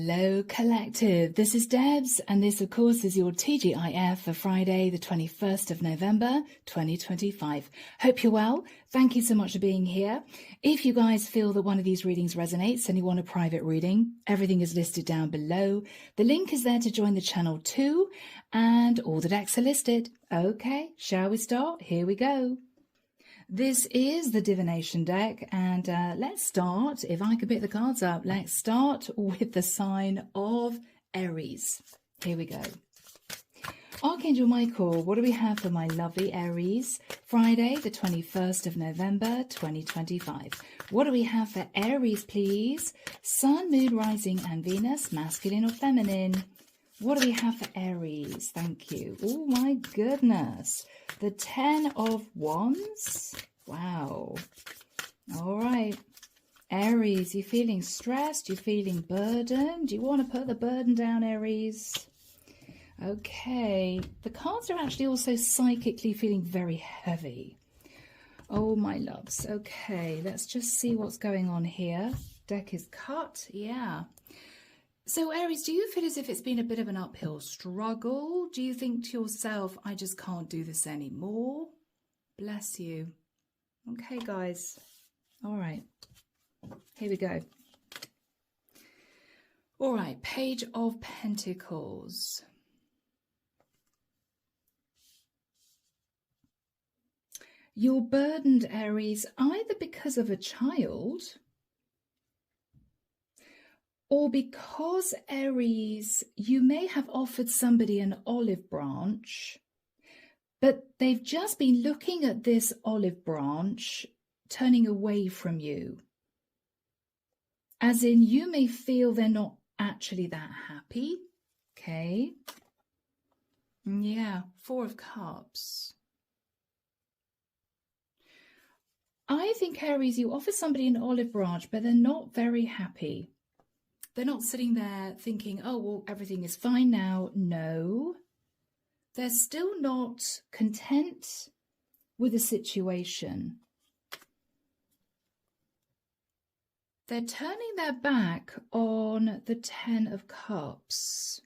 Hello Collective, this is Debs and this of course is your TGIF for Friday the 21st of November 2025. Hope you're well. Thank you so much for being here. If you guys feel that one of these readings resonates and you want a private reading, everything is listed down below. The link is there to join the channel too, and all the decks are listed. Okay, shall we start? Here we go. This is the divination deck, and let's start, if I could pick the cards up, let's start with the sign of Aries. Here we go. Archangel Michael, what do we have for my lovely Aries? Friday, the 21st of November, 2025. What do we have for Aries, please? Sun, Moon, Rising, and Venus, masculine or feminine? What do we have for Aries? Thank you. Oh my goodness. The 10 of Wands. Wow. All right. Aries, you're feeling stressed? You're feeling burdened? Do you want to put the burden down, Aries? Okay. The cards are actually also psychically feeling very heavy. Oh, my loves. Okay. Let's just see what's going on here. Deck is cut. Yeah. So, Aries, do you feel as if it's been a bit of an uphill struggle? Do you think to yourself, I just can't do this anymore? Bless you. Okay, guys. All right. Here we go. All right. Page of Pentacles. You're burdened, Aries, either because of a child, or because, Aries, you may have offered somebody an olive branch, but they've just been looking at this olive branch, turning away from you. As in, you may feel they're not actually that happy. Okay. Yeah, 4 of Cups. I think, Aries, you offer somebody an olive branch, but they're not very happy. They're not sitting there thinking, oh, well, everything is fine now. No, they're still not content with the situation. They're turning their back on the 10 of Cups.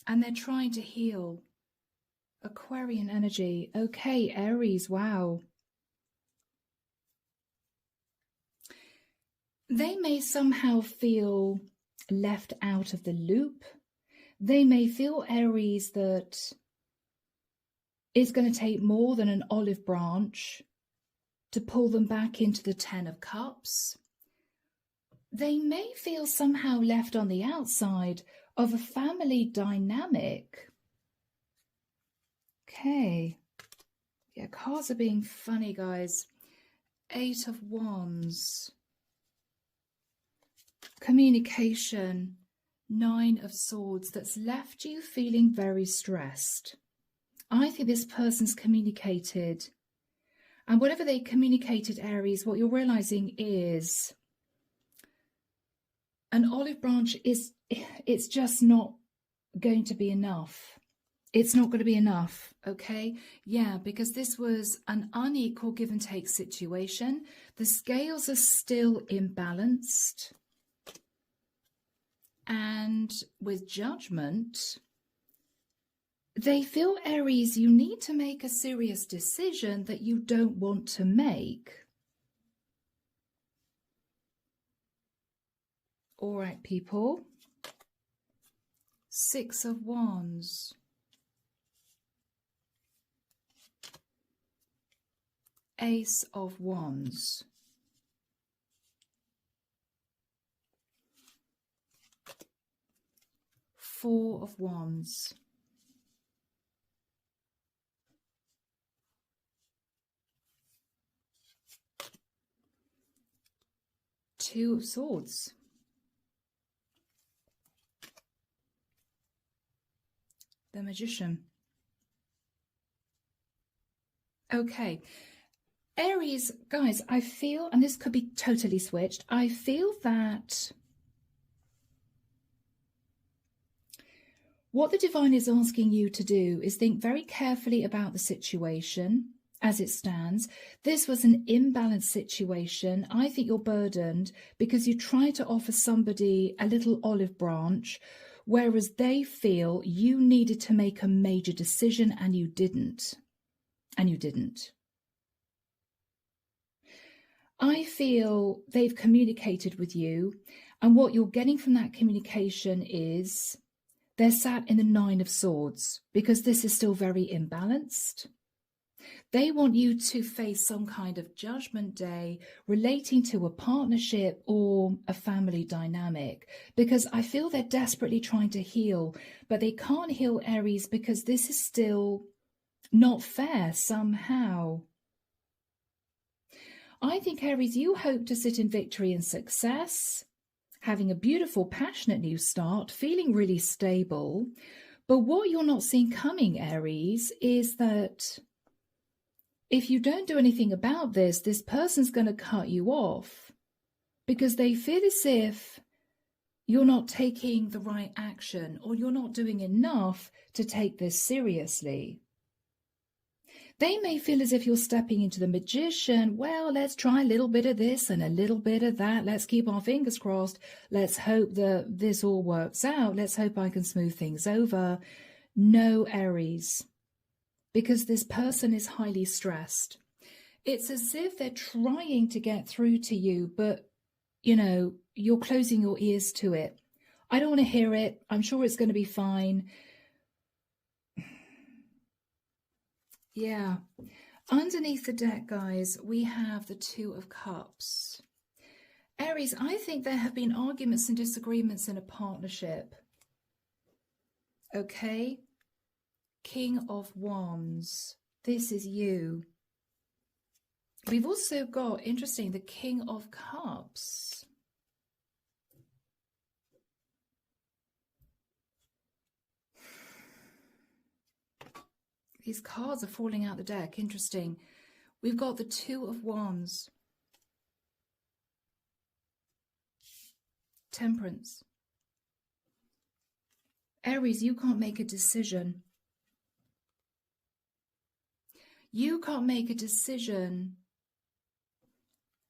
And they're trying to heal. Aquarian energy. Okay, Aries, wow. They may somehow feel left out of the loop. They may feel, Aries, that it's going to take more than an olive branch to pull them back into the 10 of Cups. They may feel somehow left on the outside of a family dynamic. Okay. Yeah, cards are being funny, guys. 8 of Wands. Communication, 9 of Swords, that's left you feeling very stressed. I think this person's communicated, and whatever they communicated, Aries, what you're realizing is an olive branch it's just not going to be enough. It's not going to be enough, okay? Yeah, because this was an unequal give and take situation. The scales are still imbalanced. And with Judgment, they feel, Aries, you need to make a serious decision that you don't want to make. All right, people. 6 of Wands. Ace of Wands. 4 of Wands. Two of Swords. The Magician. Okay. Aries, guys, I feel, and this could be totally switched, I feel that what the divine is asking you to do is think very carefully about the situation. as it stands. This was an imbalanced situation. I think you're burdened because you tried to offer somebody a little olive branch, whereas they feel you needed to make a major decision and you didn't. And you didn't. I feel they've communicated with you, and what you're getting from that communication is they're sat in the Nine of Swords because this is still very imbalanced. They want you to face some kind of judgment day relating to a partnership or a family dynamic, because I feel they're desperately trying to heal, but they can't heal, Aries, because this is still not fair somehow. I think, Aries, you hope to sit in victory and success, having a beautiful, passionate new start, feeling really stable. But what you're not seeing coming, Aries, is that if you don't do anything about this, this person's going to cut you off because they feel as if you're not taking the right action or you're not doing enough to take this seriously. They may feel as if you're stepping into the magician. Well, let's try a little bit of this and a little bit of that. Let's keep our fingers crossed. Let's hope that this all works out. Let's hope I can smooth things over. No, Aries, because this person is highly stressed. It's as if they're trying to get through to you, but, you know, you're closing your ears to it. I don't want to hear it. I'm sure it's going to be fine. Yeah, underneath the deck, guys, we have the Two of Cups. Aries, I think there have been arguments and disagreements in a partnership. Okay, King of Wands, this is you. We've also got, interesting, the King of Cups. These cards are falling out the deck. Interesting. We've got the Two of Wands. Temperance. Aries, you can't make a decision. You can't make a decision.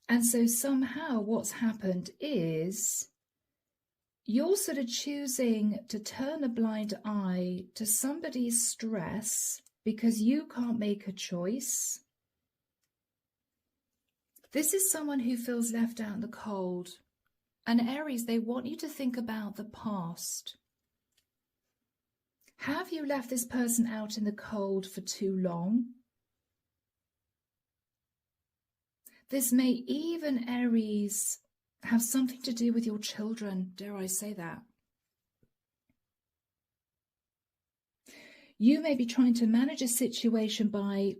And so somehow what's happened is you're sort of choosing to turn a blind eye to somebody's stress because you can't make a choice. This is someone who feels left out in the cold. And Aries, they want you to think about the past. Have you left this person out in the cold for too long? This may even, Aries, have something to do with your children, dare I say that. You may be trying to manage a situation by,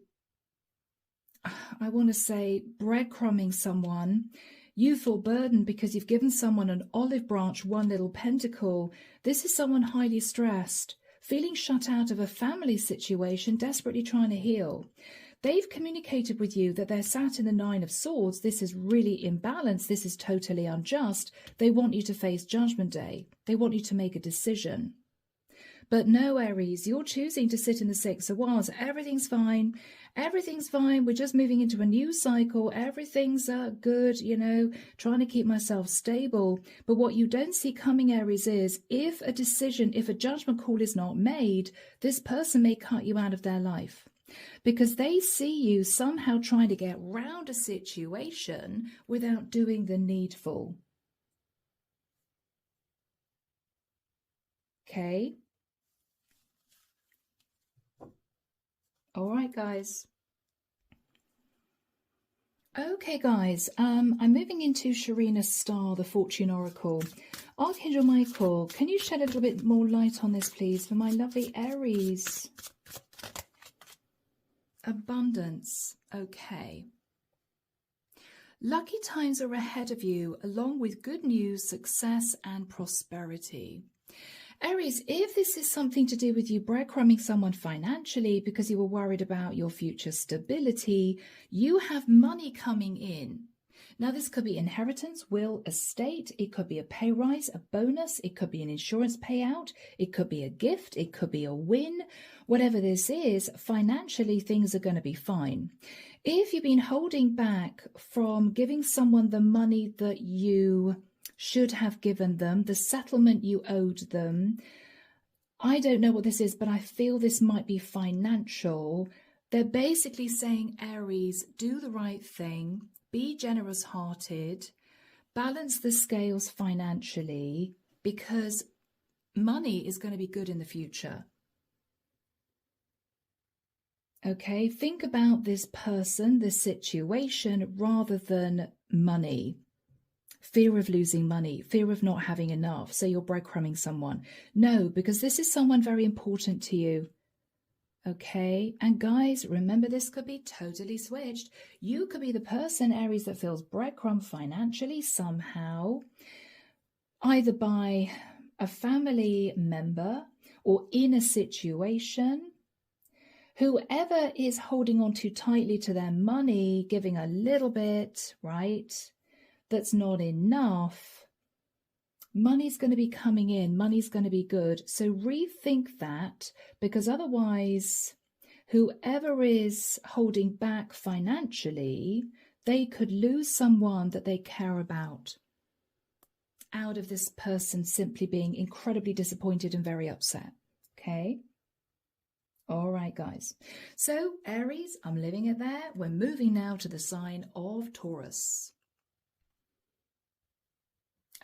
I want to say, breadcrumbing someone. You feel burdened because you've given someone an olive branch, one little pentacle. This is someone highly stressed, feeling shut out of a family situation, desperately trying to heal. They've communicated with you that they're sat in the Nine of Swords. This is really imbalanced. This is totally unjust. They want you to face Judgment Day. They want you to make a decision. But no, Aries, you're choosing to sit in the Six of Wands. Everything's fine. Everything's fine. We're just moving into a new cycle. Everything's good, you know, trying to keep myself stable. But what you don't see coming, Aries, is if a decision, if a judgment call is not made, this person may cut you out of their life because they see you somehow trying to get round a situation without doing the needful. Okay. All right, guys. Okay, guys, I'm moving into Sharina's Star, the Fortune Oracle. Archangel Michael, can you shed a little bit more light on this, please, for my lovely Aries? Abundance. Okay. Lucky times are ahead of you, along with good news, success, and prosperity. Aries, if this is something to do with you breadcrumbing someone financially because you were worried about your future stability, you have money coming in. Now, this could be inheritance, will, estate. It could be a pay rise, a bonus. It could be an insurance payout. It could be a gift. It could be a win. Whatever this is, financially, things are going to be fine. If you've been holding back from giving someone the money that you should have given them, the settlement you owed them, I don't know what this is, but I feel this might be financial. They're basically saying, Aries, do the right thing, be generous-hearted, balance the scales financially, because money is going to be good in the future. Okay, think about this person, this situation, rather than money. Fear of losing money, fear of not having enough. So you're breadcrumbing someone. No, because this is someone very important to you. Okay, and guys, remember, this could be totally switched. You could be the person, Aries, that feels breadcrumbed financially somehow, either by a family member or in a situation. Whoever is holding on too tightly to their money, giving a little bit, right, that's not enough, money's going to be coming in, money's going to be good. So rethink that, because otherwise, whoever is holding back financially, they could lose someone that they care about out of this person simply being incredibly disappointed and very upset. Okay? All right, guys. So, Aries, I'm leaving it there. We're moving now to the sign of Taurus.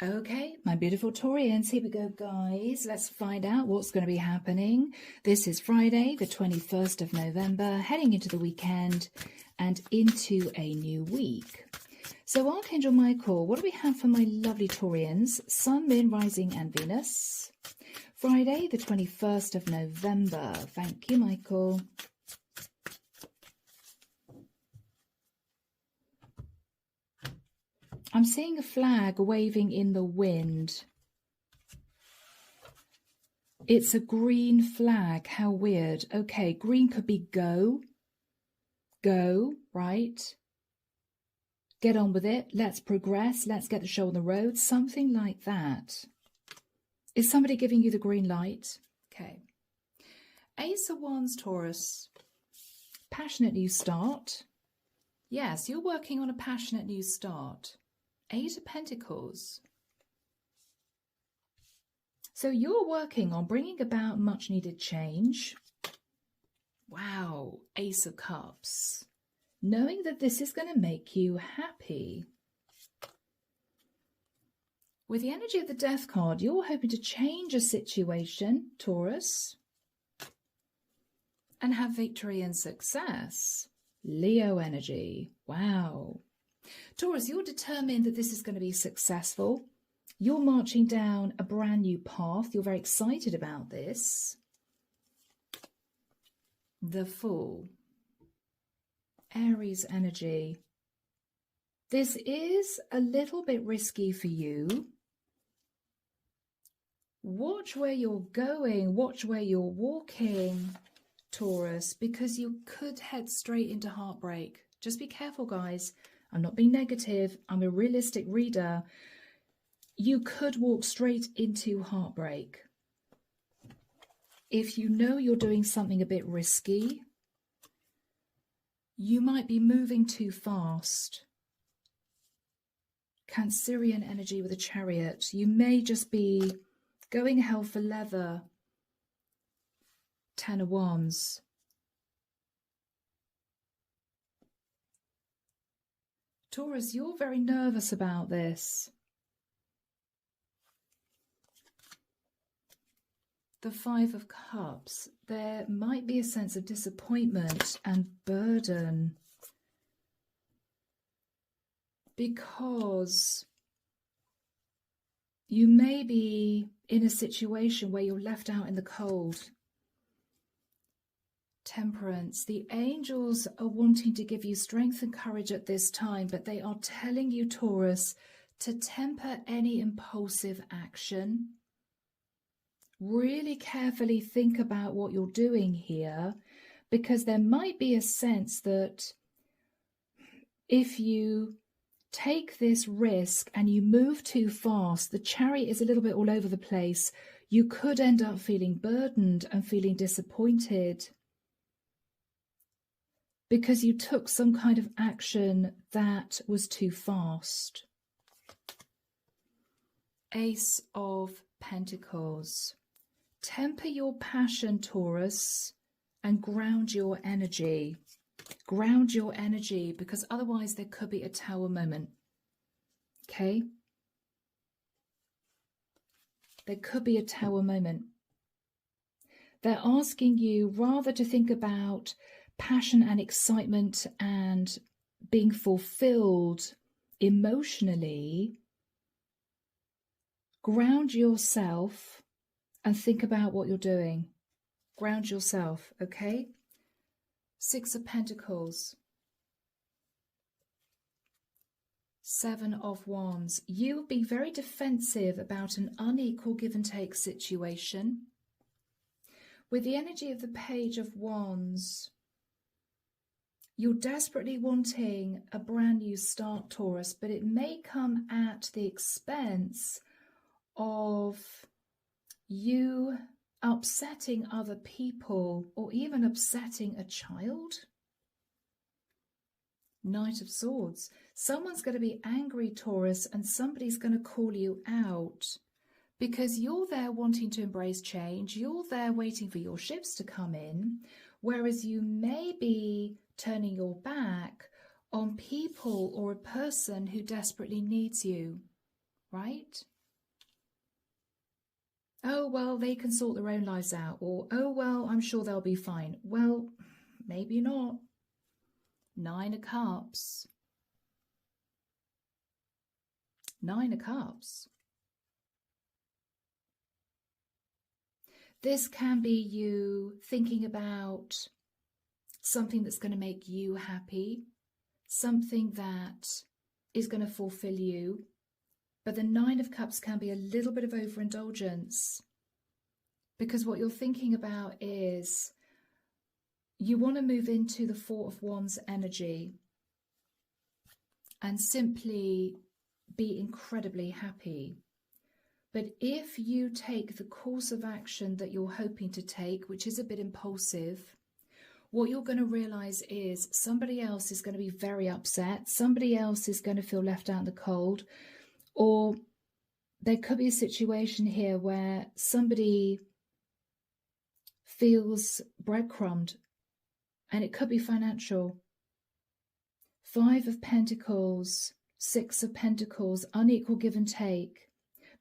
Okay, my beautiful Taurians, here we go, guys. Let's find out what's going to be happening. This is Friday, the 21st of November, heading into the weekend and into a new week. So, Archangel Michael, what do we have for my lovely Taurians? Sun, Moon, Rising and Venus. Friday, the 21st of November. Thank you, Michael. I'm seeing a flag waving in the wind. It's a green flag. How weird. Okay, green could be go. Go, right? Get on with it. Let's progress. Let's get the show on the road. Something like that. Is somebody giving you the green light? Okay. Ace of Wands, Taurus. Passionate new start. Yes, you're working on a passionate new start. Eight of Pentacles. So you're working on bringing about much needed change. Wow. Ace of Cups. Knowing that this is going to make you happy. With the energy of the Death card, you're hoping to change a situation, Taurus, and have victory and success. Leo energy. Wow. Taurus, you're determined that this is going to be successful. You're marching down a brand new path. You're very excited about this. The Fool. Aries energy. This is a little bit risky for you. Watch where you're going, watch where you're walking, Taurus, because you could head straight into heartbreak. Just be careful, guys. I'm not being negative. I'm a realistic reader. You could walk straight into heartbreak. If you know you're doing something a bit risky, you might be moving too fast. Cancerian energy with a Chariot. You may just be going hell for leather. Ten of Wands. Taurus, you're very nervous about this. The Five of Cups. There might be a sense of disappointment and burden because you may be in a situation where you're left out in the cold. Temperance. The angels are wanting to give you strength and courage at this time, but they are telling you, Taurus, to temper any impulsive action. Really carefully think about what you're doing here, because there might be a sense that if you take this risk and you move too fast, the chariot is a little bit all over the place, you could end up feeling burdened and feeling disappointed because you took some kind of action that was too fast. Ace of Pentacles. Temper your passion, Taurus, and ground your energy. Ground your energy, because otherwise there could be a Tower moment. Okay? There could be a Tower moment. They're asking you rather to think about passion and excitement and being fulfilled emotionally. Ground yourself and think about what you're doing. Ground yourself, okay? Six of Pentacles. Seven of Wands. You will be very defensive about an unequal give and take situation. With the energy of the Page of Wands, you're desperately wanting a brand new start, Taurus, but it may come at the expense of you upsetting other people or even upsetting a child. Knight of Swords. Someone's going to be angry, Taurus, and somebody's going to call you out because you're there wanting to embrace change. You're there waiting for your ships to come in, whereas you may be turning your back on people or a person who desperately needs you, right? Oh, well, they can sort their own lives out. Or, oh, well, I'm sure they'll be fine. Well, maybe not. Nine of Cups. Nine of Cups. This can be you thinking about something that's going to make you happy, something that is going to fulfill you. But the Nine of Cups can be a little bit of overindulgence, because what you're thinking about is you want to move into the Four of Wands energy and simply be incredibly happy. But if you take the course of action that you're hoping to take, which is a bit impulsive, what you're going to realize is somebody else is going to be very upset. Somebody else is going to feel left out in the cold. Or there could be a situation here where somebody feels breadcrumbed, and it could be financial. Five of Pentacles, Six of Pentacles, unequal give and take,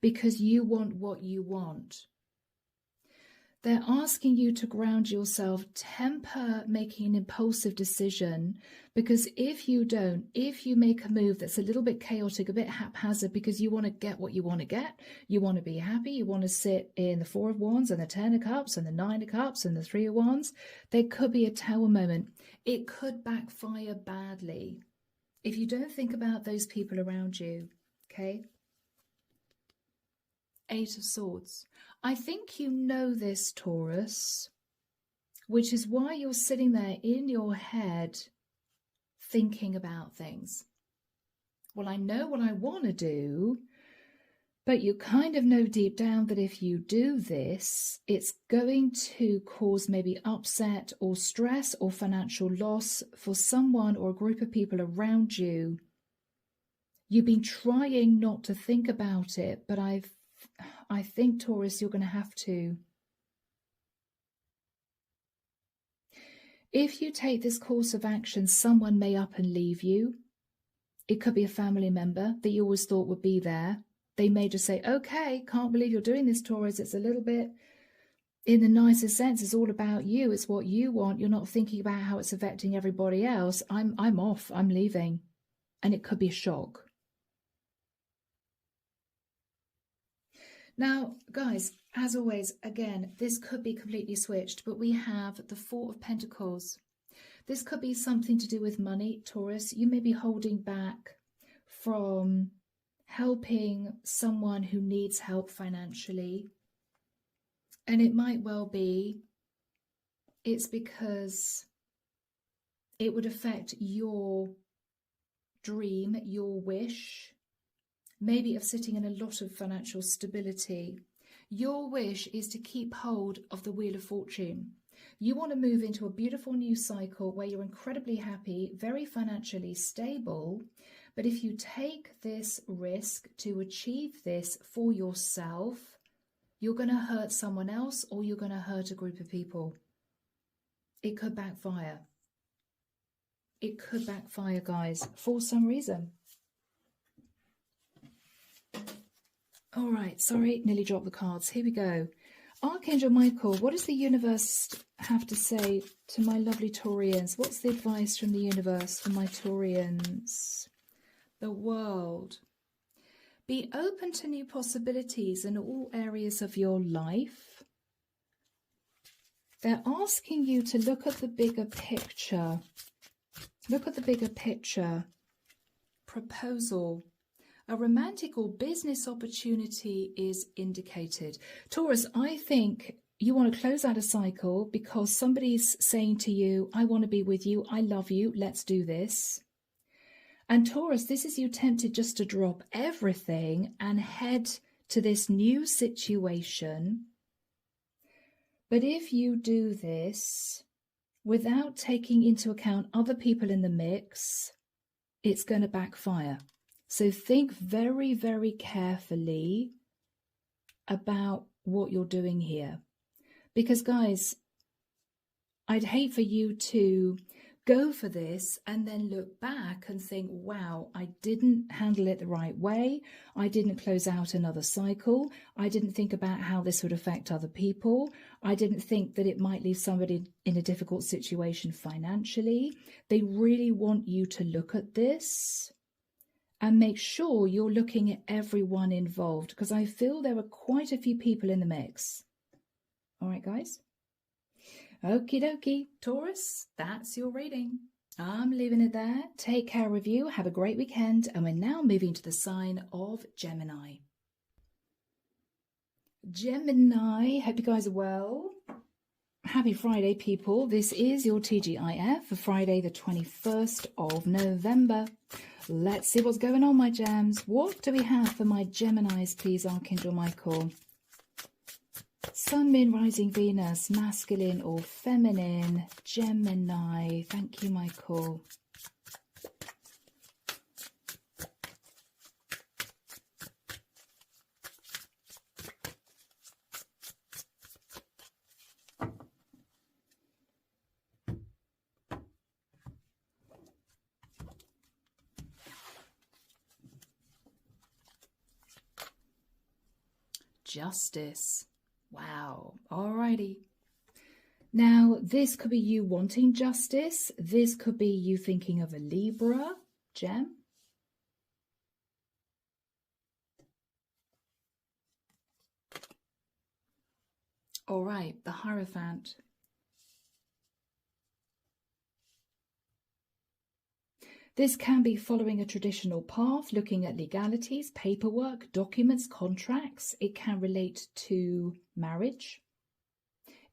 because you want what you want. They're asking you to ground yourself, temper making an impulsive decision, because if you don't, if you make a move that's a little bit chaotic, a bit haphazard, because you want to get what you want to get, you want to be happy, you want to sit in the Four of Wands and the Ten of Cups and the Nine of Cups and the Three of Wands, there could be a Tower moment. It could backfire badly if you don't think about those people around you, okay? Eight of Swords. I think you know this, Taurus, which is why you're sitting there in your head thinking about things. Well, I know what I want to do, but you kind of know deep down that if you do this, it's going to cause maybe upset or stress or financial loss for someone or a group of people around you. You've been trying not to think about it, but I think, Taurus, you're going to have to. If you take this course of action, someone may up and leave you. It could be a family member that you always thought would be there. They may just say, okay, can't believe you're doing this, Taurus. It's a little bit, in the nicest sense, it's all about you. It's what you want. You're not thinking about how it's affecting everybody else. I'm off. I'm leaving. And it could be a shock. Now, guys, as always, again, this could be completely switched, but we have the Four of Pentacles. This could be something to do with money, Taurus. You may be holding back from helping someone who needs help financially. And it might well be it's because it would affect your dream, your wish, maybe of sitting in a lot of financial stability, your wish is to keep hold of the Wheel of Fortune. You want to move into a beautiful new cycle where you're incredibly happy, very financially stable. But if you take this risk to achieve this for yourself, you're going to hurt someone else or you're going to hurt a group of people. It could backfire. It could backfire, guys, for some reason. All right, sorry, nearly dropped the cards. Here we go. Archangel Michael, what does the universe have to say to my lovely Taurians? What's the advice from the universe for my Taurians? The world. Be open to new possibilities in all areas of your life. They're asking you to look at the bigger picture. Look at the bigger picture. Proposal. A romantic or business opportunity is indicated. Taurus, I think you want to close out a cycle because somebody's saying to you, I want to be with you, I love you, let's do this. And Taurus, this is you tempted just to drop everything and head to this new situation. But if you do this without taking into account other people in the mix, it's going to backfire. So think very, very carefully about what you're doing here. Because, guys, I'd hate for you to go for this and then look back and think, wow, I didn't handle it the right way. I didn't close out another cycle. I didn't think about how this would affect other people. I didn't think that it might leave somebody in a difficult situation financially. They really want you to look at this and make sure you're looking at everyone involved, because I feel there are quite a few people in the mix. All right, guys? Okie dokie, Taurus, that's your reading. I'm leaving it there. Take care of you. Have a great weekend. And we're now moving to the sign of Gemini. Gemini, hope you guys are well. Happy Friday, people. This is your TGIF for Friday, the 21st of November. Let's see what's going on, my gems. What do we have for my Geminis, please, Archangel Michael? Sun, Moon, Rising, Venus, masculine or feminine, Gemini. Thank you, Michael. Justice. Wow. Alrighty. Now, this could be you wanting justice. This could be you thinking of a Libra gem. All right, the Hierophant. This can be following a traditional path, looking at legalities, paperwork, documents, contracts. It can relate to marriage.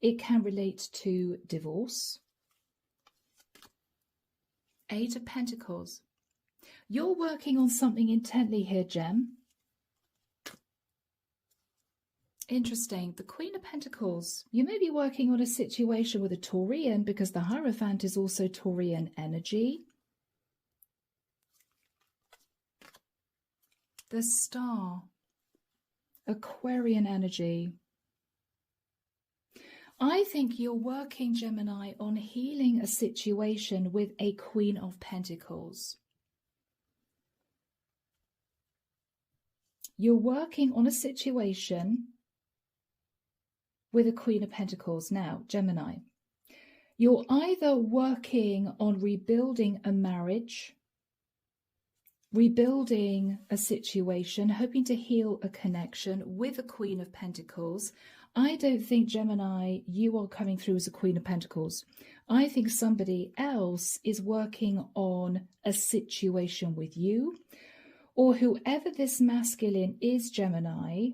It can relate to divorce. Eight of Pentacles. You're working on something intently here, Gem. Interesting. The Queen of Pentacles. You may be working on a situation with a Taurian because the Hierophant is also Taurian energy. The Star, Aquarian energy. I think you're working, Gemini, on healing a situation with a Queen of Pentacles. You're working on a situation with a Queen of Pentacles. Now, Gemini, you're either working on rebuilding a marriage, rebuilding a situation, hoping to heal a connection with a Queen of Pentacles. I don't think, Gemini, you are coming through as a Queen of Pentacles. I think somebody else is working on a situation with you, or whoever this masculine is, Gemini,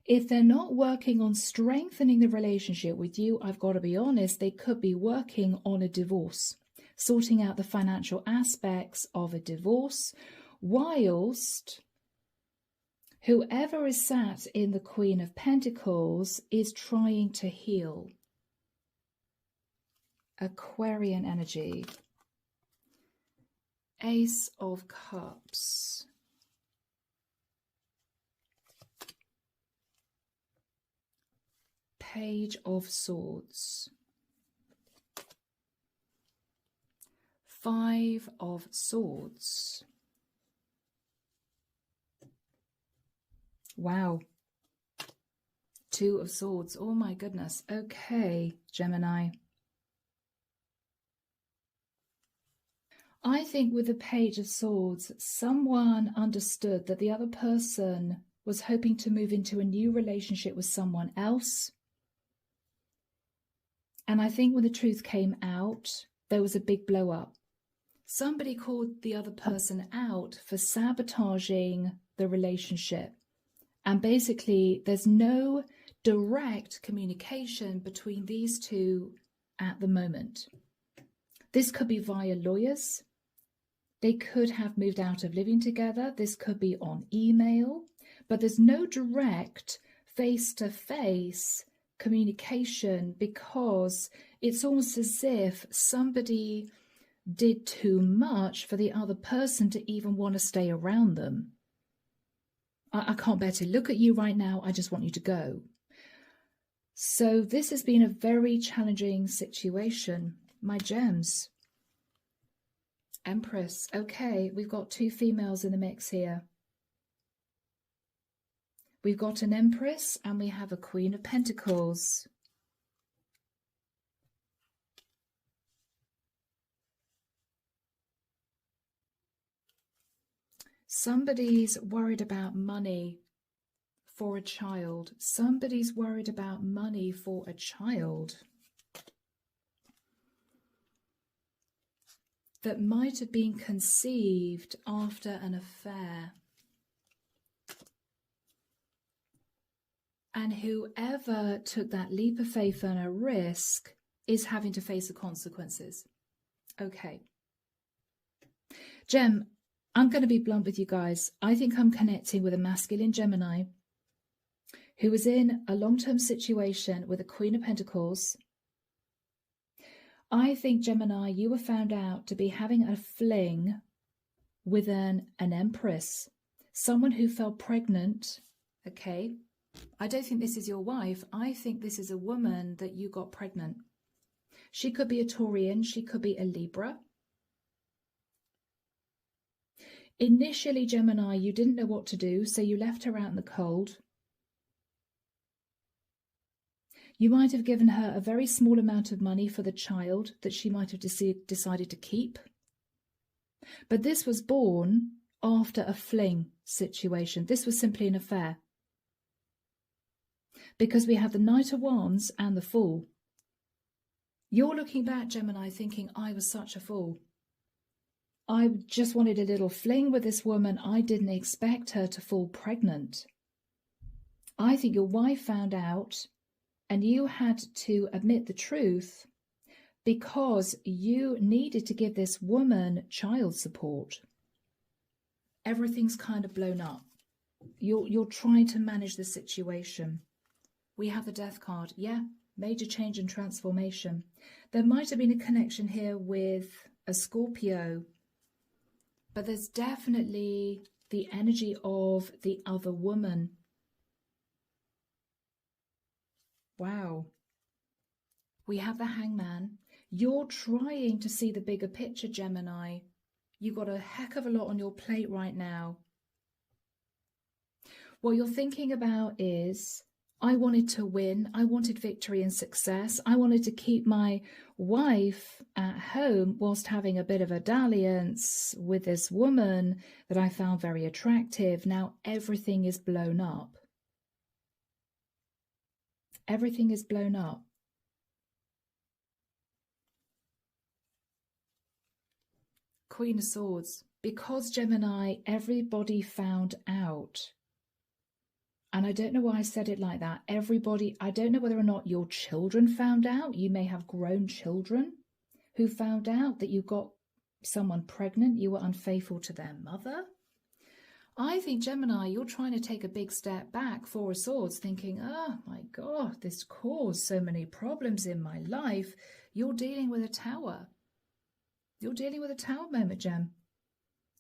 if they're not working on strengthening the relationship with you, I've got to be honest, they could be working on a divorce. sorting out the financial aspects of a divorce, whilst whoever is sat in the Queen of Pentacles is trying to heal. Aquarian energy. Ace of Cups. Page of Swords. Five of Swords. Wow. Two of Swords. Oh my goodness. Okay, Gemini. I think with the Page of Swords, someone understood that the other person was hoping to move into a new relationship with someone else. And I think when the truth came out, there was a big blow up. Somebody called the other person out for sabotaging the relationship. And basically, there's no direct communication between these two at the moment. This could be via lawyers. They could have moved out of living together. This could be on email. But there's no direct face-to-face communication, because it's almost as if somebody did too much for the other person to even want to stay around them. I can't bear to look at you right now. I just want you to go. So this has been a very challenging situation, my gems. Empress. Okay, we've got two females in the mix here. We've got an Empress and we have a Queen of Pentacles. Somebody's worried about money for a child. Somebody's worried about money for a child that might have been conceived after an affair. And whoever took that leap of faith and a risk is having to face the consequences. Okay. Gem, I'm going to be blunt with you guys. I think I'm connecting with a masculine Gemini who was in a long-term situation with a Queen of Pentacles. I think, Gemini, you were found out to be having a fling with an Empress, someone who fell pregnant, okay? I don't think this is your wife. I think this is a woman that you got pregnant. She could be a Taurian. She could be a Libra. Initially, Gemini, you didn't know what to do, so you left her out in the cold. You might have given her a very small amount of money for the child that she might have decided to keep. But this was born after a fling situation. This was simply an affair. Because we have the Knight of Wands and the Fool. You're looking back, Gemini, thinking, I was such a fool. I just wanted a little fling with this woman. I didn't expect her to fall pregnant. I think your wife found out and you had to admit the truth because you needed to give this woman child support. Everything's kind of blown up. You're trying to manage the situation. We have the Death card. Yeah, major change and transformation. There might have been a connection here with a Scorpio, but there's definitely the energy of the other woman. Wow. We have the Hangman. You're trying to see the bigger picture, Gemini. You've got a heck of a lot on your plate right now. What you're thinking about is, I wanted to win. I wanted victory and success. I wanted to keep my wife at home whilst having a bit of a dalliance with this woman that I found very attractive. Now everything is blown up. Everything is blown up. Queen of Swords. Because, Gemini, everybody found out. And I don't know why I said it like that. Everybody, I don't know whether or not your children found out. You may have grown children who found out that you got someone pregnant, you were unfaithful to their mother. I think, Gemini, you're trying to take a big step back, Four of Swords, thinking, oh my God, this caused so many problems in my life. You're dealing with a Tower. You're dealing with a Tower moment, Gem.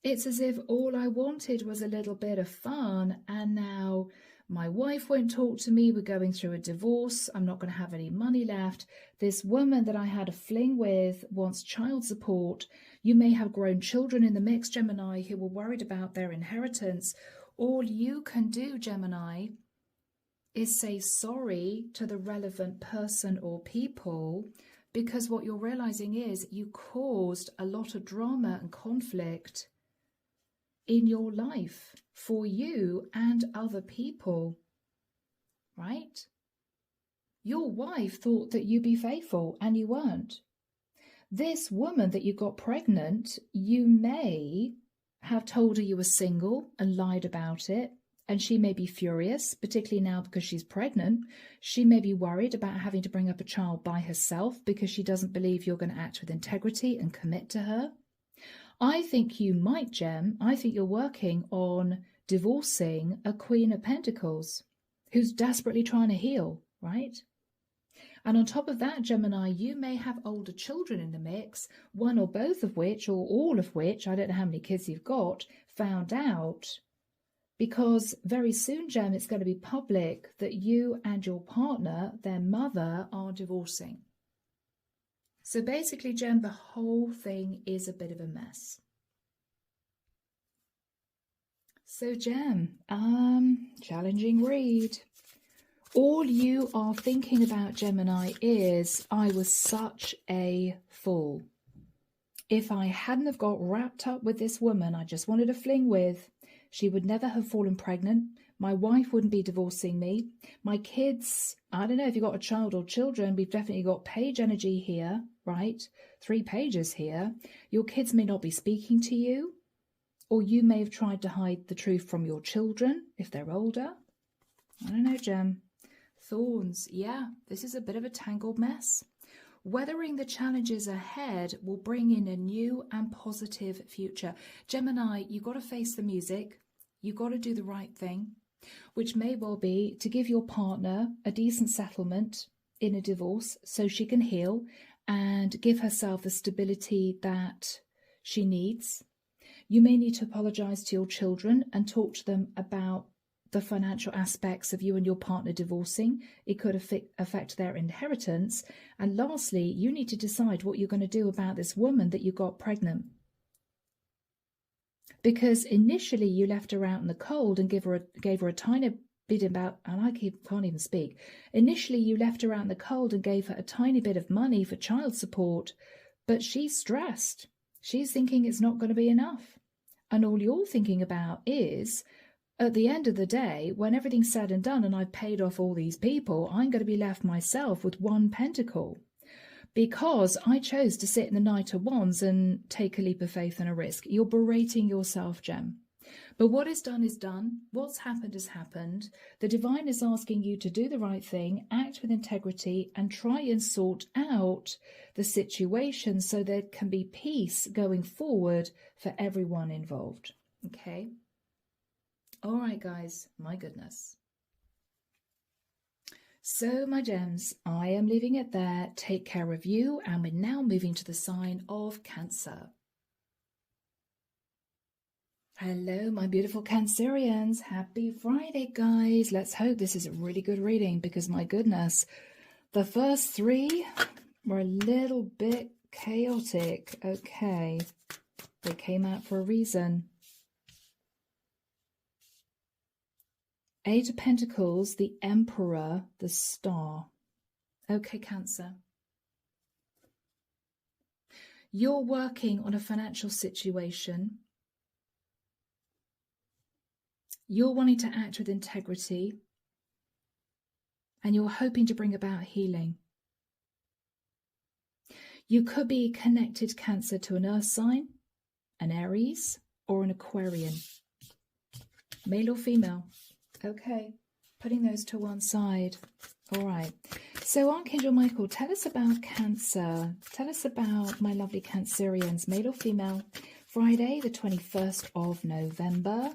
It's as if all I wanted was a little bit of fun, and now my wife won't talk to me. We're going through a divorce. I'm not going to have any money left. This woman that I had a fling with wants child support. You may have grown children in the mix, Gemini, who were worried about their inheritance. All you can do, Gemini, is say sorry to the relevant person or people, because what you're realizing is you caused a lot of drama and conflict in your life for you and other people, right? Your wife thought that you'd be faithful and you weren't. This woman that you got pregnant, you may have told her you were single and lied about it, and she may be furious, particularly now because she's pregnant. She may be worried about having to bring up a child by herself because she doesn't believe you're going to act with integrity and commit to her. I think you might, Gem. I think you're working on divorcing a Queen of Pentacles who's desperately trying to heal, right? And on top of that, Gemini, you may have older children in the mix, one or both of which, or all of which, I don't know how many kids you've got, found out, because very soon, Gem, it's going to be public that you and your partner, their mother, are divorcing. So basically, Gem, the whole thing is a bit of a mess. So, Gem, challenging read. All you are thinking about, Gemini, is, I was such a fool. If I hadn't have got wrapped up with this woman I just wanted to fling with, she would never have fallen pregnant. My wife wouldn't be divorcing me. My kids, I don't know if you've got a child or children, we've definitely got page energy here, right? 3 pages here. Your kids may not be speaking to you, or you may have tried to hide the truth from your children if they're older. I don't know, Gem. Thorns, yeah, this is a bit of a tangled mess. Weathering the challenges ahead will bring in a new and positive future. Gemini, you've got to face the music. You've got to do the right thing, which may well be to give your partner a decent settlement in a divorce so she can heal and give herself the stability that she needs. You may need to apologize to your children and talk to them about the financial aspects of you and your partner divorcing. It could affect their inheritance. And lastly, you need to decide what you're going to do about this woman that you got pregnant. Because initially you left her out in the cold and gave her a tiny bit about, and I can't even speak. Initially you left her out in the cold and gave her a tiny bit of money for child support, but she's stressed. She's thinking it's not going to be enough. And all you're thinking about is, at the end of the day, when everything's said and done and I've paid off all these people, I'm going to be left myself with 1 pentacle because I chose to sit in the Knight of Wands and take a leap of faith and a risk. You're berating yourself, Gem. But what is done is done. What's happened has happened. The divine is asking you to do the right thing, act with integrity, and try and sort out the situation so there can be peace going forward for everyone involved. Okay? All right, guys, my goodness. So, my gems, I am leaving it there. Take care of you, and we're now moving to the sign of Cancer. Hello, my beautiful Cancerians. Happy Friday, guys. Let's hope this is a really good reading because, my goodness, the first 3 were a little bit chaotic. Okay, they came out for a reason. 8 of Pentacles, the Emperor, the Star. Okay, Cancer. You're working on a financial situation. You're wanting to act with integrity. And you're hoping to bring about healing. You could be connected, Cancer, to an Earth sign, an Aries, or an Aquarian. Male or female. Okay, putting those to one side. All right, So Archangel Michael, tell us about Cancer. Tell us about my lovely Cancerians, male or female. Friday, the 21st of November,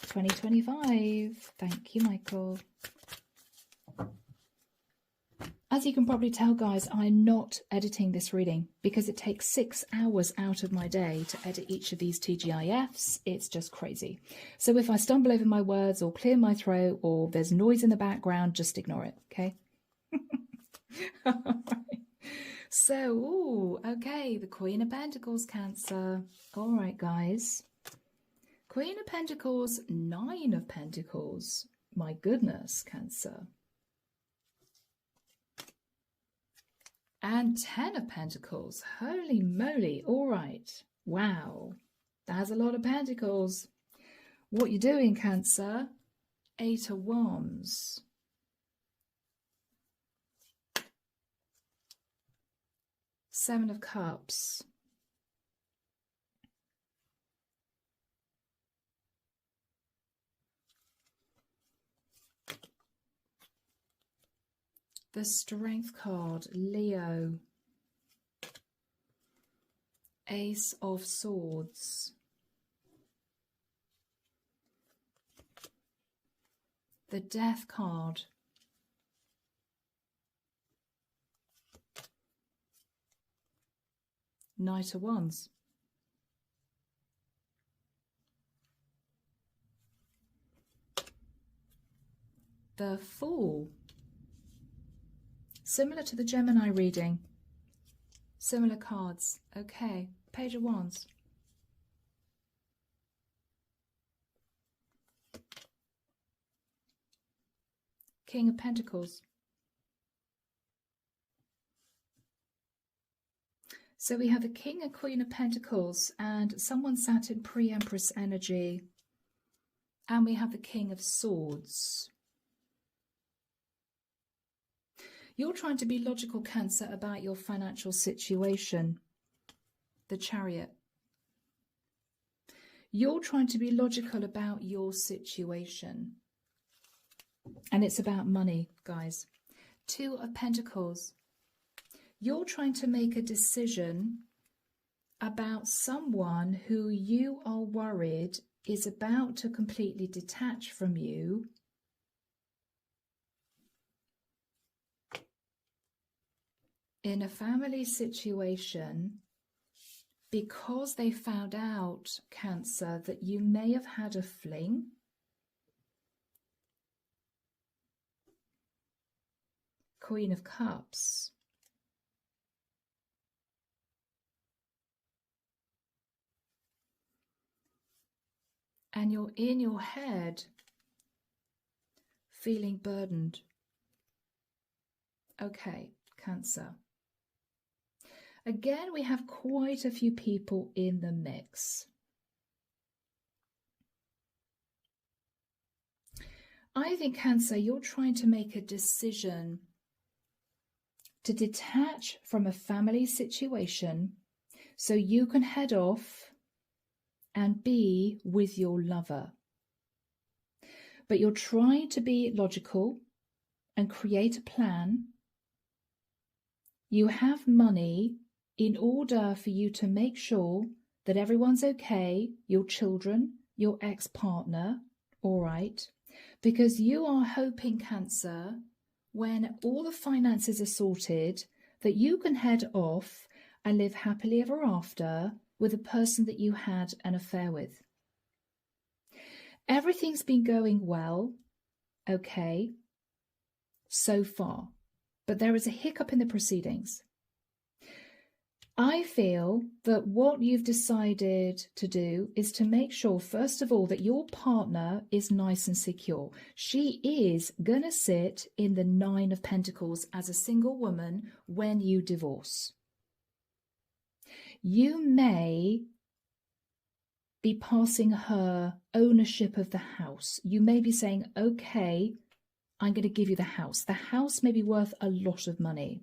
2025. Thank you, Michael. As you can probably tell, guys, I'm not editing this reading because it takes 6 hours out of my day to edit each of these TGIFs. It's just crazy. So if I stumble over my words or clear my throat or there's noise in the background, just ignore it, okay? All right. So, ooh, okay, the Queen of Pentacles, Cancer. All right, guys. Queen of Pentacles, 9 of Pentacles. My goodness, Cancer. And 10 of Pentacles. Holy moly. All right. Wow. That's a lot of Pentacles. What you doing, Cancer? 8 of Wands. Seven of Cups. The Strength card, Leo. Ace of Swords. The Death card. Knight of Wands. The Fool. Similar to the Gemini reading. Similar cards. Okay. Page of Wands. King of Pentacles. So we have the King and Queen of Pentacles, and someone sat in pre-Empress energy. And we have the King of Swords. You're trying to be logical, Cancer, about your financial situation. The Chariot. You're trying to be logical about your situation. And it's about money, guys. 2 of Pentacles. You're trying to make a decision about someone who you are worried is about to completely detach from you. In a family situation, because they found out, Cancer, that you may have had a fling. Queen of Cups. And you're in your head feeling burdened. Okay, Cancer. Again, we have quite a few people in the mix. I think, Cancer, you're trying to make a decision to detach from a family situation so you can head off and be with your lover. But you're trying to be logical and create a plan. You have money in order for you to make sure that everyone's okay, your children, your ex-partner, all right? Because you are hoping, Cancer, when all the finances are sorted, that you can head off and live happily ever after with the person that you had an affair with. Everything's been going well, okay, so far, but there is a hiccup in the proceedings. I feel that what you've decided to do is to make sure, first of all, that your partner is nice and secure. She is going to sit in the 9 of Pentacles as a single woman when you divorce. You may be passing her ownership of the house. You may be saying, okay, I'm going to give you the house. The house may be worth a lot of money.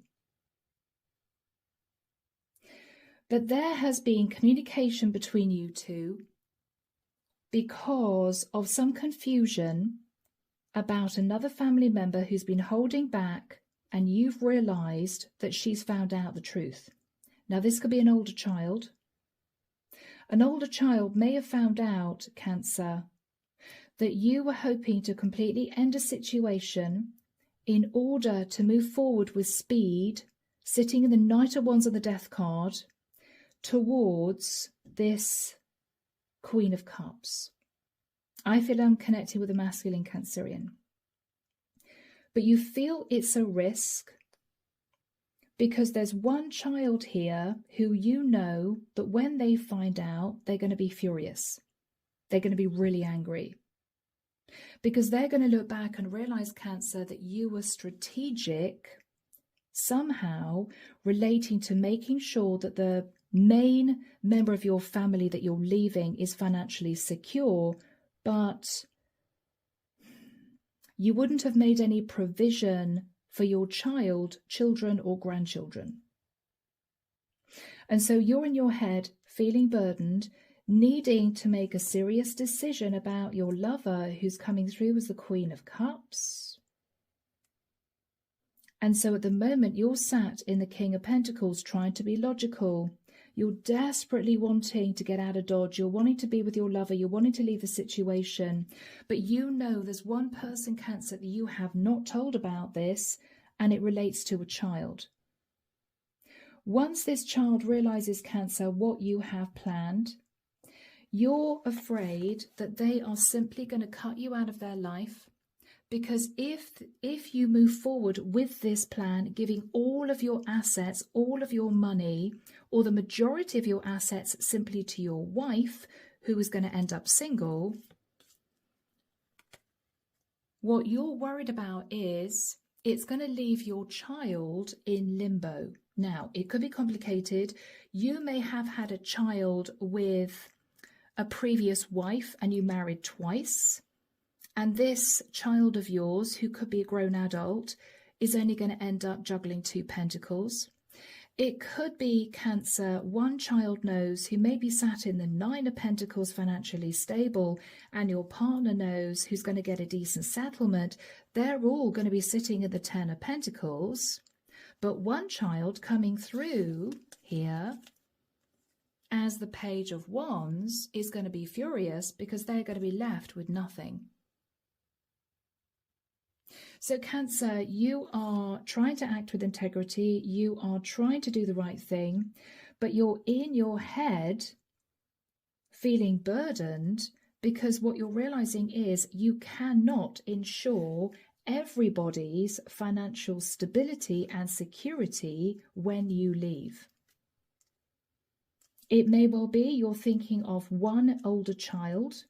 But there has been communication between you two because of some confusion about another family member who's been holding back and you've realized that she's found out the truth. Now, this could be an older child. An older child may have found out, Cancer, that you were hoping to completely end a situation in order to move forward with speed, sitting in the Knight of Wands on the Death card, towards this Queen of Cups. I feel I'm connecting with a masculine Cancerian. But you feel it's a risk because there's one child here who you know that when they find out, they're going to be furious. They're going to be really angry. Because they're going to look back and realize, Cancer, that you were strategic somehow relating to making sure that the main member of your family that you're leaving is financially secure, but you wouldn't have made any provision for your child, children or grandchildren. And so you're in your head feeling burdened, needing to make a serious decision about your lover who's coming through as the Queen of Cups. And so at the moment you're sat in the King of Pentacles trying to be logical. You're desperately wanting to get out of Dodge. You're wanting to be with your lover. You're wanting to leave the situation. But you know there's one person, Cancer, that you have not told about this, and it relates to a child. Once this child realizes, Cancer, what you have planned, you're afraid that they are simply going to cut you out of their life. Because if you move forward with this plan, giving all of your assets, all of your money, or the majority of your assets simply to your wife, who is going to end up single, what you're worried about is it's going to leave your child in limbo. Now, it could be complicated. You may have had a child with a previous wife and you married twice. And this child of yours, who could be a grown adult, is only going to end up juggling 2 pentacles. It could be, Cancer, one child knows who may be sat in the 9 of Pentacles, financially stable, and your partner knows who's going to get a decent settlement. They're all going to be sitting in the 10 of Pentacles. But one child coming through here as the Page of Wands is going to be furious because they're going to be left with nothing. So Cancer, you are trying to act with integrity, you are trying to do the right thing, but you're in your head feeling burdened because what you're realizing is you cannot ensure everybody's financial stability and security when you leave. It may well be you're thinking of one older child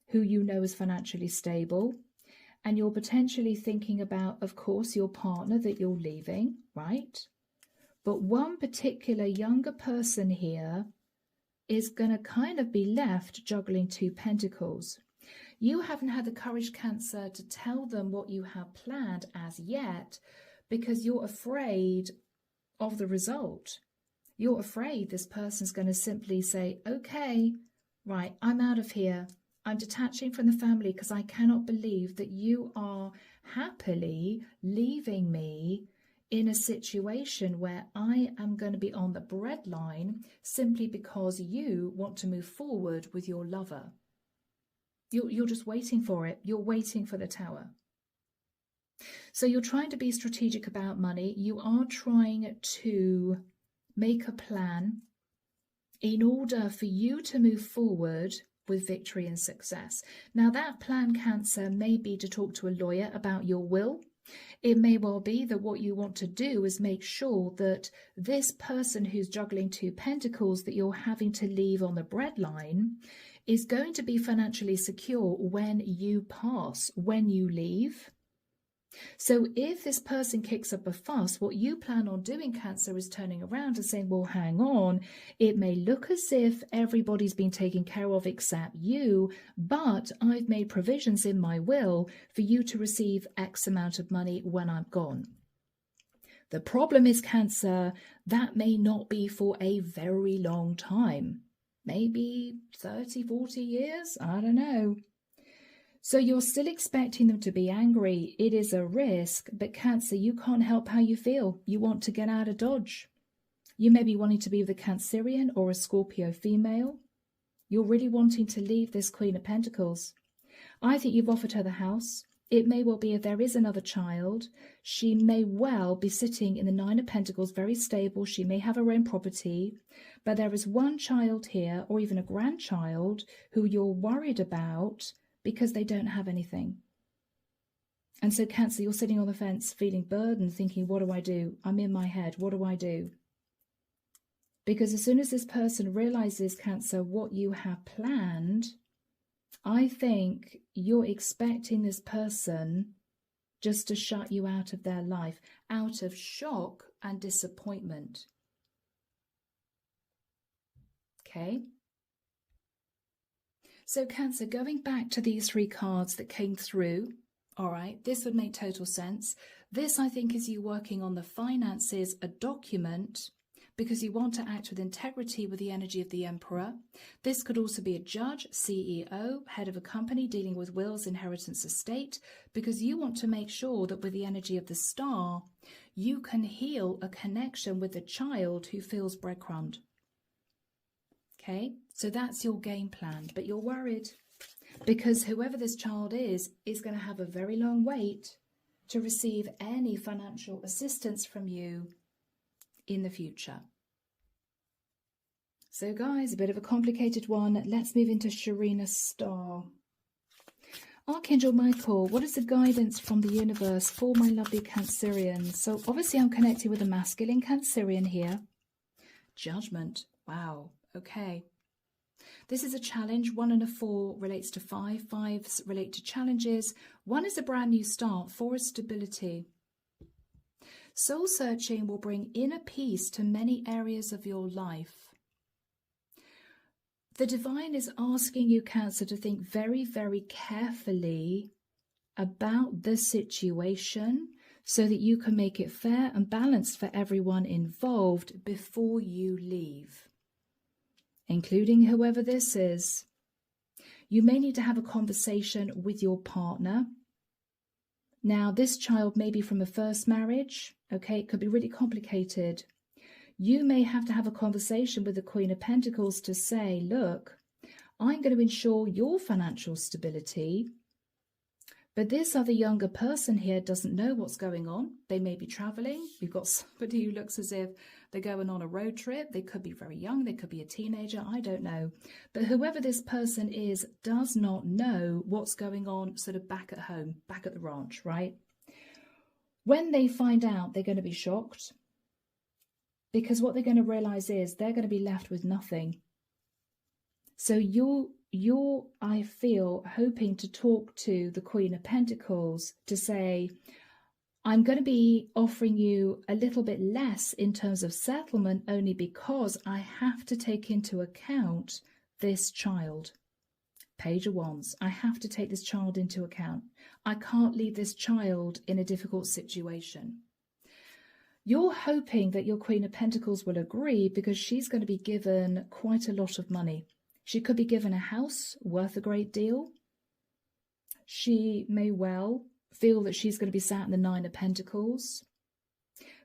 who you know is financially stable. And you're potentially thinking about, of course, your partner that you're leaving, right? But one particular younger person here is going to kind of be left juggling 2 pentacles. You haven't had the courage, Cancer, to tell them what you have planned as yet because you're afraid of the result. You're afraid this person's going to simply say, okay, right, I'm out of here. I'm detaching from the family because I cannot believe that you are happily leaving me in a situation where I am going to be on the breadline simply because you want to move forward with your lover. You're just waiting for it. You're waiting for the Tower. So you're trying to be strategic about money. You are trying to make a plan in order for you to move forward with victory and success. Now that plan, Cancer, may be to talk to a lawyer about your will. It may well be that what you want to do is make sure that this person who's juggling 2 pentacles that you're having to leave on the breadline is going to be financially secure when you pass, when you leave. So if this person kicks up a fuss, what you plan on doing, Cancer, is turning around and saying, well, hang on, it may look as if everybody's been taken care of except you, but I've made provisions in my will for you to receive X amount of money when I'm gone. The problem is, Cancer, that may not be for a very long time. Maybe 30, 40 years? I don't know. So you're still expecting them to be angry. It is a risk, but Cancer, you can't help how you feel. You want to get out of Dodge. You may be wanting to be with a Cancerian or a Scorpio female. You're really wanting to leave this Queen of Pentacles. I think you've offered her the house. It may well be if there is another child, she may well be sitting in the Nine of Pentacles, very stable. She may have her own property, but there is one child here, or even a grandchild, who you're worried about because they don't have anything. And so Cancer, you're sitting on the fence, feeling burdened, thinking, what do I do? I'm in my head. What do I do? Because as soon as this person realizes, Cancer, what you have planned, I think you're expecting this person just to shut you out of their life, out of shock and disappointment. Okay? So Cancer, going back to these three cards that came through, all right, this would make total sense. This, I think, is you working on the finances, a document, because you want to act with integrity with the energy of the Emperor. This could also be a judge, CEO, head of a company dealing with wills, inheritance, estate, because you want to make sure that with the energy of the Star, you can heal a connection with the child who feels breadcrumbed. Okay, so that's your game plan, but you're worried because whoever this child is going to have a very long wait to receive any financial assistance from you in the future. So guys, a bit of a complicated one. Let's move into Sharina Star. Archangel Michael, what is the guidance from the universe for my lovely Cancerians? So obviously I'm connected with a masculine Cancerian here. Judgment. Wow. Okay. This is a challenge. 1 and a 4 relates to 5. 5s relate to challenges. 1 is a brand new start. 4 is stability. Soul searching will bring inner peace to many areas of your life. The divine is asking you, Cancer, to think very, very carefully about the situation so that you can make it fair and balanced for everyone involved before you leave, including whoever this is. You may need to have a conversation with your partner. Now, this child may be from a first marriage. Okay, it could be really complicated. You may have to have a conversation with the Queen of Pentacles to say, look, I'm going to ensure your financial stability, but this other younger person here doesn't know what's going on. They may be traveling. We've got somebody who looks as if they're going on a road trip. They could be very young. They could be a teenager. I don't know. But whoever this person is does not know what's going on sort of back at home, back at the ranch, right? When they find out, they're going to be shocked because what they're going to realize is they're going to be left with nothing. So you're, I feel, hoping to talk to the Queen of Pentacles to say, I'm going to be offering you a little bit less in terms of settlement only because I have to take into account this child. Page of Wands. I have to take this child into account. I can't leave this child in a difficult situation. You're hoping that your Queen of Pentacles will agree because she's going to be given quite a lot of money. She could be given a house worth a great deal. She may well feel that she's going to be sat in the 9 of Pentacles.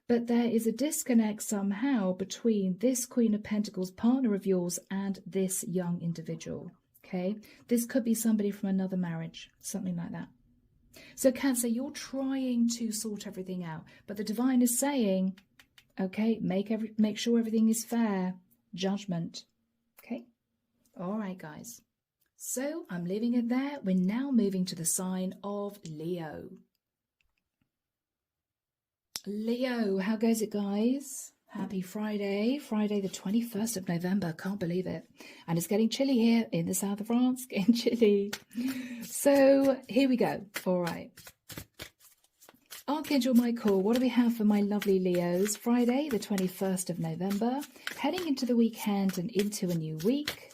But there is a disconnect somehow between this Queen of Pentacles partner of yours and this young individual. Okay, this could be somebody from another marriage, something like that. So Cancer, you're trying to sort everything out, but the divine is saying, okay, make sure everything is fair. Judgment. Okay. All right, guys. So I'm leaving it there. We're now moving to the sign of Leo. Leo, how goes it, guys? Happy Friday, Friday the 21st of November. Can't believe it. And it's getting chilly here in the south of France, getting chilly. So here we go. All right. Archangel Michael, what do we have for my lovely Leos? Friday the 21st of November, heading into the weekend and into a new week.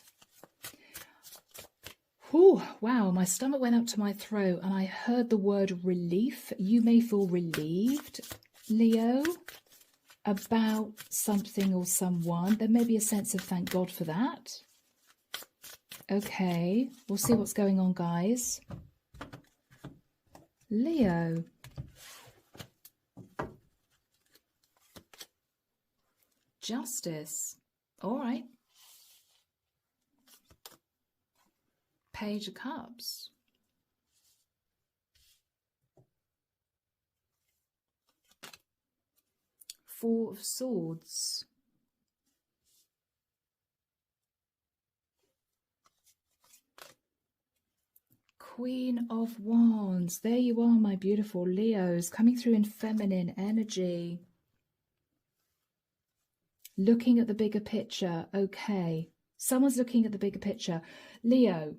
Whew, wow, my stomach went up to my throat and I heard the word relief. You may feel relieved, Leo, about something or someone. There may be a sense of thank God for that. Okay, we'll see what's going on, guys. Leo. Justice. All right. Page of Cups. Four of Swords. Queen of Wands. There you are, my beautiful Leos, coming through in feminine energy. Looking at the bigger picture. Okay. Someone's looking at the bigger picture. Leo,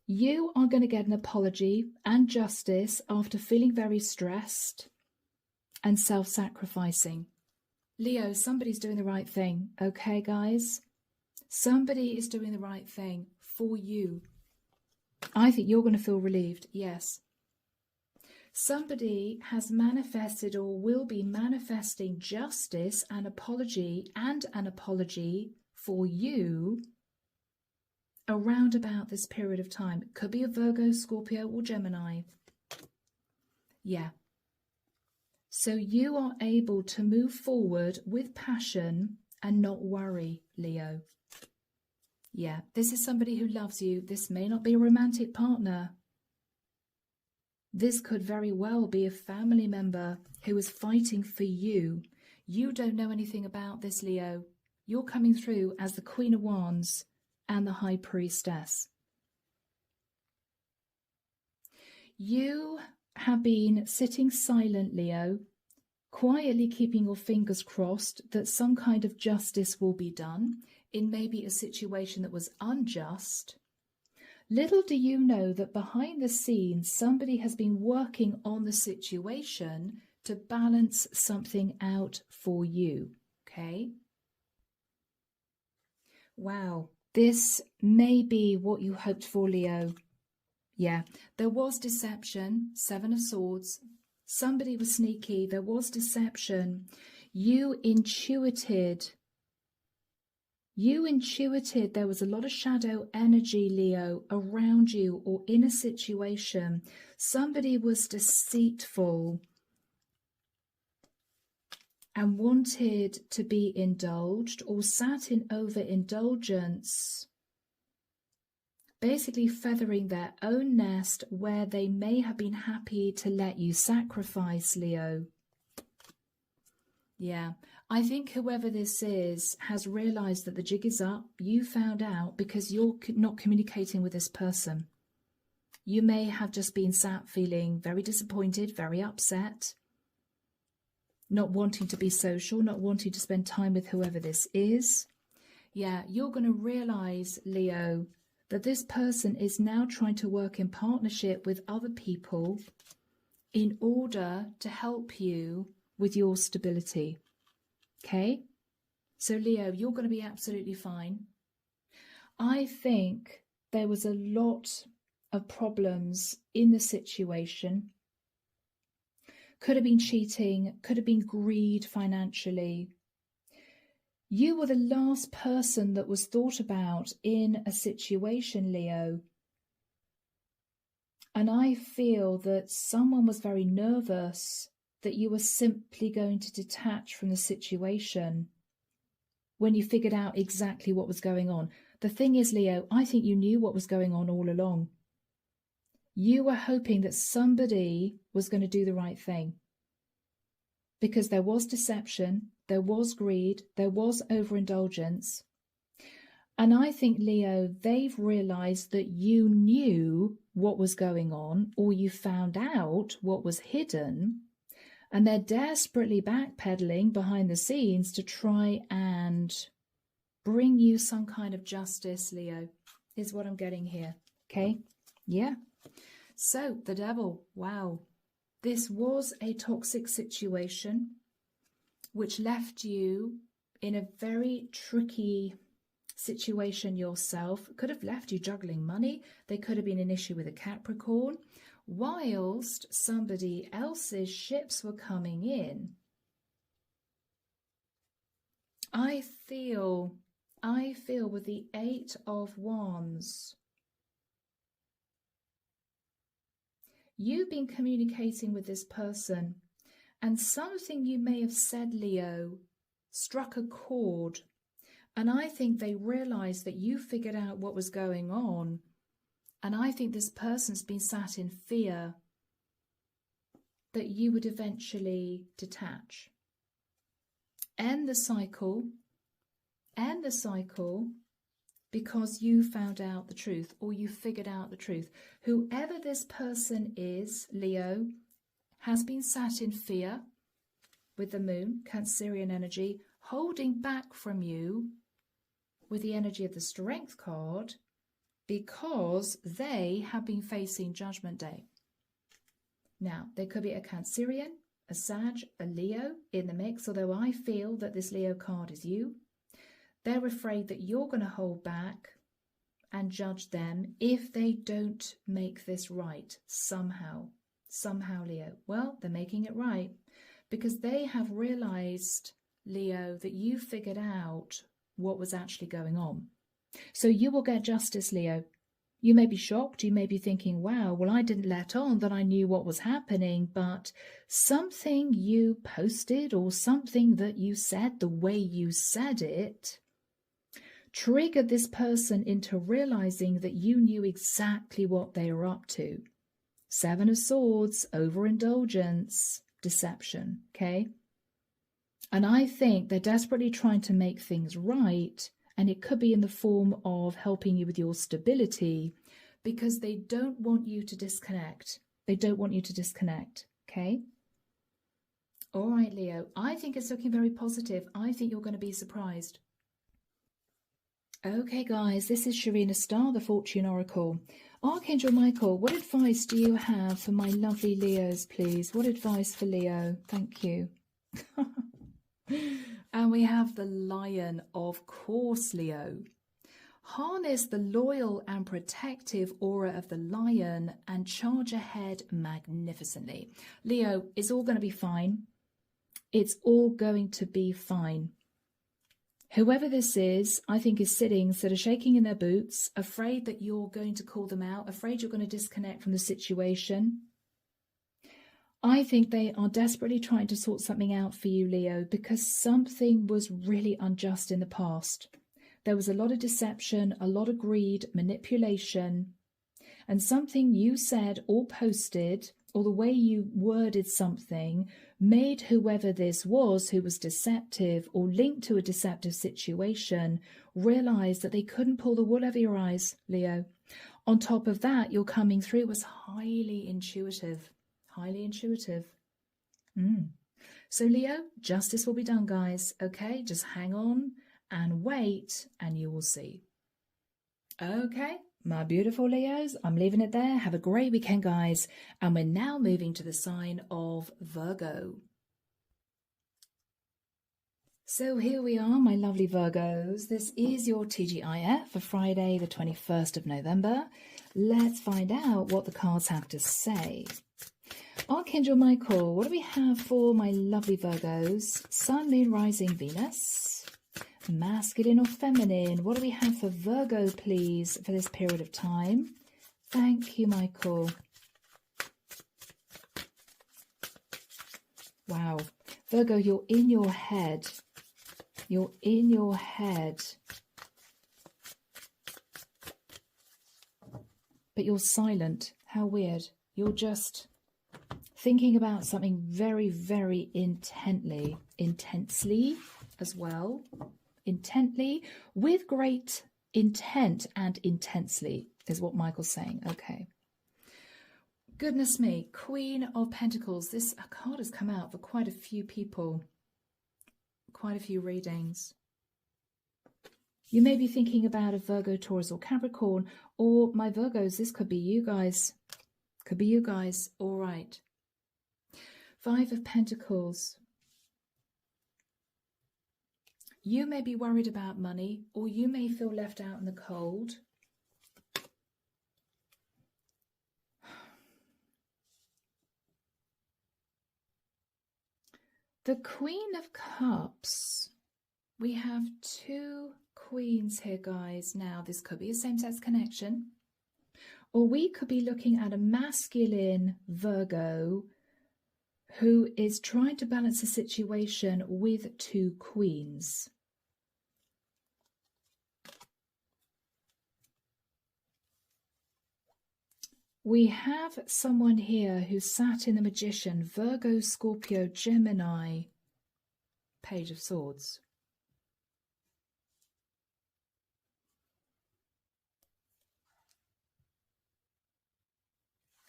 you are going to get an apology and justice after feeling very stressed and self-sacrificing. Leo, somebody's doing the right thing. Okay, guys? Somebody is doing the right thing for you. I think you're going to feel relieved, yes. Somebody has manifested or will be manifesting justice and an apology for you around about this period of time. It could be a Virgo, Scorpio, or Gemini. Yeah. So you are able to move forward with passion and not worry, Leo. Yeah, this is somebody who loves you. This may not be a romantic partner. This could very well be a family member who is fighting for you. You don't know anything about this, Leo. You're coming through as the Queen of Wands and the High Priestess. You have been sitting silent, Leo, quietly keeping your fingers crossed that some kind of justice will be done in maybe a situation that was unjust. Little do you know that behind the scenes, somebody has been working on the situation to balance something out for you, okay? Wow, this may be what you hoped for, Leo. Yeah, there was deception, Seven of Swords. Somebody was sneaky, there was deception. You intuited there was a lot of shadow energy, Leo, around you or in a situation. Somebody was deceitful and wanted to be indulged or sat in overindulgence, basically feathering their own nest where they may have been happy to let you sacrifice, Leo. Yeah, I think whoever this is has realised that the jig is up. You found out because you're not communicating with this person. You may have just been sat feeling very disappointed, very upset, not wanting to be social, not wanting to spend time with whoever this is. Yeah, you're going to realise, Leo, that this person is now trying to work in partnership with other people in order to help you with your stability. Okay? So, Leo, you're going to be absolutely fine. I think there was a lot of problems in the situation. Could have been cheating, could have been greed financially. You were the last person that was thought about in a situation, Leo. And I feel that someone was very nervous that you were simply going to detach from the situation when you figured out exactly what was going on. The thing is, Leo, I think you knew what was going on all along. You were hoping that somebody was going to do the right thing because there was deception, there was greed, there was overindulgence. And I think, Leo, they've realised that you knew what was going on or you found out what was hidden. And they're desperately backpedaling behind the scenes to try and bring you some kind of justice, Leo, is what I'm getting here. Okay? Yeah. So, the devil. Wow. This was a toxic situation which left you in a very tricky situation yourself. Could have left you juggling money. There could have been an issue with a Capricorn. Whilst somebody else's ships were coming in, I feel with the Eight of Wands, You've been communicating with this person, and something you may have said, Leo, struck a chord. And I think they realized that you figured out what was going on. And I think this person's been sat in fear that you would eventually detach. End the cycle, because you found out the truth, or you figured out the truth. Whoever this person is, Leo, has been sat in fear with the moon, Cancerian energy, holding back from you with the energy of the Strength card, because they have been facing Judgment Day. Now, there could be a Cancerian, a Sag, a Leo in the mix, although I feel that this Leo card is you. They're afraid that you're going to hold back and judge them if they don't make this right somehow. Somehow, Leo. Well, they're making it right because they have realized, Leo, that you figured out what was actually going on. So you will get justice, Leo. You may be shocked. You may be thinking, wow, well, I didn't let on that I knew what was happening, but something you posted or something that you said, the way you said it, triggered this person into realizing that you knew exactly what they were up to. Seven of Swords, overindulgence, deception, okay? And I think they're desperately trying to make things right, and it could be in the form of helping you with your stability, because they don't want you to disconnect. They don't want you to disconnect, okay? All right, Leo, I think it's looking very positive. I think you're going to be surprised. Okay, guys, this is Sharina Starr, the Fortune Oracle. Archangel Michael, what advice do you have for my lovely Leos, please? What advice for Leo? Thank you. And we have the Lion, of course, Leo. Harness the loyal and protective aura of the Lion and charge ahead magnificently. Leo, it's all going to be fine. It's all going to be fine. Whoever this is, I think, is sitting sort of shaking in their boots, afraid that you're going to call them out, afraid you're going to disconnect from the situation. I think they are desperately trying to sort something out for you, Leo, because something was really unjust in the past. There was a lot of deception, a lot of greed, manipulation, and something you said or posted, or the way you worded something, made whoever this was who was deceptive or linked to a deceptive situation realize that they couldn't pull the wool over your eyes, Leo. On top of that, your coming through was highly intuitive. Highly intuitive. So, Leo, justice will be done, guys. Okay, just hang on and wait and you will see. Okay, my beautiful Leos, I'm leaving it there. Have a great weekend, guys. And we're now moving to the sign of Virgo. So here we are, my lovely Virgos. This is your TGIF for Friday, the 21st of November. Let's find out what the cards have to say. Archangel Michael, what do we have for my lovely Virgos? Sun, Moon, Rising, Venus. Masculine or feminine? What do we have for Virgo, please, for this period of time? Thank you, Michael. Wow. Virgo, you're in your head. You're in your head. But you're silent. How weird. You're just thinking about something very, very intensely as well. Intently, with great intent and intensely is what Michael's saying. Okay. Goodness me, Queen of Pentacles. This card has come out for quite a few people, quite a few readings. You may be thinking about a Virgo, Taurus or Capricorn, or my Virgos, this could be you guys. Could be you guys. All right. Five of Pentacles. You may be worried about money, or you may feel left out in the cold. The Queen of Cups. We have two queens here, guys. Now, this could be a same-sex connection, Or we could be looking at a masculine Virgo who is trying to balance a situation with two queens. We have someone here who sat in the Magician, Virgo, Scorpio, Gemini, Page of Swords.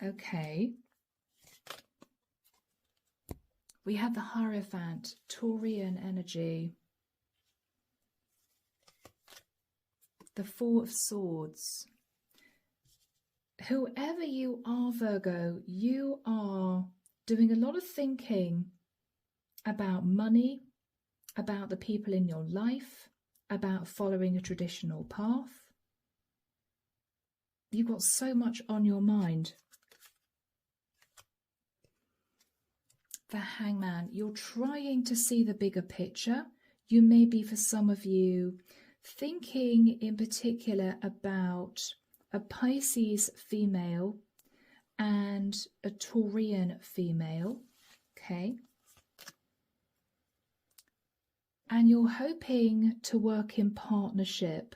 Okay. We have the Hierophant, Taurian energy. The Four of Swords. Whoever you are, Virgo, you are doing a lot of thinking about money, about the people in your life, about following a traditional path. You've got so much on your mind. The Hangman, you're trying to see the bigger picture. You may be, for some of you, thinking in particular about a Pisces female and a Taurian female, okay? And you're hoping to work in partnership.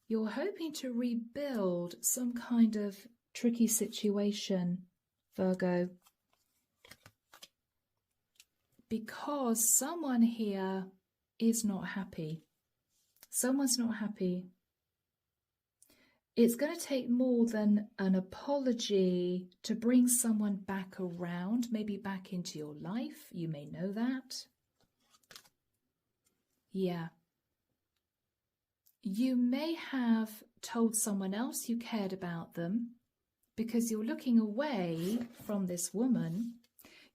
You're hoping to rebuild some kind of tricky situation, Virgo, because someone here is not happy. Someone's not happy. It's going to take more than an apology to bring someone back around, maybe back into your life. You may know that. Yeah. You may have told someone else you cared about them because you're looking away from this woman.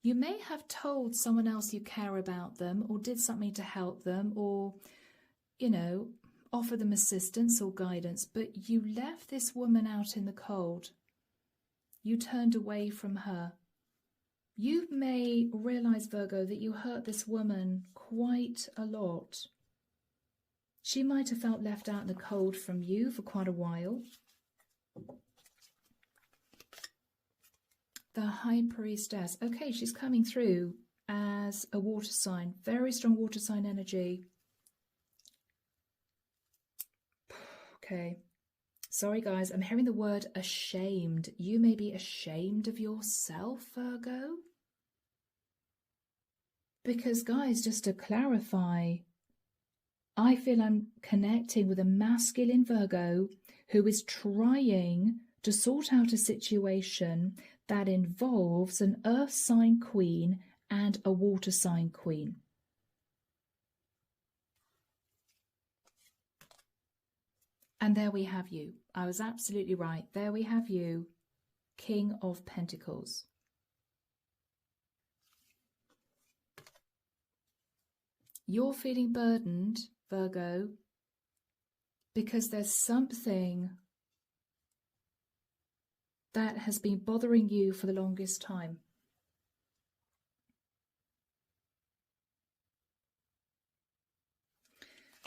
You may have told someone else you care about them or did something to help them or, you know, offer them assistance or guidance, but you left this woman out in the cold. You turned away from her. You may realize, Virgo, that you hurt this woman quite a lot. She might have felt left out in the cold from you for quite a while. The High Priestess. Okay, she's coming through as a water sign. Very strong water sign energy. Okay. Sorry, guys. I'm hearing the word ashamed. You may be ashamed of yourself, Virgo. Because, guys, just to clarify, I feel I'm connecting with a masculine Virgo who is trying to sort out a situation that involves an earth sign queen and a water sign queen. And there we have you. I was absolutely right. There we have you, King of Pentacles. You're feeling burdened, Virgo, because there's something that has been bothering you for the longest time.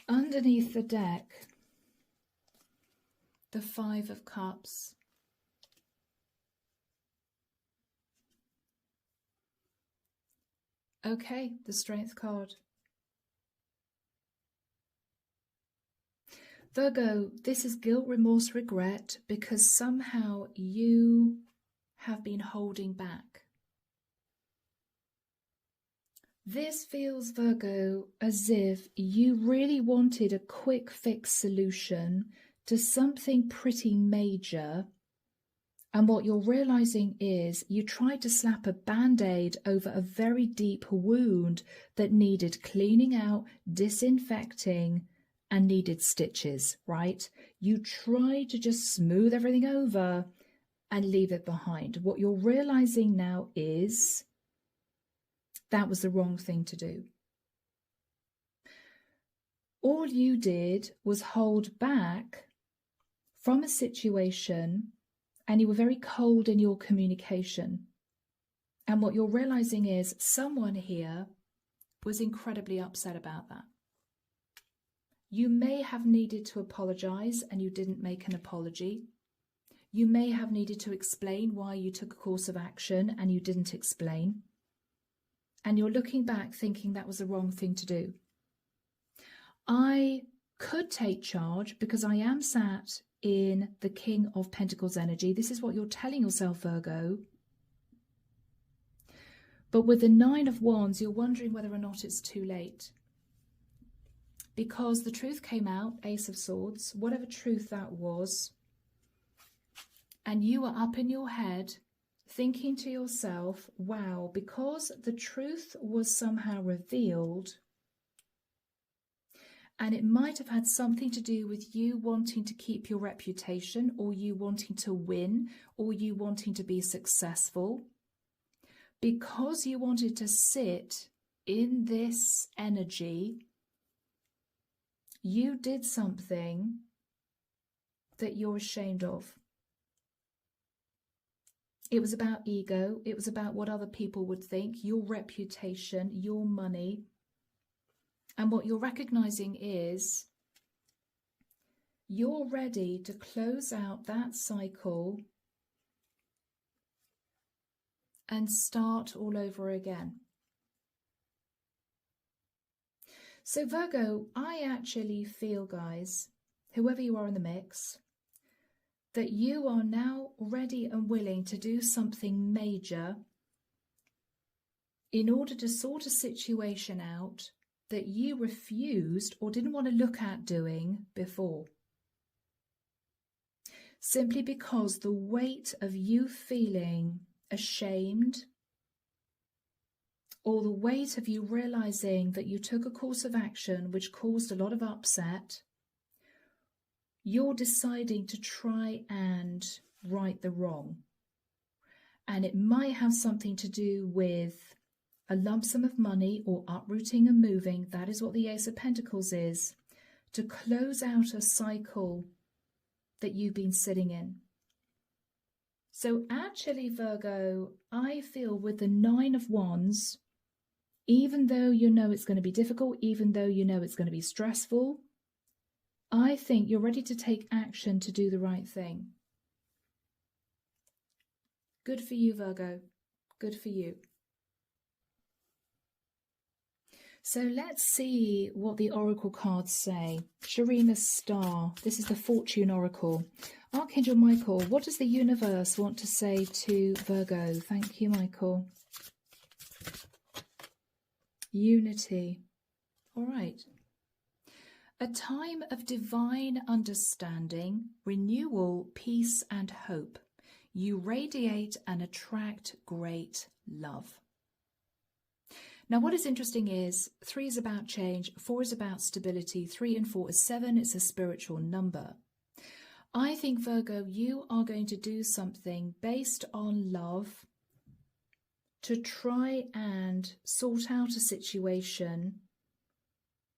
Underneath the deck, the Five of Cups. Okay, the Strength card. Virgo, this is guilt, remorse, regret, because somehow you have been holding back. This feels, Virgo, as if you really wanted a quick fix solution to something pretty major. And what you're realizing is you tried to slap a band-aid over a very deep wound that needed cleaning out, disinfecting, and needed stitches, right? You tried to just smooth everything over and leave it behind. What you're realizing now is that was the wrong thing to do. All you did was hold back from a situation and you were very cold in your communication. And what you're realizing is someone here was incredibly upset about that. You may have needed to apologize and you didn't make an apology. You may have needed to explain why you took a course of action and you didn't explain. And you're looking back thinking that was the wrong thing to do. I could take charge because I am sat in the King of Pentacles energy. This is what you're telling yourself, Virgo. But with the Nine of Wands, you're wondering whether or not it's too late. Because the truth came out, Ace of Swords, whatever truth that was. And you are up in your head thinking to yourself, wow, because the truth was somehow revealed, and it might have had something to do with you wanting to keep your reputation, or you wanting to win, or you wanting to be successful. Because you wanted to sit in this energy, you did something that you're ashamed of. It was about ego. It was about what other people would think, your reputation, your money. And what you're recognizing is you're ready to close out that cycle and start all over again. So Virgo, I actually feel, guys, whoever you are in the mix, that you are now ready and willing to do something major in order to sort a situation out that you refused or didn't want to look at doing before. Simply because the weight of you feeling ashamed, or the weight of you realizing that you took a course of action which caused a lot of upset, you're deciding to try and right the wrong. And it might have something to do with a lump sum of money or uprooting and moving. That is what the Ace of Pentacles is, to close out a cycle that you've been sitting in. So actually, Virgo, I feel with the Nine of Wands, even though you know it's going to be difficult, even though you know it's going to be stressful, I think you're ready to take action to do the right thing. Good for you, Virgo. Good for you. So let's see what the Oracle cards say. Sharima Star. This is the Fortune Oracle. Archangel Michael, what does the universe want to say to Virgo? Thank you, Michael. Unity. All right. A time of divine understanding, renewal, peace, and hope. You radiate and attract great love. Now, what is interesting is 3 is about change, 4 is about stability, 3 and 4 is 7. It's a spiritual number. I think, Virgo, you are going to do something based on love to try and sort out a situation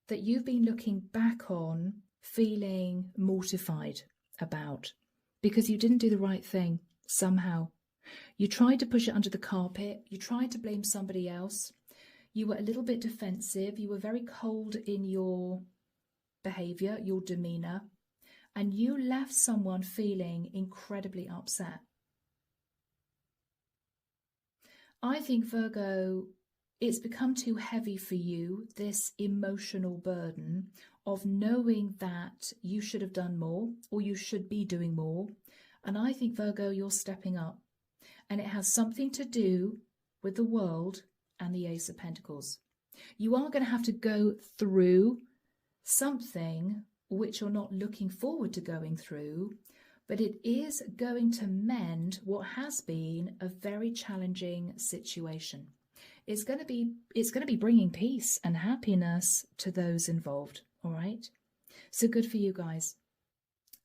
that you've been looking back on feeling mortified about because you didn't do the right thing somehow. You tried to push it under the carpet. You tried to blame somebody else. You were a little bit defensive. You were very cold in your behavior, your demeanor, and you left someone feeling incredibly upset. I think, Virgo, it's become too heavy for you, this emotional burden of knowing that you should have done more or you should be doing more. And I think, Virgo, you're stepping up. And it has something to do with the world and the Ace of Pentacles. You are going to have to go through something which you're not looking forward to going through, but it is going to mend what has been a very challenging situation. It's going to be bringing peace and happiness to those involved, all right? So good for you guys.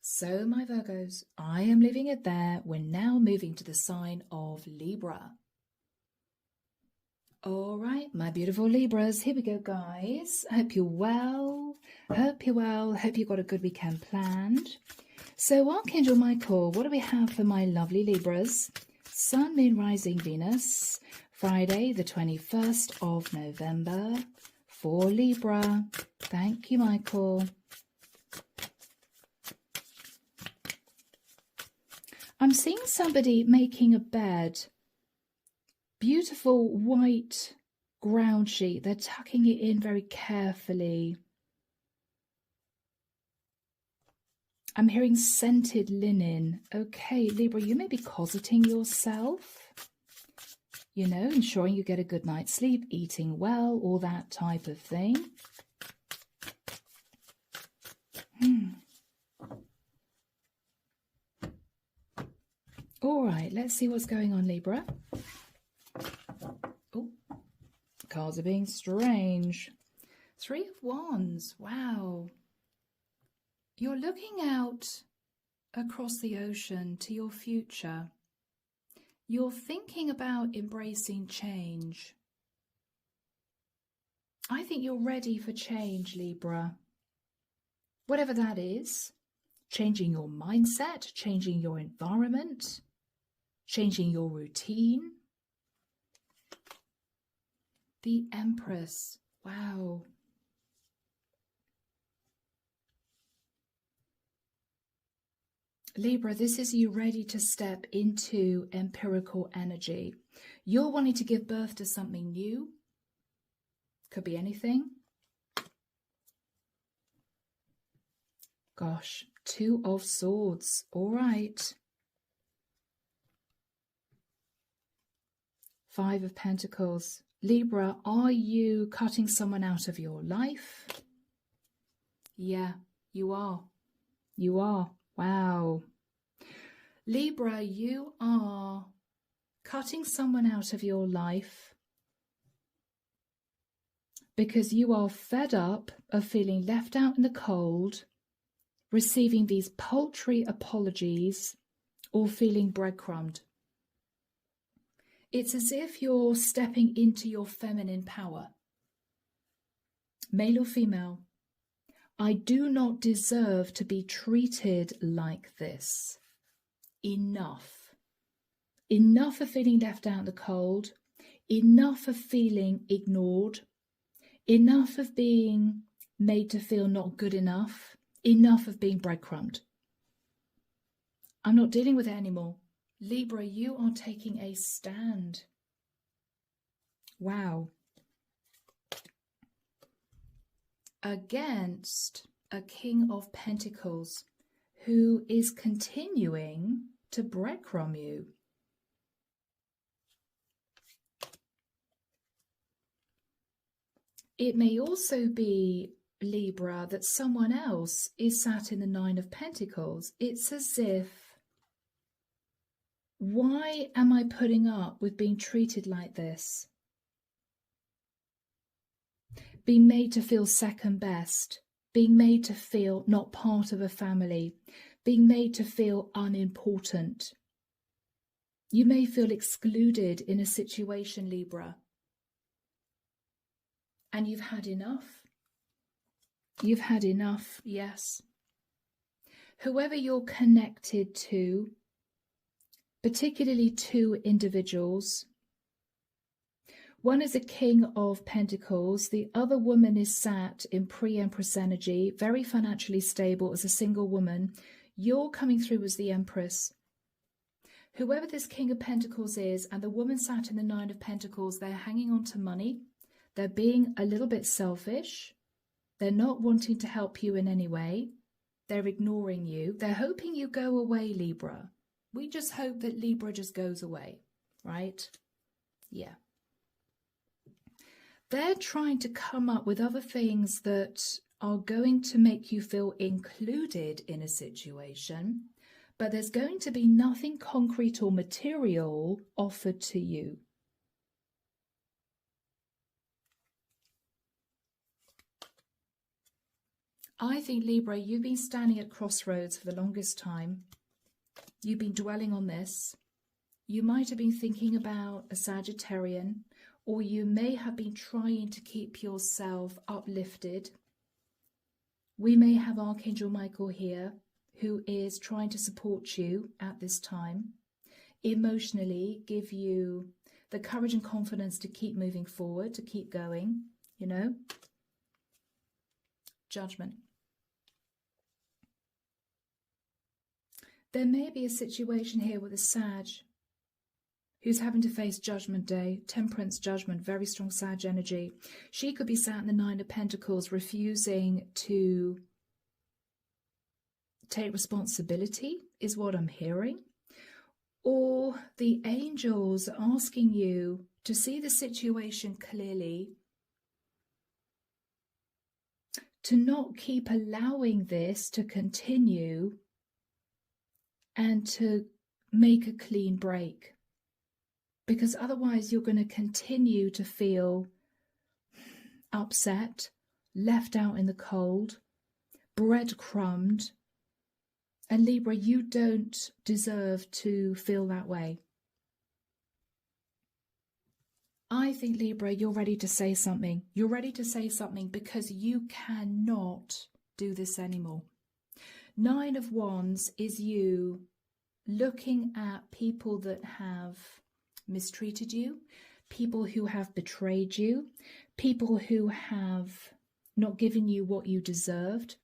So my Virgos, I am leaving it there. We're now moving to the sign of Libra. All right, my beautiful Libras, here we go, guys. I hope you're well. Hope you're well. Hope you've got a good weekend planned. So Archangel Michael, what do we have for my lovely Libras? Sun, Moon, Rising, Venus, Friday, the 21st of November for Libra. Thank you, Michael. I'm seeing somebody making a bed. Beautiful white ground sheet. They're tucking it in very carefully. I'm hearing scented linen. Okay, Libra, you may be cosseting yourself. You know, ensuring you get a good night's sleep, eating well, all that type of thing. All right, let's see what's going on, Libra. Oh, cards are being strange. 3 of Wands. Wow. You're looking out across the ocean to your future. You're thinking about embracing change. I think you're ready for change, Libra. Whatever that is, changing your mindset, changing your environment, changing your routine. The Empress. Wow. Libra, this is you ready to step into empirical energy. You're wanting to give birth to something new. Could be anything. Gosh, 2 of Swords. All right. 5 of Pentacles. Libra, are you cutting someone out of your life? Yeah, you are. You are. Wow. Libra, you are cutting someone out of your life because you are fed up of feeling left out in the cold, receiving these paltry apologies, or feeling breadcrumbed. It's as if you're stepping into your feminine power. Male or female, I do not deserve to be treated like this. Enough. Enough of feeling left out in the cold. Enough of feeling ignored. Enough of being made to feel not good enough. Enough of being breadcrumbed. I'm not dealing with it anymore. Libra, you are taking a stand. Wow. Against a King of Pentacles who is continuing to breadcrumb you. It may also be, Libra, that someone else is sat in the 9 of Pentacles. It's as if, why am I putting up with being treated like this? Being made to feel second best, being made to feel not part of a family, being made to feel unimportant. You may feel excluded in a situation, Libra, and you've had enough. You've had enough, yes. Whoever you're connected to, particularly 2 individuals. One is a King of Pentacles. The other woman is sat in pre-Empress energy, very financially stable as a single woman. You're coming through as the Empress. Whoever this King of Pentacles is, and the woman sat in the 9 of Pentacles, they're hanging on to money. They're being a little bit selfish. They're not wanting to help you in any way. They're ignoring you. They're hoping you go away, Libra. We just hope that Libra just goes away, right? Yeah. They're trying to come up with other things that are going to make you feel included in a situation, but there's going to be nothing concrete or material offered to you. I think, Libra, you've been standing at crossroads for the longest time. You've been dwelling on this. You might have been thinking about a Sagittarian, or you may have been trying to keep yourself uplifted. We may have Archangel Michael here, who is trying to support you at this time, emotionally give you the courage and confidence to keep moving forward, to keep going, you know. Judgment. There may be a situation here with a Sag who's having to face Judgment Day, Temperance, Judgment, very strong Sag energy. She could be sat in the Nine of Pentacles, refusing to take responsibility, is what I'm hearing. Or the angels asking you to see the situation clearly, to not keep allowing this to continue, and to make a clean break. Because otherwise you're going to continue to feel upset, left out in the cold, breadcrumbed. And Libra, you don't deserve to feel that way. I think, Libra, you're ready to say something. You're ready to say something because you cannot do this anymore. Nine of Wands is you looking at people that have mistreated you, people who have betrayed you, people who have not given you what you deserved,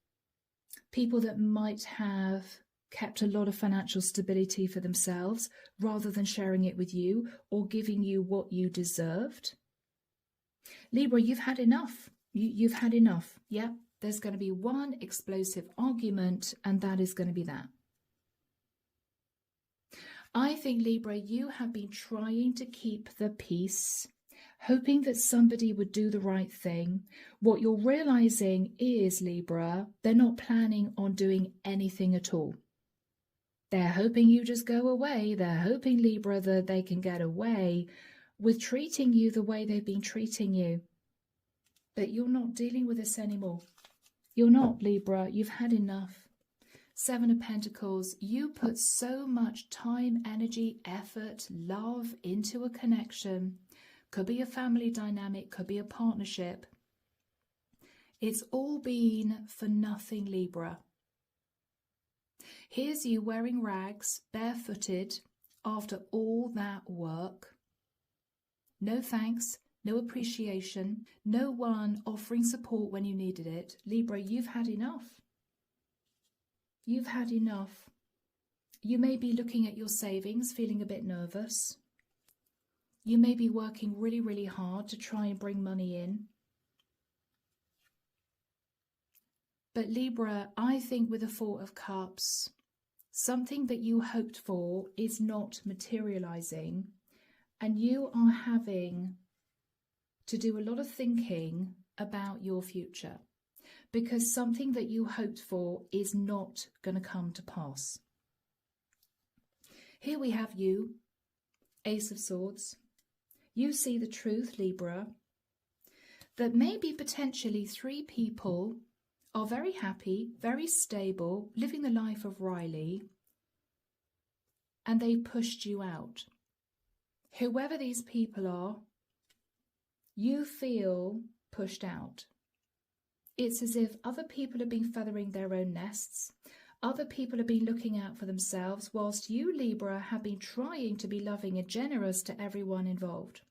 people that might have kept a lot of financial stability for themselves rather than sharing it with you or giving you what you deserved. Libra, you've had enough. You've had enough. Yeah, there's going to be one explosive argument, and that is going to be that. I think, Libra, you have been trying to keep the peace, hoping that somebody would do the right thing. What you're realizing is, Libra, they're not planning on doing anything at all. They're hoping you just go away. They're hoping, Libra, that they can get away with treating you the way they've been treating you. But you're not dealing with this anymore. You're not, Libra. You've had enough. Seven of Pentacles, you put so much time, energy, effort, love into a connection. Could be a family dynamic, could be a partnership. It's all been for nothing, Libra. Here's you wearing rags, barefooted, after all that work. No thanks, no appreciation, no one offering support when you needed it. Libra, you've had enough. You've had enough. You may be looking at your savings, feeling a bit nervous. You may be working really, really hard to try and bring money in. But Libra, I think with the Four of Cups, something that you hoped for is not materializing, and you are having to do a lot of thinking about your future. Because something that you hoped for is not going to come to pass. Here we have you, Ace of Swords. You see the truth, Libra, that maybe potentially 3 people are very happy, very stable, living the life of Riley, and they pushed you out. Whoever these people are, you feel pushed out. It's as if other people have been feathering their own nests. Other people have been looking out for themselves, whilst you, Libra, have been trying to be loving and generous to everyone involved.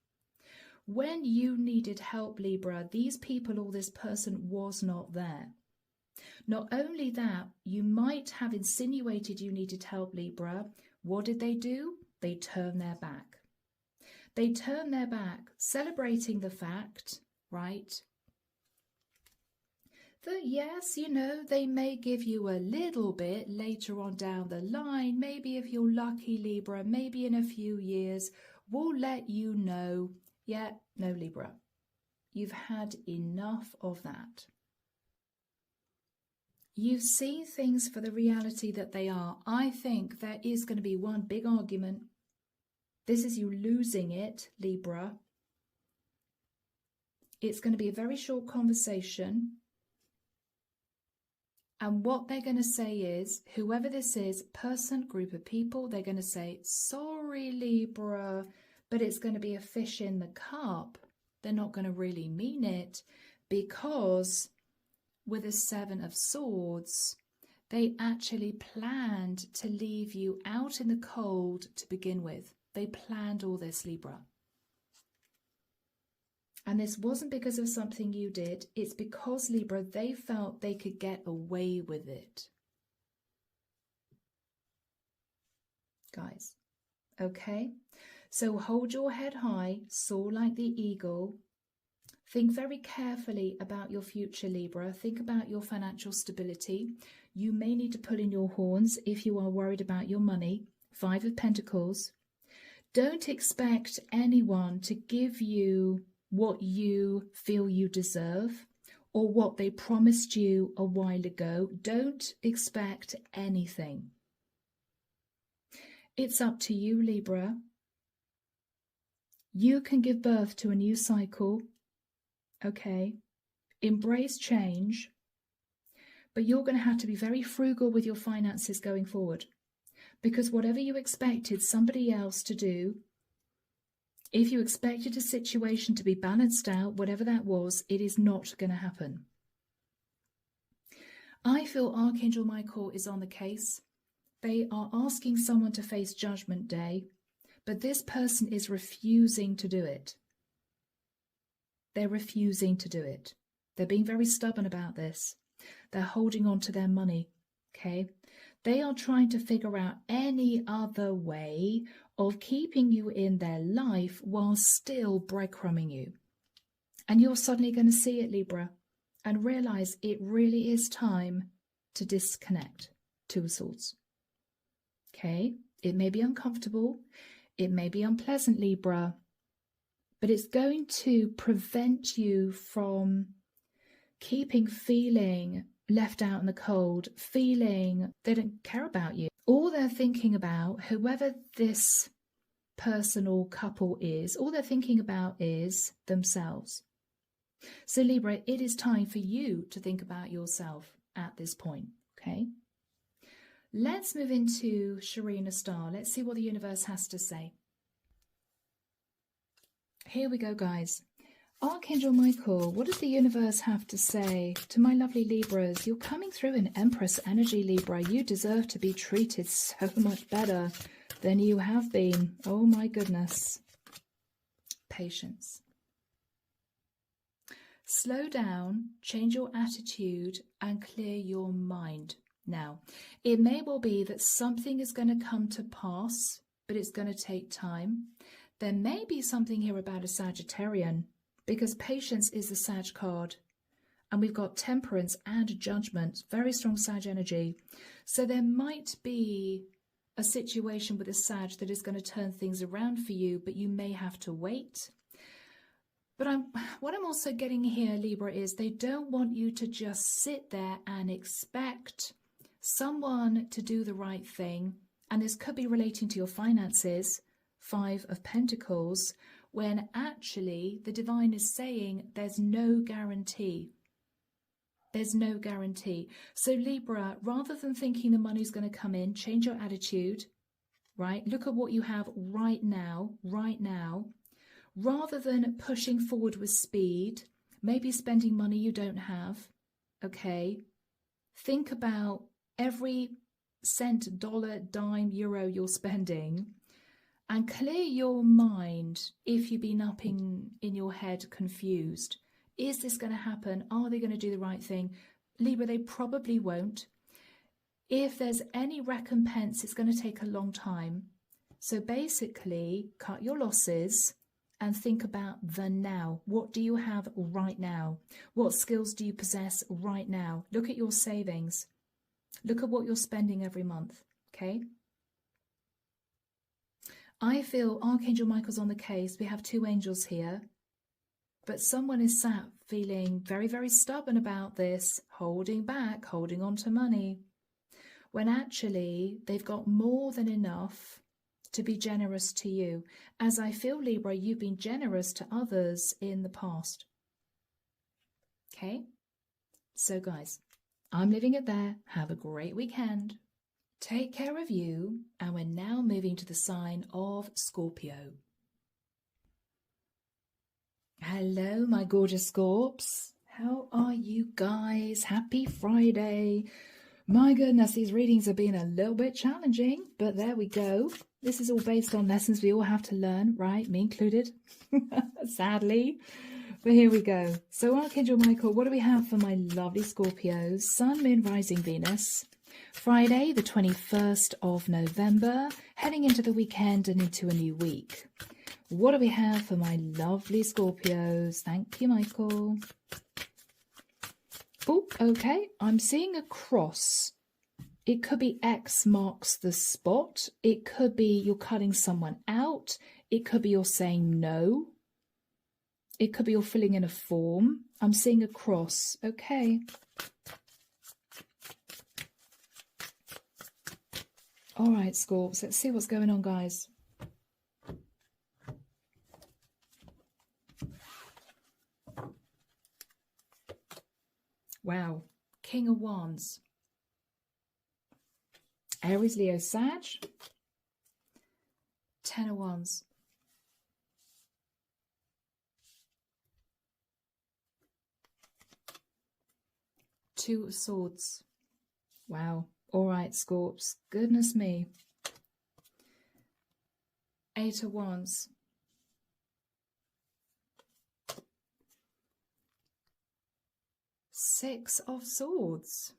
When you needed help, Libra, these people or this person was not there. Not only that, you might have insinuated you needed help, Libra. What did they do? They turned their back. They turned their back, celebrating the fact, right, that yes, you know, they may give you a little bit later on down the line. Maybe if you're lucky, Libra, maybe in a few years, we'll let you know. Yeah, no, Libra, you've had enough of that. You've seen things for the reality that they are. I think there is going to be one big argument. This is you losing it, Libra. It's going to be a very short conversation. And what they're going to say is, whoever this is, person, group of people, they're going to say, sorry, Libra, but it's going to be a fish in the cup. They're not going to really mean it, because with a 7 of Swords, they actually planned to leave you out in the cold to begin with. They planned all this, Libra. And this wasn't because of something you did. It's because, Libra, they felt they could get away with it. guys. Okay? So hold your head high, soar like the eagle. Think very carefully about your future, Libra. Think about your financial stability. You may need to pull in your horns if you are worried about your money. 5 of Pentacles. Don't expect anyone to give you what you feel you deserve or what they promised you a while ago. Don't expect anything. It's up to you, Libra. You can give birth to a new cycle. Okay, embrace change, but you're going to have to be very frugal with your finances going forward, because whatever you expected somebody else to do, if you expected a situation to be balanced out, whatever that was, it is not going to happen. I feel Archangel Michael is on the case. They are asking someone to face Judgment Day, but this person is refusing to do it. They're refusing to do it. They're being very stubborn about this. They're holding on to their money, okay? They are trying to figure out any other way of keeping you in their life while still breadcrumbing you. And you're suddenly going to see it, Libra, and realize it really is time to disconnect, 2 of Swords. Okay? It may be uncomfortable. It may be unpleasant, Libra, but it's going to prevent you from feeling left out in the cold, feeling they don't care about you. All they're thinking about, whoever this person or couple is, all they're thinking about is themselves. So Libra, it is time for you to think about yourself at this point, okay? Let's move into Sharina Star. Let's see what the universe has to say. Here we go, guys. Archangel Michael, what does the universe have to say to my lovely Libras? You're coming through in Empress energy, Libra. You deserve to be treated so much better than you have been. Oh my goodness. Patience. Slow down, change your attitude, and clear your mind. Now, it may well be that something is going to come to pass, but it's going to take time. There may be something here about a Sagittarian, because patience is the Sag card. And we've got temperance and judgment, very strong Sag energy. So there might be a situation with a Sag that is going to turn things around for you, but you may have to wait. But what I'm also getting here, Libra, is they don't want you to just sit there and expect someone to do the right thing. And this could be relating to your finances, 5 of Pentacles, when actually the divine is saying there's no guarantee. There's no guarantee. So Libra, rather than thinking the money's going to come in, change your attitude, right? Look at what you have right now. Rather than pushing forward with speed, maybe spending money you don't have, okay? Think about every cent, dollar, dime, euro you're spending, and clear your mind if you've been up in your head confused. Is this going to happen? Are they going to do the right thing? Libra, they probably won't. If there's any recompense, it's going to take a long time. So basically, cut your losses and think about the now. What do you have right now? What skills do you possess right now? Look at your savings. Look at what you're spending every month, okay? I feel Archangel Michael's on the case. We have 2 angels here. But someone is sat feeling very, very stubborn about this, holding back, holding on to money, when actually they've got more than enough to be generous to you. As I feel, Libra, you've been generous to others in the past. Okay? So guys, I'm leaving it there. Have a great weekend. Take care of you, and we're now moving to the sign of Scorpio. Hello, my gorgeous Scorps. How are you guys? Happy Friday. My goodness, these readings have been a little bit challenging, but there we go. This is all based on lessons we all have to learn, right? Me included, sadly. But here we go. So Archangel Michael, what do we have for my lovely Scorpios? Sun, Moon, Rising, Venus. Friday, the 21st of November, heading into the weekend and into a new week. What do we have for my lovely Scorpios? Thank you, Michael. Oh, okay. I'm seeing a cross. It could be X marks the spot. It could be you're cutting someone out. It could be you're saying no. It could be you're filling in a form. I'm seeing a cross. Okay. All right, Scorps. Let's see what's going on, guys. Wow. King of Wands. Aries, Leo, Sag. 10 of Wands. Two of Swords. Wow. All right, Scorps. Goodness me. 8 of Wands. Six of Swords.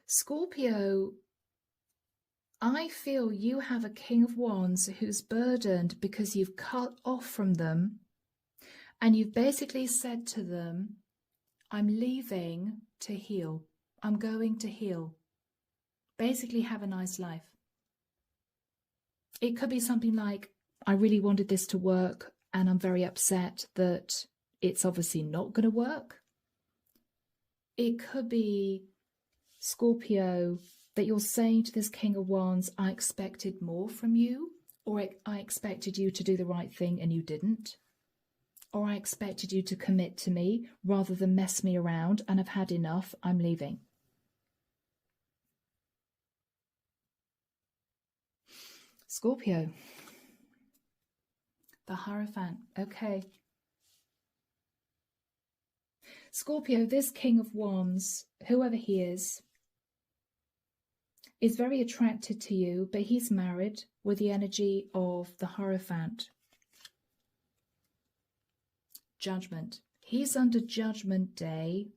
Scorpio, I feel you have a King of Wands who's burdened because you've cut off from them and you've basically said to them, I'm leaving to heal. I'm going to heal. Basically have a nice life. It could be something like, I really wanted this to work and I'm very upset that it's obviously not going to work. It could be, Scorpio, that you're saying to this King of Wands, I expected more from you, or I expected you to do the right thing and you didn't, or I expected you to commit to me rather than mess me around and I've had enough, I'm leaving. Scorpio. The Hierophant. Okay. Scorpio, this King of Wands, whoever he is very attracted to you, but he's married with the energy of the Hierophant. Judgment. He's under Judgment Day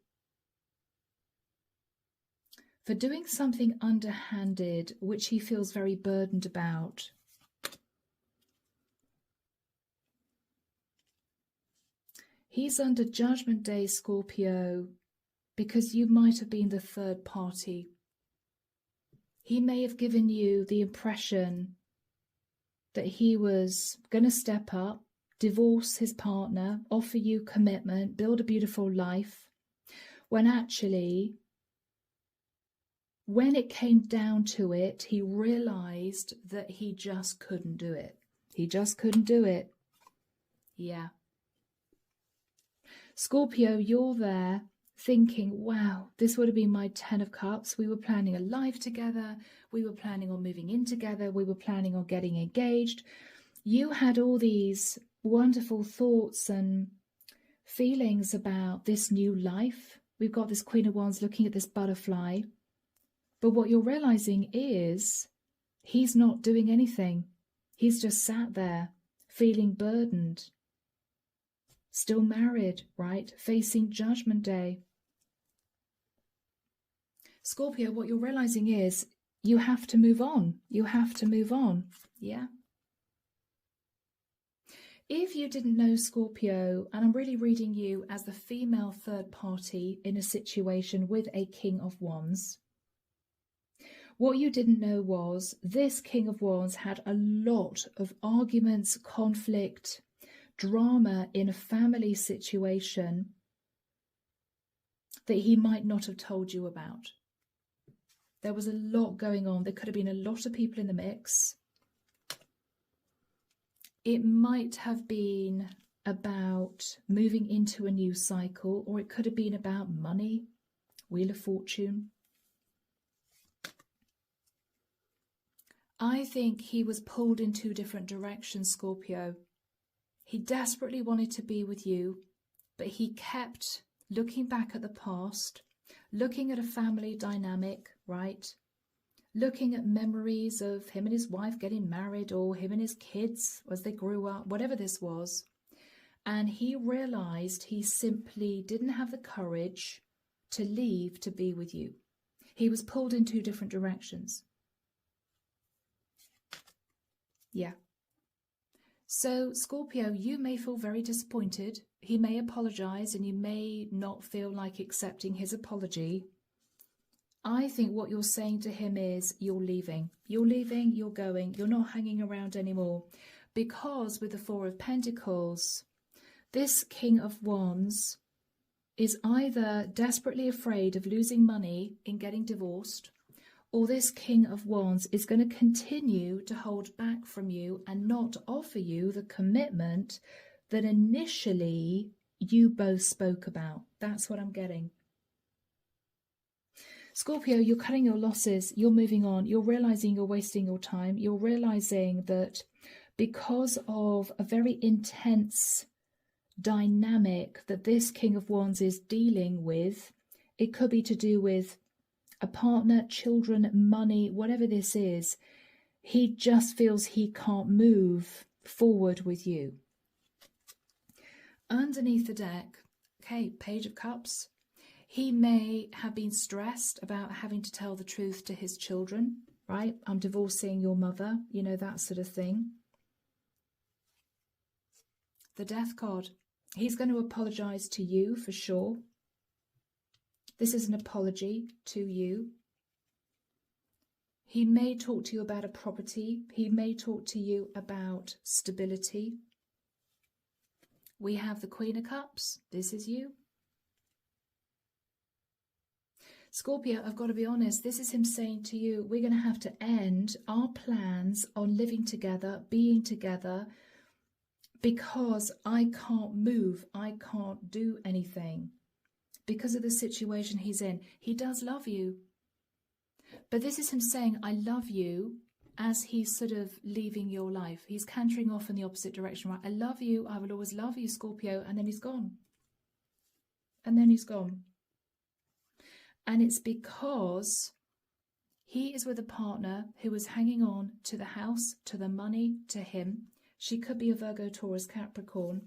for doing something underhanded, which he feels very burdened about. He's under Judgment Day, Scorpio, because you might have been the third party. He may have given you the impression that he was going to step up, divorce his partner, offer you commitment, build a beautiful life, when actually, when it came down to it, he realized that he just couldn't do it. He just couldn't do it. Yeah. Scorpio, you're there thinking, wow, this would have been my 10 of Cups. We were planning a life together. We were planning on moving in together. We were planning on getting engaged. You had all these wonderful thoughts and feelings about this new life. We've got this Queen of Wands looking at this butterfly. But what you're realizing is he's not doing anything. He's just sat there feeling burdened. Still married, right? Facing Judgment Day. Scorpio, what you're realizing is you have to move on. You have to move on. Yeah. If you didn't know, Scorpio, and I'm really reading you as the female third party in a situation with a King of Wands, what you didn't know was this King of Wands had a lot of arguments, conflict, drama in a family situation that he might not have told you about. There was a lot going on. There could have been a lot of people in the mix. It might have been about moving into a new cycle, or it could have been about money, Wheel of Fortune. I think he was pulled in two different directions, Scorpio. He desperately wanted to be with you, but he kept looking back at the past, looking at a family dynamic, right? Looking at memories of him and his wife getting married, or him and his kids as they grew up, whatever this was. And he realized he simply didn't have the courage to leave to be with you. He was pulled in two different directions. Yeah. So, Scorpio, you may feel very disappointed. He may apologize and you may not feel like accepting his apology. I think what you're saying to him is you're leaving. You're leaving, you're going. You're not hanging around anymore. Because with the Four of Pentacles, this King of Wands is either desperately afraid of losing money in getting divorced, or this King of Wands is going to continue to hold back from you and not offer you the commitment that initially you both spoke about. That's what I'm getting. Scorpio, you're cutting your losses, you're moving on, you're realizing you're wasting your time, you're realizing that because of a very intense dynamic that this King of Wands is dealing with, it could be to do with a partner, children, money, whatever this is, he just feels he can't move forward with you. Underneath the deck, okay, Page of Cups. He may have been stressed about having to tell the truth to his children, right? I'm divorcing your mother, you know, that sort of thing. The Death card. He's going to apologize to you for sure. This is an apology to you. He may talk to you about a property. He may talk to you about stability. We have the Queen of Cups. This is you. Scorpio, I've got to be honest, this is him saying to you, we're going to have to end our plans on living together, being together, because I can't move, I can't do anything. Because of the situation he's in. He does love you. But this is him saying, I love you, as he's sort of leaving your life. He's cantering off in the opposite direction, right? I love you, I will always love you, Scorpio, and then he's gone. And then he's gone. And it's because he is with a partner who is hanging on to the house, to the money, to him. She could be a Virgo, Taurus, Capricorn.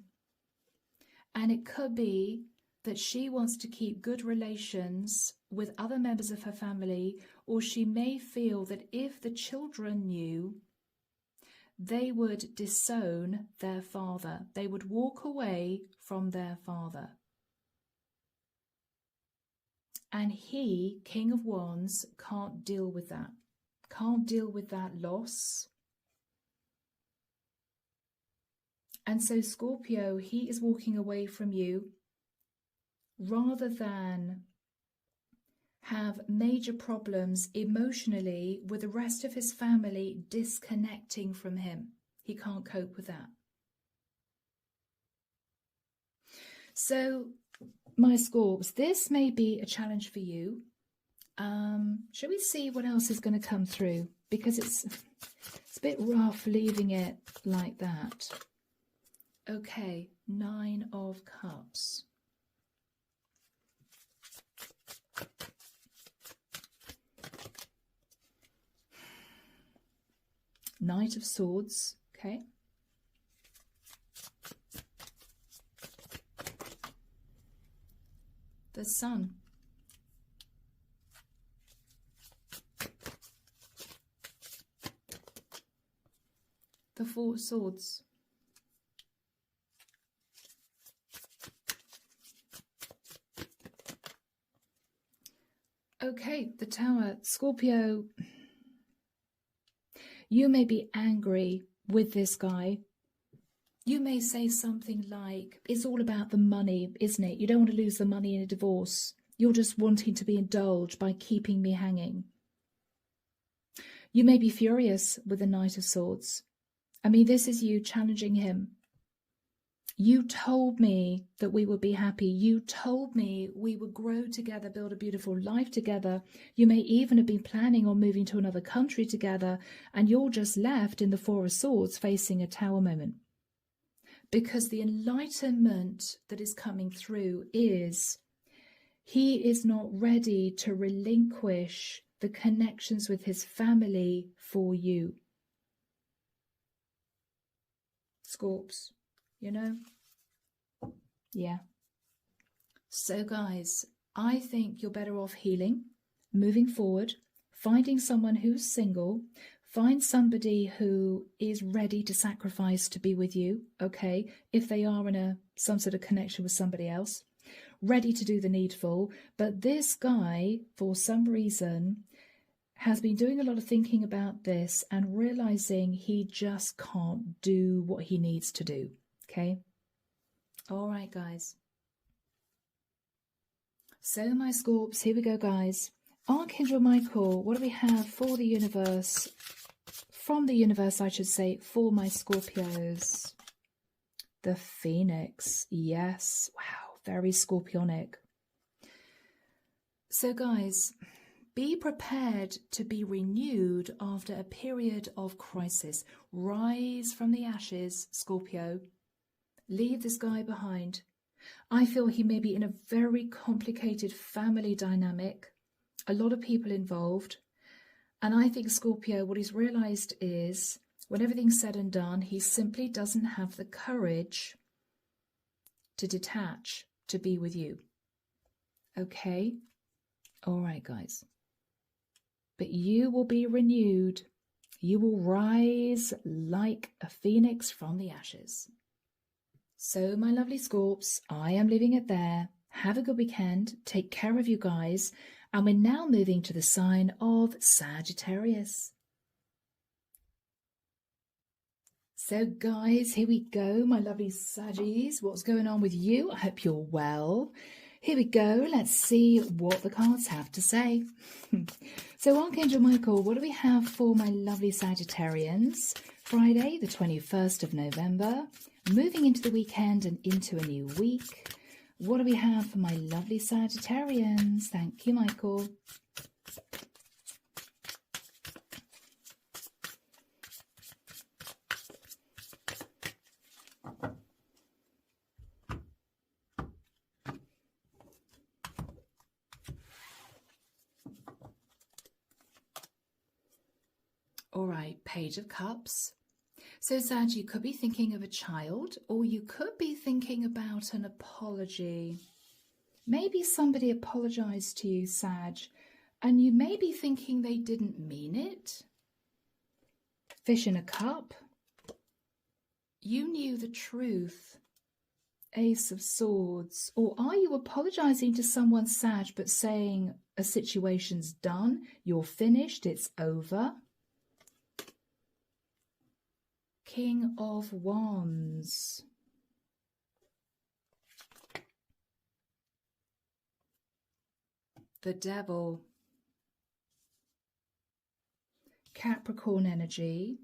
And it could be that she wants to keep good relations with other members of her family, or she may feel that if the children knew, they would disown their father. They would walk away from their father. And he, King of Wands, can't deal with that. Can't deal with that loss. And so Scorpio, he is walking away from you rather than have major problems emotionally with the rest of his family disconnecting from him. He can't cope with that. So, my Scorps, this may be a challenge for you. Shall we see what else is going to come through? Because it's a bit rough leaving it like that. Okay, 9 of Cups. Knight of Swords, okay. The Sun. The Four of Swords. Okay, the Tower. Scorpio, you may be angry with this guy. You may say something like, it's all about the money, isn't it? You don't want to lose the money in a divorce. You're just wanting to be indulged by keeping me hanging. You may be furious with the Knight of Swords. I mean, this is you challenging him. You told me that we would be happy. You told me we would grow together, build a beautiful life together. You may even have been planning on moving to another country together, and you're just left in the Four of Swords facing a Tower moment. Because the enlightenment that is coming through is he is not ready to relinquish the connections with his family for you. Scorps, you know? Yeah. So guys, I think you're better off healing, moving forward, finding someone who's single, find somebody who is ready to sacrifice to be with you, okay, if they are in some sort of connection with somebody else, ready to do the needful. But this guy, for some reason, has been doing a lot of thinking about this and realizing he just can't do what he needs to do, okay? All right, guys. So, my Scorps, here we go, guys. Archangel Michael, what do we have for the universe? From the universe, I should say, for my Scorpios. The Phoenix. Yes. Wow. Very scorpionic. So, guys, be prepared to be renewed after a period of crisis. Rise from the ashes, Scorpio. Leave this guy behind. I feel he may be in a very complicated family dynamic. A lot of people involved. And I think Scorpio, what he's realized is, when everything's said and done, he simply doesn't have the courage to detach, to be with you. Okay? All right, guys. But you will be renewed. You will rise like a phoenix from the ashes. So, my lovely Scorps, I am leaving it there. Have a good weekend. Take care of you guys. And we're now moving to the sign of Sagittarius. So, guys, here we go, my lovely Saggies. What's going on with you? I hope you're well. Here we go. Let's see what the cards have to say. So, Archangel Michael, what do we have for my lovely Sagittarians? Friday, the 21st of November, moving into the weekend and into a new week. What do we have for my lovely Sagittarians? Thank you, Michael. All right, Page of Cups. So, Sag, you could be thinking of a child, or you could be thinking about an apology. Maybe somebody apologized to you, Sag, and you may be thinking they didn't mean it. Fish in a cup. You knew the truth. Ace of Swords. Or are you apologizing to someone, Sag, but saying a situation's done, you're finished, it's over? King of Wands. The Devil. Capricorn energy.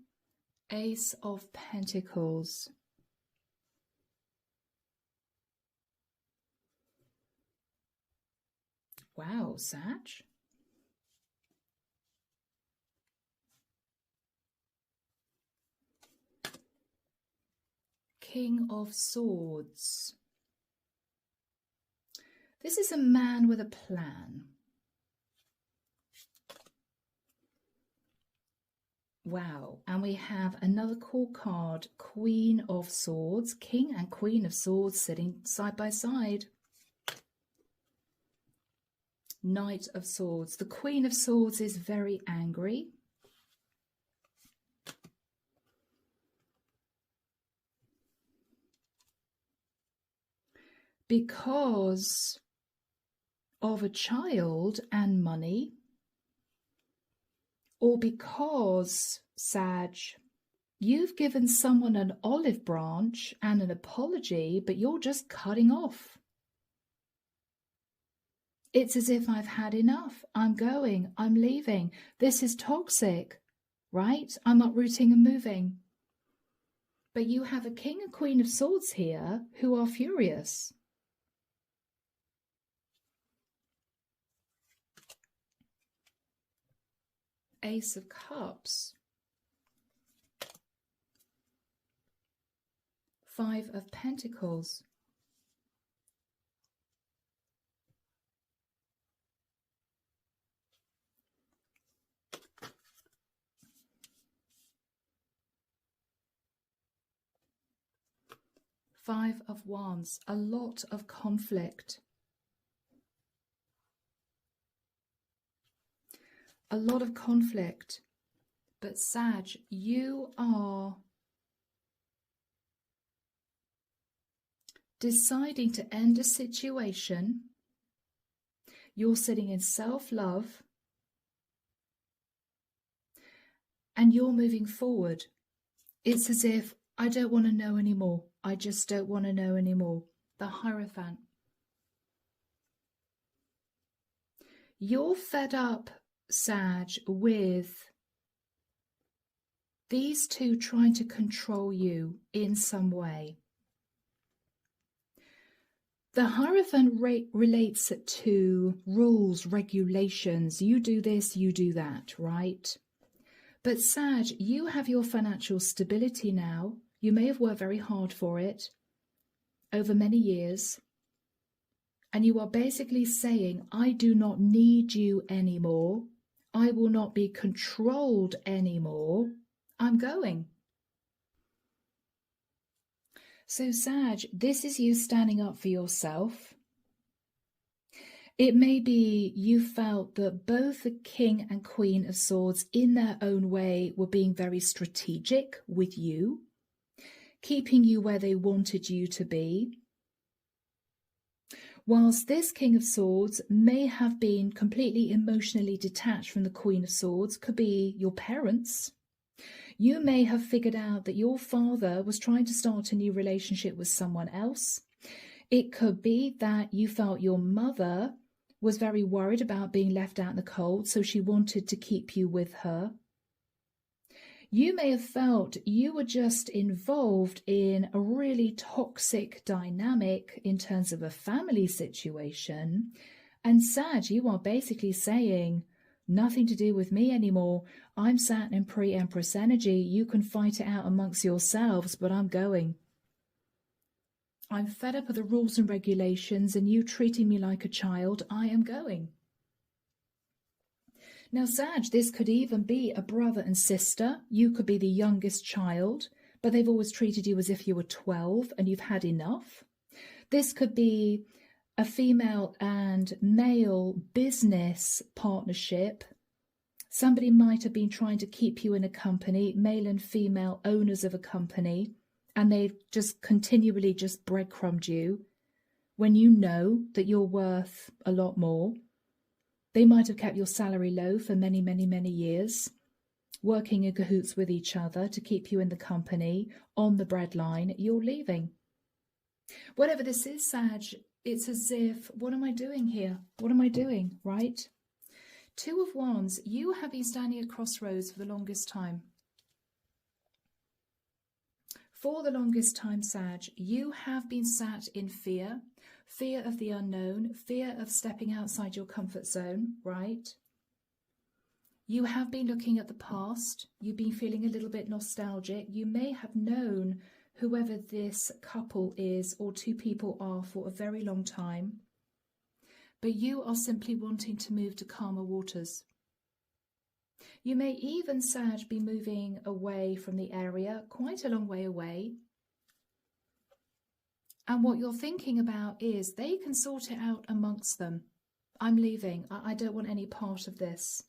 Ace of Pentacles. Wow, Sag. King of Swords. This is a man with a plan. Wow, and we have another core card, Queen of Swords, King and Queen of Swords sitting side by side. Knight of Swords. The Queen of Swords is very angry. Because of a child and money, or because, Sag, you've given someone an olive branch and an apology, but you're just cutting off. It's as if I've had enough. I'm going. I'm leaving. This is toxic, right? I'm uprooting and moving. But you have a King and Queen of Swords here who are furious. Ace of Cups. Five of Pentacles. Five of Wands, a lot of conflict. A lot of conflict. But Sag, you are deciding to end a situation. You're sitting in self-love. And you're moving forward. It's as if, I don't want to know anymore. I just don't want to know anymore. The Hierophant. You're fed up, Sag, with these two trying to control you in some way. The Hierophant relates to rules, regulations. You do this, you do that, right? But Sag, you have your financial stability now. You may have worked very hard for it over many years. And you are basically saying, I do not need you anymore. I will not be controlled anymore. I'm going. So Sag, this is you standing up for yourself. It may be you felt that both the King and Queen of Swords in their own way were being very strategic with you, keeping you where they wanted you to be. Whilst this King of Swords may have been completely emotionally detached from the Queen of Swords, could be your parents. You may have figured out that your father was trying to start a new relationship with someone else. It could be that you felt your mother was very worried about being left out in the cold, so she wanted to keep you with her. You may have felt you were just involved in a really toxic dynamic in terms of a family situation. And Sag, you are basically saying, nothing to do with me anymore. I'm sat in pre-Empress energy. You can fight it out amongst yourselves, but I'm going. I'm fed up of the rules and regulations and you treating me like a child. I am going. Now, Sag, this could even be a brother and sister. You could be the youngest child, but they've always treated you as if you were 12 and you've had enough. This could be a female and male business partnership. Somebody might have been trying to keep you in a company, male and female owners of a company, and they've just continually just breadcrumbed you when you know that you're worth a lot more. They might have kept your salary low for many, many, many years, working in cahoots with each other to keep you in the company, on the breadline. You're leaving. Whatever this is, Sag, it's as if, what am I doing here? What am I doing, right? Two of Wands, you have been standing at crossroads for the longest time. For the longest time, Sag, you have been sat in fear, fear of the unknown, fear of stepping outside your comfort zone, right? You have been looking at the past. You've been feeling a little bit nostalgic. You may have known whoever this couple is or two people are for a very long time, but you are simply wanting to move to calmer waters. You may even, Sag, be moving away from the area, quite a long way away. And what you're thinking about is they can sort it out amongst them. I'm leaving. I don't want any part of this.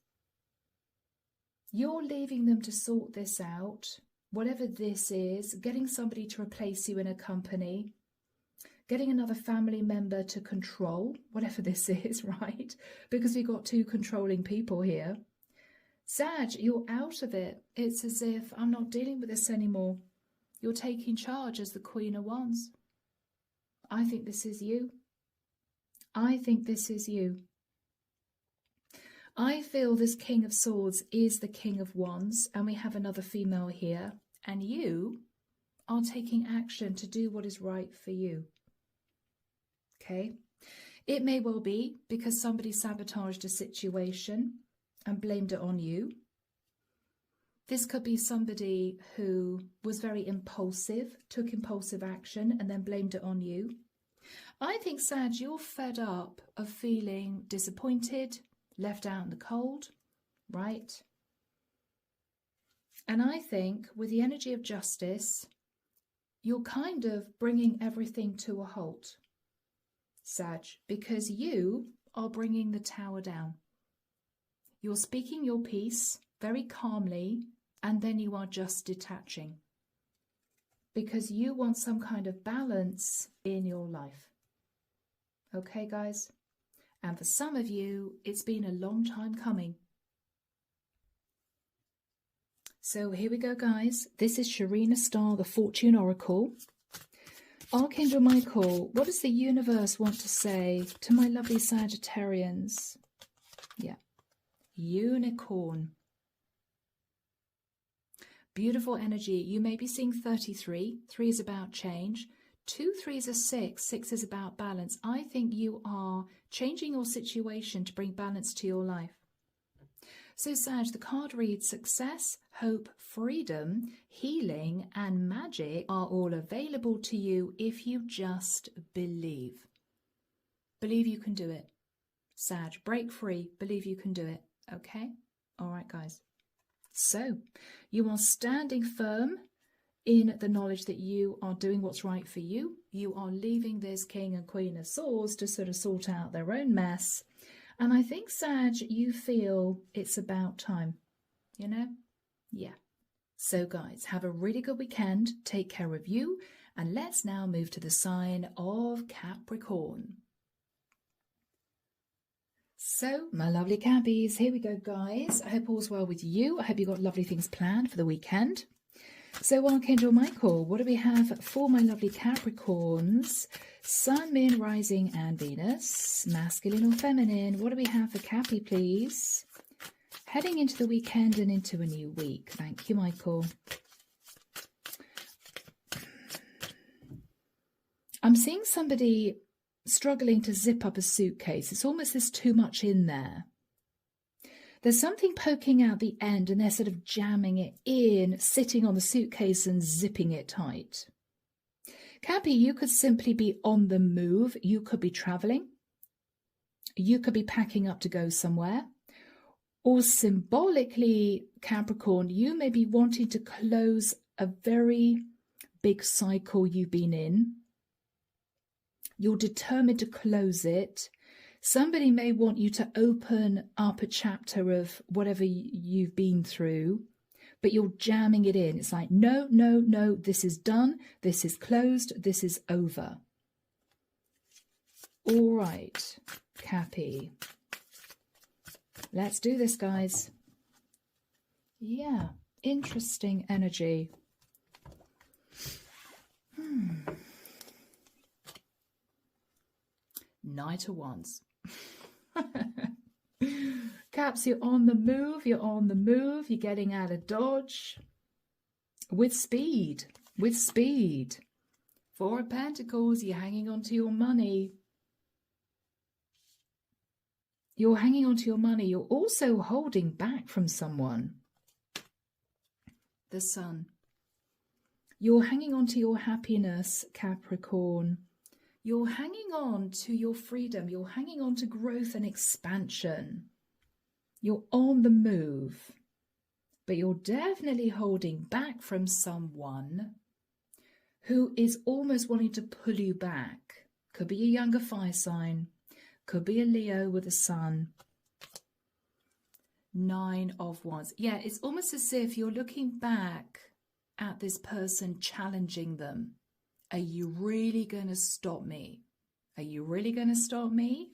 You're leaving them to sort this out, whatever this is, getting somebody to replace you in a company, getting another family member to control, whatever this is, right? Because we've got two controlling people here. Sag, you're out of it. It's as if I'm not dealing with this anymore. You're taking charge as the Queen of Wands. I think this is you. I think this is you. I feel this King of Swords is the King of Wands, and we have another female here, and you are taking action to do what is right for you. Okay? It may well be because somebody sabotaged a situation and blamed it on you. This could be somebody who was very impulsive, took impulsive action and then blamed it on you. I think, Sag, you're fed up of feeling disappointed, left out in the cold, right? And I think with the energy of justice, you're kind of bringing everything to a halt, Sag, because you are bringing the tower down. You're speaking your piece very calmly, and then you are just detaching because you want some kind of balance in your life. Okay, guys? And for some of you, it's been a long time coming. So here we go, guys. This is Sharina Starr, the Fortune Oracle. Archangel Michael, what does the universe want to say to my lovely Sagittarians? Yeah. Unicorn. Beautiful energy. You may be seeing 33. 3 is about change. 2 3s are 6. 6 is about balance. I think you are changing your situation to bring balance to your life. So Sag, the card reads success, hope, freedom, healing and magic are all available to you if you just believe. Believe you can do it. Sag, break free. Believe you can do it. Okay? All right, guys. So you are standing firm in the knowledge that you are doing what's right for you. You are leaving this King and Queen of Swords to sort of sort out their own mess. And I think, Sag, you feel it's about time, you know? Yeah. So, guys, have a really good weekend. Take care of you. And let's now move to the sign of Capricorn. So, my lovely Cappies, here we go, guys. I hope all's well with you. I hope you got lovely things planned for the weekend. So, Archangel Michael, what do we have for my lovely Capricorns? Sun, Moon, Rising and Venus. Masculine or feminine? What do we have for Cappy, please? Heading into the weekend and into a new week. Thank you, Michael. I'm seeing somebody struggling to zip up a suitcase. It's almost there's too much in there. There's something poking out the end and they're sort of jamming it in, sitting on the suitcase and zipping it tight. Cappy, you could simply be on the move. You could be traveling. You could be packing up to go somewhere. Or symbolically, Capricorn, you may be wanting to close a very big cycle you've been in. You're determined to close it. Somebody may want you to open up a chapter of whatever you've been through, but you're jamming it in. It's like, no, no, no, this is done. This is closed. This is over. All right, Cappy. Let's do this, guys. Yeah, interesting energy. Knight of Wands. Caps, you're on the move. You're on the move. You're getting out of dodge. With speed. With speed. Four of Pentacles. You're hanging on to your money. You're hanging on to your money. You're also holding back from someone. The Sun. You're hanging on to your happiness, Capricorn. You're hanging on to your freedom. You're hanging on to growth and expansion. You're on the move. But you're definitely holding back from someone who is almost wanting to pull you back. Could be a younger fire sign. Could be a Leo with a sun. 9 of Wands. Yeah, it's almost as if you're looking back at this person, challenging them. Are you really going to stop me? Are you really going to stop me?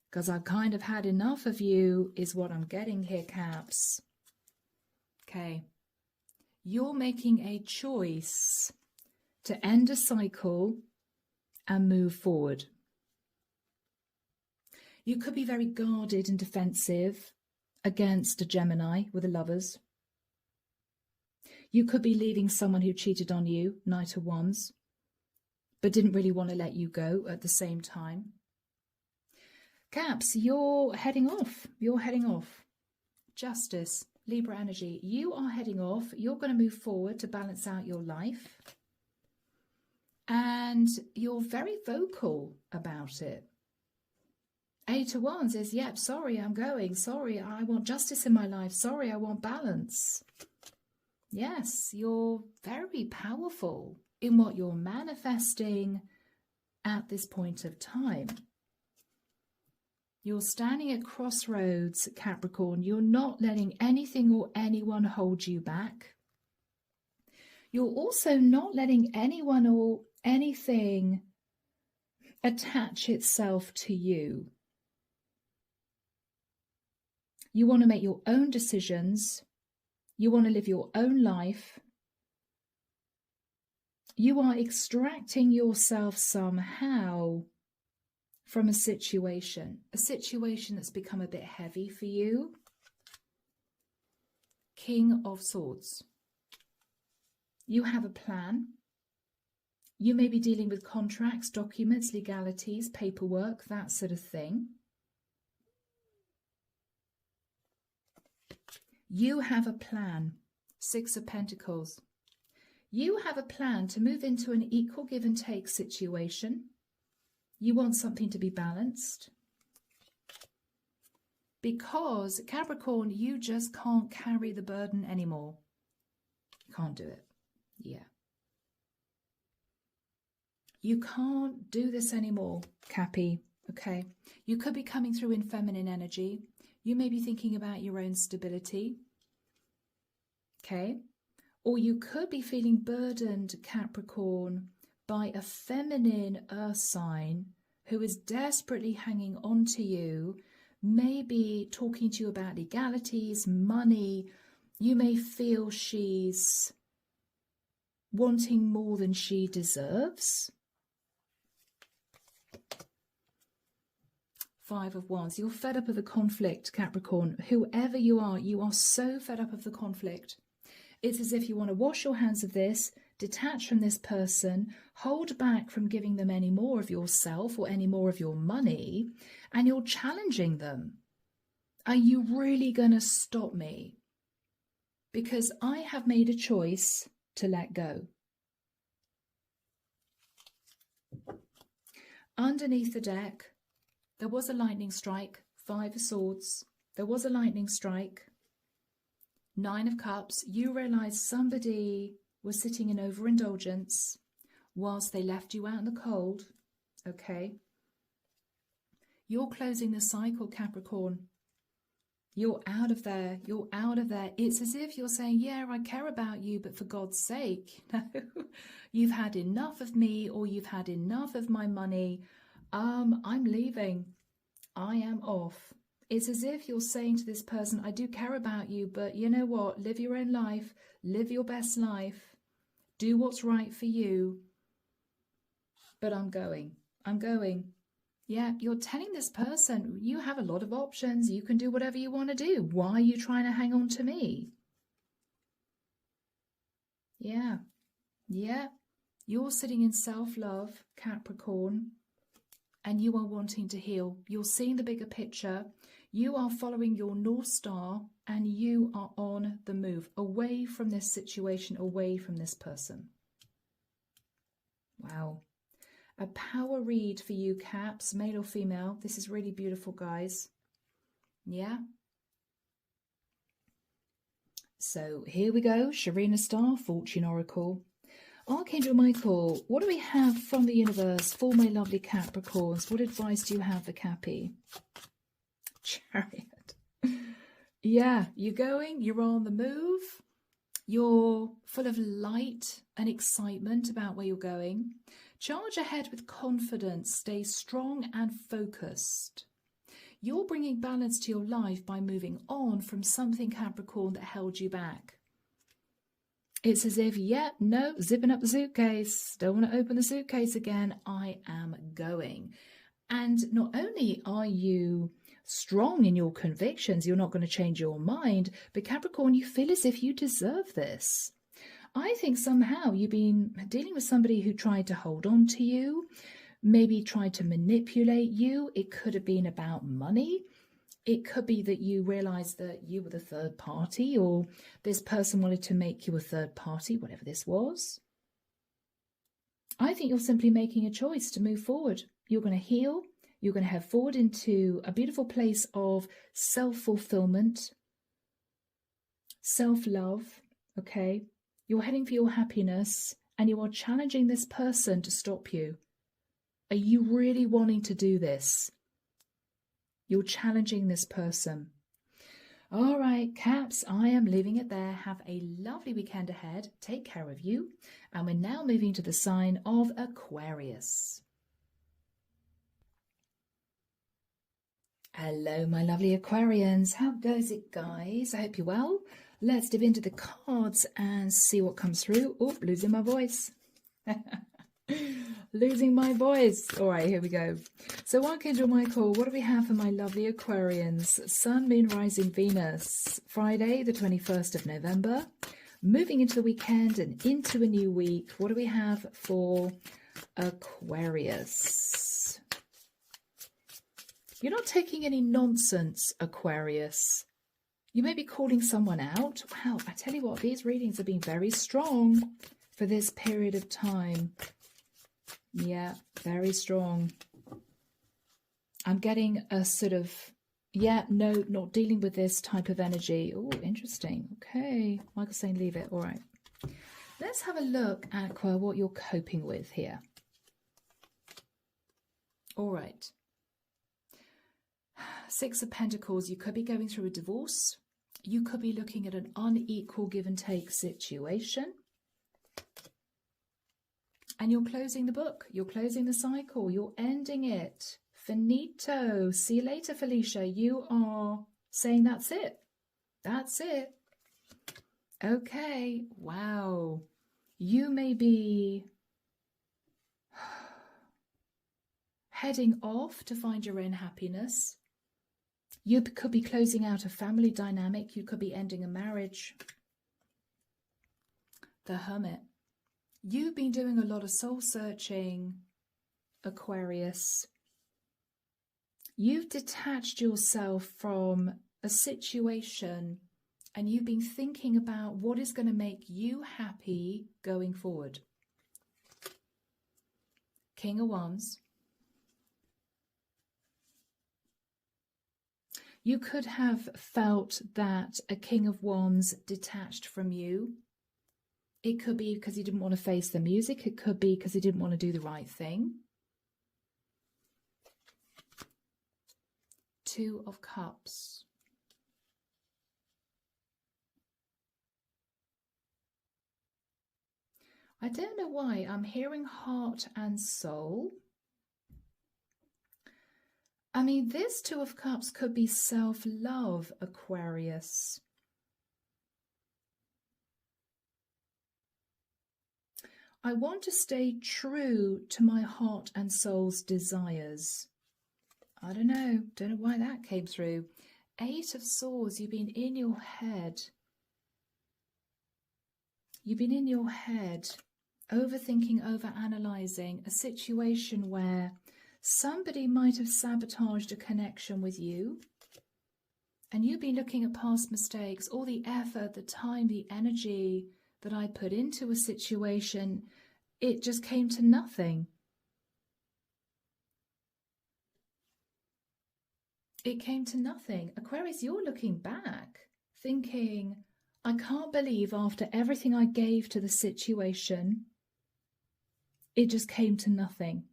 Because I've kind of had enough of you is what I'm getting here, Caps. Okay. You're making a choice to end a cycle and move forward. You could be very guarded and defensive against a Gemini with the Lovers. You could be leaving someone who cheated on you, Knight of Wands, but didn't really want to let you go at the same time. Caps, you're heading off. You're heading off. Justice, Libra energy. You are heading off. You're going to move forward to balance out your life. And you're very vocal about it. 8 of Wands is, yep, sorry, I'm going. Sorry, I want justice in my life. Sorry, I want balance. Yes, you're very powerful in what you're manifesting at this point of time. You're standing at crossroads, Capricorn. You're not letting anything or anyone hold you back. You're also not letting anyone or anything attach itself to you. You want to make your own decisions. You want to live your own life. You are extracting yourself somehow from a situation that's become a bit heavy for you. King of Swords. You have a plan. You may be dealing with contracts, documents, legalities, paperwork, that sort of thing. You have a plan. Six of Pentacles. You have a plan to move into an equal give and take situation. You want something to be balanced. Because, Capricorn, you just can't carry the burden anymore. You can't do it. Yeah. You can't do this anymore, Cappy. Okay. You could be coming through in feminine energy. You may be thinking about your own stability. Okay. Or you could be feeling burdened, Capricorn, by a feminine earth sign who is desperately hanging on to you, maybe talking to you about legalities, money. You may feel she's wanting more than she deserves. Five of Wands. You're fed up of the conflict, Capricorn. Whoever you are so fed up of the conflict. It's as if you want to wash your hands of this, detach from this person, hold back from giving them any more of yourself or any more of your money, and you're challenging them. Are you really going to stop me? Because I have made a choice to let go. Underneath the deck, there was a lightning strike. Five of Swords. There was a lightning strike. Nine of Cups. You realise somebody was sitting in overindulgence whilst they left you out in the cold. Okay. You're closing the cycle, Capricorn. You're out of there. You're out of there. It's as if you're saying, yeah, I care about you, but for God's sake, no, you've had enough of me, or you've had enough of my money. I'm leaving. I am off. It's as if you're saying to this person, I do care about you, but you know what? Live your own life. Live your best life. Do what's right for you. But I'm going. I'm going. Yeah, you're telling this person, you have a lot of options. You can do whatever you want to do. Why are you trying to hang on to me? Yeah. Yeah. You're sitting in self-love, Capricorn, and you are wanting to heal. You're seeing the bigger picture. You are following your North Star, and you are on the move away from this situation, away from this person. Wow. A power read for you, Caps, male or female. This is really beautiful, guys. Yeah. So here we go. Sharina Star, Fortune Oracle. Archangel Michael, what do we have from the universe for my lovely Capricorns? What advice do you have for Cappy? Chariot. Yeah, you're going, you're on the move. You're full of light and excitement about where you're going. Charge ahead with confidence. Stay strong and focused. You're bringing balance to your life by moving on from something, Capricorn, that held you back. It's as if, yeah, no, zipping up the suitcase. Don't want to open the suitcase again. I am going. And not only are you strong in your convictions, you're not going to change your mind, but Capricorn, you feel as if you deserve this. I think somehow you've been dealing with somebody who tried to hold on to you, maybe tried to manipulate you. It could have been about money. It could be that you realized that you were the third party, or this person wanted to make you a third party, whatever this was. I think you're simply making a choice to move forward. You're going to heal. You're going to head forward into a beautiful place of self-fulfillment, self-love, okay? You're heading for your happiness, and you are challenging this person to stop you. Are you really wanting to do this? You're challenging this person. All right, Caps, I am leaving it there. Have a lovely weekend ahead. Take care of you. And we're now moving to the sign of Aquarius. Hello, my lovely Aquarians. How goes it, guys? I hope you're well. Let's dive into the cards and see what comes through. Oh, losing my voice. Losing my voice. All right, here we go. So Archangel Michael, what do we have for my lovely Aquarians? Sun, Moon, Rising, Venus. Friday, the 21st of November. Moving into the weekend and into a new week. What do we have for Aquarius? You're not taking any nonsense, Aquarius. You may be calling someone out. Wow, I tell you what, these readings have been very strong for this period of time. Yeah, very strong. I'm getting a sort of, yeah, no, not dealing with this type of energy. Oh, interesting. Okay, Michael's saying leave it. All right. Let's have a look, Aqua, what you're coping with here. All right. Six of Pentacles, you could be going through a divorce. You could be looking at an unequal give and take situation. And you're closing the book. You're closing the cycle. You're ending it. Finito. See you later, Felicia. You are saying that's it. That's it. Okay. Wow. You may be heading off to find your own happiness. You could be closing out a family dynamic. You could be ending a marriage. The Hermit. You've been doing a lot of soul searching, Aquarius. You've detached yourself from a situation and you've been thinking about what is going to make you happy going forward. King of Wands. You could have felt that a King of Wands detached from you. It could be because he didn't want to face the music. It could be because he didn't want to do the right thing. Two of Cups. I don't know why I'm hearing heart and soul. I mean, this Two of Cups could be self-love, Aquarius. I want to stay true to my heart and soul's desires. I don't know why that came through. Eight of Swords, you've been in your head. You've been in your head, overthinking, overanalyzing a situation where somebody might have sabotaged a connection with you. And you've been looking at past mistakes, all the effort, the time, the energy that I put into a situation, it just came to nothing. It came to nothing. Aquarius, you're looking back, thinking, I can't believe after everything I gave to the situation, it just came to nothing.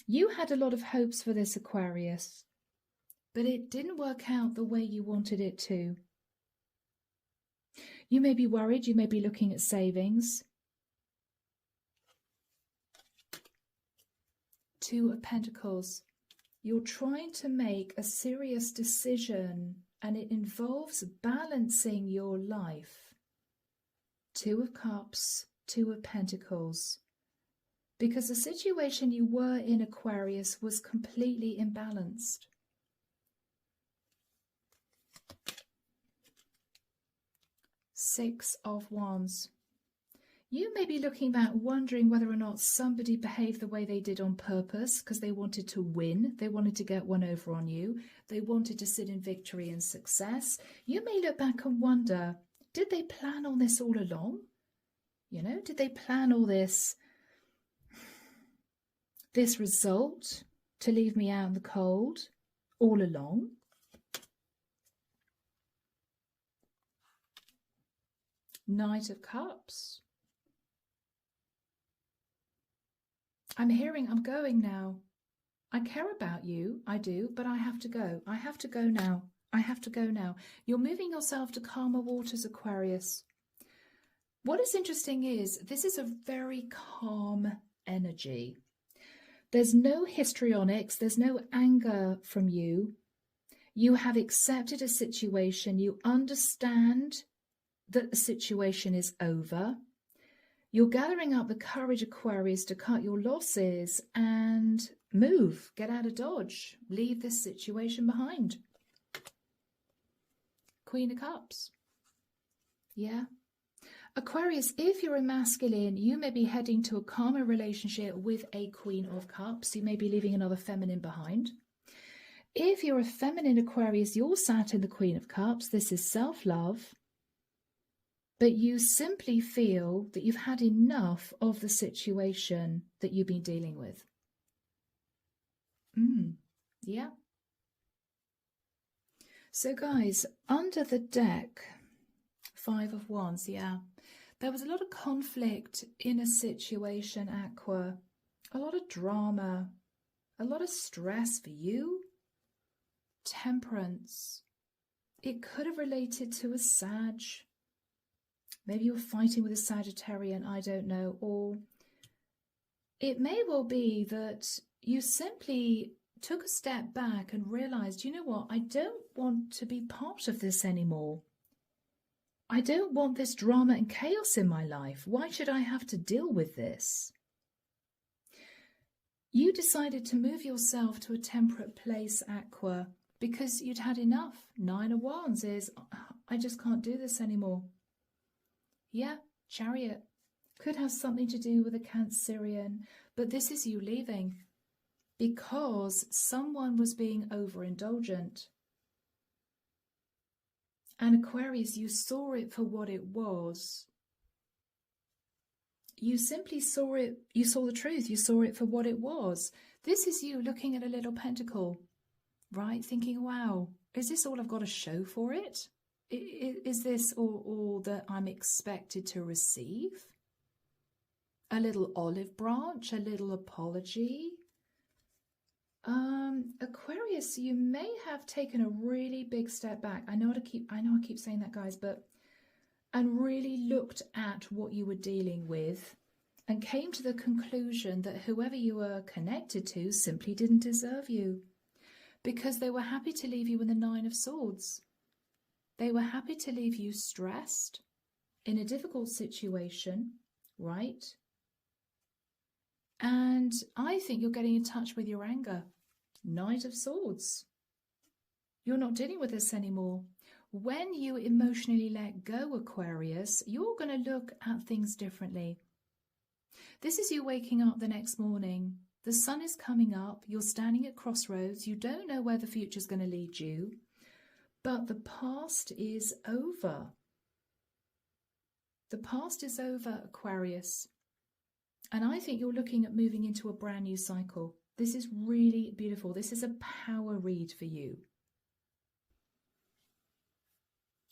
You had a lot of hopes for this, Aquarius, but it didn't work out the way you wanted it to. You may be worried, you may be looking at savings. Two of Pentacles. You're trying to make a serious decision and it involves balancing your life. Two of Cups, Two of Pentacles. Because the situation you were in, Aquarius, was completely imbalanced. Six of Wands. You may be looking back wondering whether or not somebody behaved the way they did on purpose because they wanted to win. They wanted to get one over on you. They wanted to sit in victory and success. You may look back and wonder, did they plan on this all along? You know, did they plan all this result to leave me out in the cold all along? Knight of Cups. I'm hearing I'm going now. I care about you, I do, but I have to go. I have to go now. I have to go now. You're moving yourself to calmer waters, Aquarius. What is interesting is this is a very calm energy. There's no histrionics. There's no anger from you. You have accepted a situation. You understand that the situation is over. You're gathering up the courage, Aquarius, to cut your losses and move, get out of Dodge, leave this situation behind. Queen of Cups. Yeah. Aquarius, if you're a masculine, you may be heading to a calmer relationship with a Queen of Cups. You may be leaving another feminine behind. If you're a feminine, Aquarius, you're sat in the Queen of Cups. This is self-love. But you simply feel that you've had enough of the situation that you've been dealing with. Yeah. So guys, under the deck, 5 of Wands, yeah. There was a lot of conflict in a situation, Aqua. A lot of drama. A lot of stress for you. Temperance. It could have related to a Sag. Maybe you're fighting with a Sagittarian, I don't know. Or it may well be that you simply took a step back and realized, you know what, I don't want to be part of this anymore. I don't want this drama and chaos in my life. Why should I have to deal with this? You decided to move yourself to a temperate place, Aqua, because you'd had enough. 9 of Wands is, I just can't do this anymore. Yeah, Chariot. Could have something to do with a Cancerian, but this is you leaving because someone was being overindulgent. And Aquarius, you saw it for what it was. You simply saw it, you saw the truth, you saw it for what it was. This is you looking at a little pentacle, right? Thinking, wow, is this all I've got to show for it? Is this all that I'm expected to receive? A little olive branch, a little apology. Aquarius, you may have taken a really big step back. I know I keep saying that, guys, and really looked at what you were dealing with and came to the conclusion that whoever you were connected to simply didn't deserve you because they were happy to leave you in the 9 of Swords. They were happy to leave you stressed in a difficult situation, right? And I think you're getting in touch with your anger. Knight of Swords. You're not dealing with this anymore. When you emotionally let go, Aquarius, you're going to look at things differently. This is you waking up the next morning. The sun is coming up. You're standing at crossroads. You don't know where the future is going to lead you. But the past is over. The past is over, Aquarius. And I think you're looking at moving into a brand new cycle. This is really beautiful. This is a power read for you.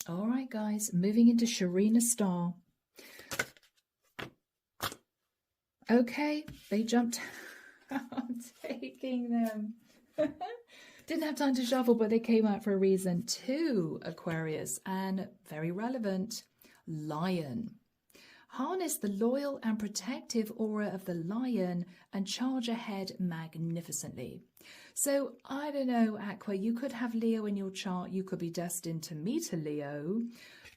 All right, guys, moving into Sharina Star. Okay, they jumped. I'm taking them. Didn't have time to shuffle, but they came out for a reason. 2, Aquarius, and very relevant, Lion. Harness the loyal and protective aura of the lion and charge ahead magnificently. So, I don't know, Aqua, you could have Leo in your chart. You could be destined to meet a Leo,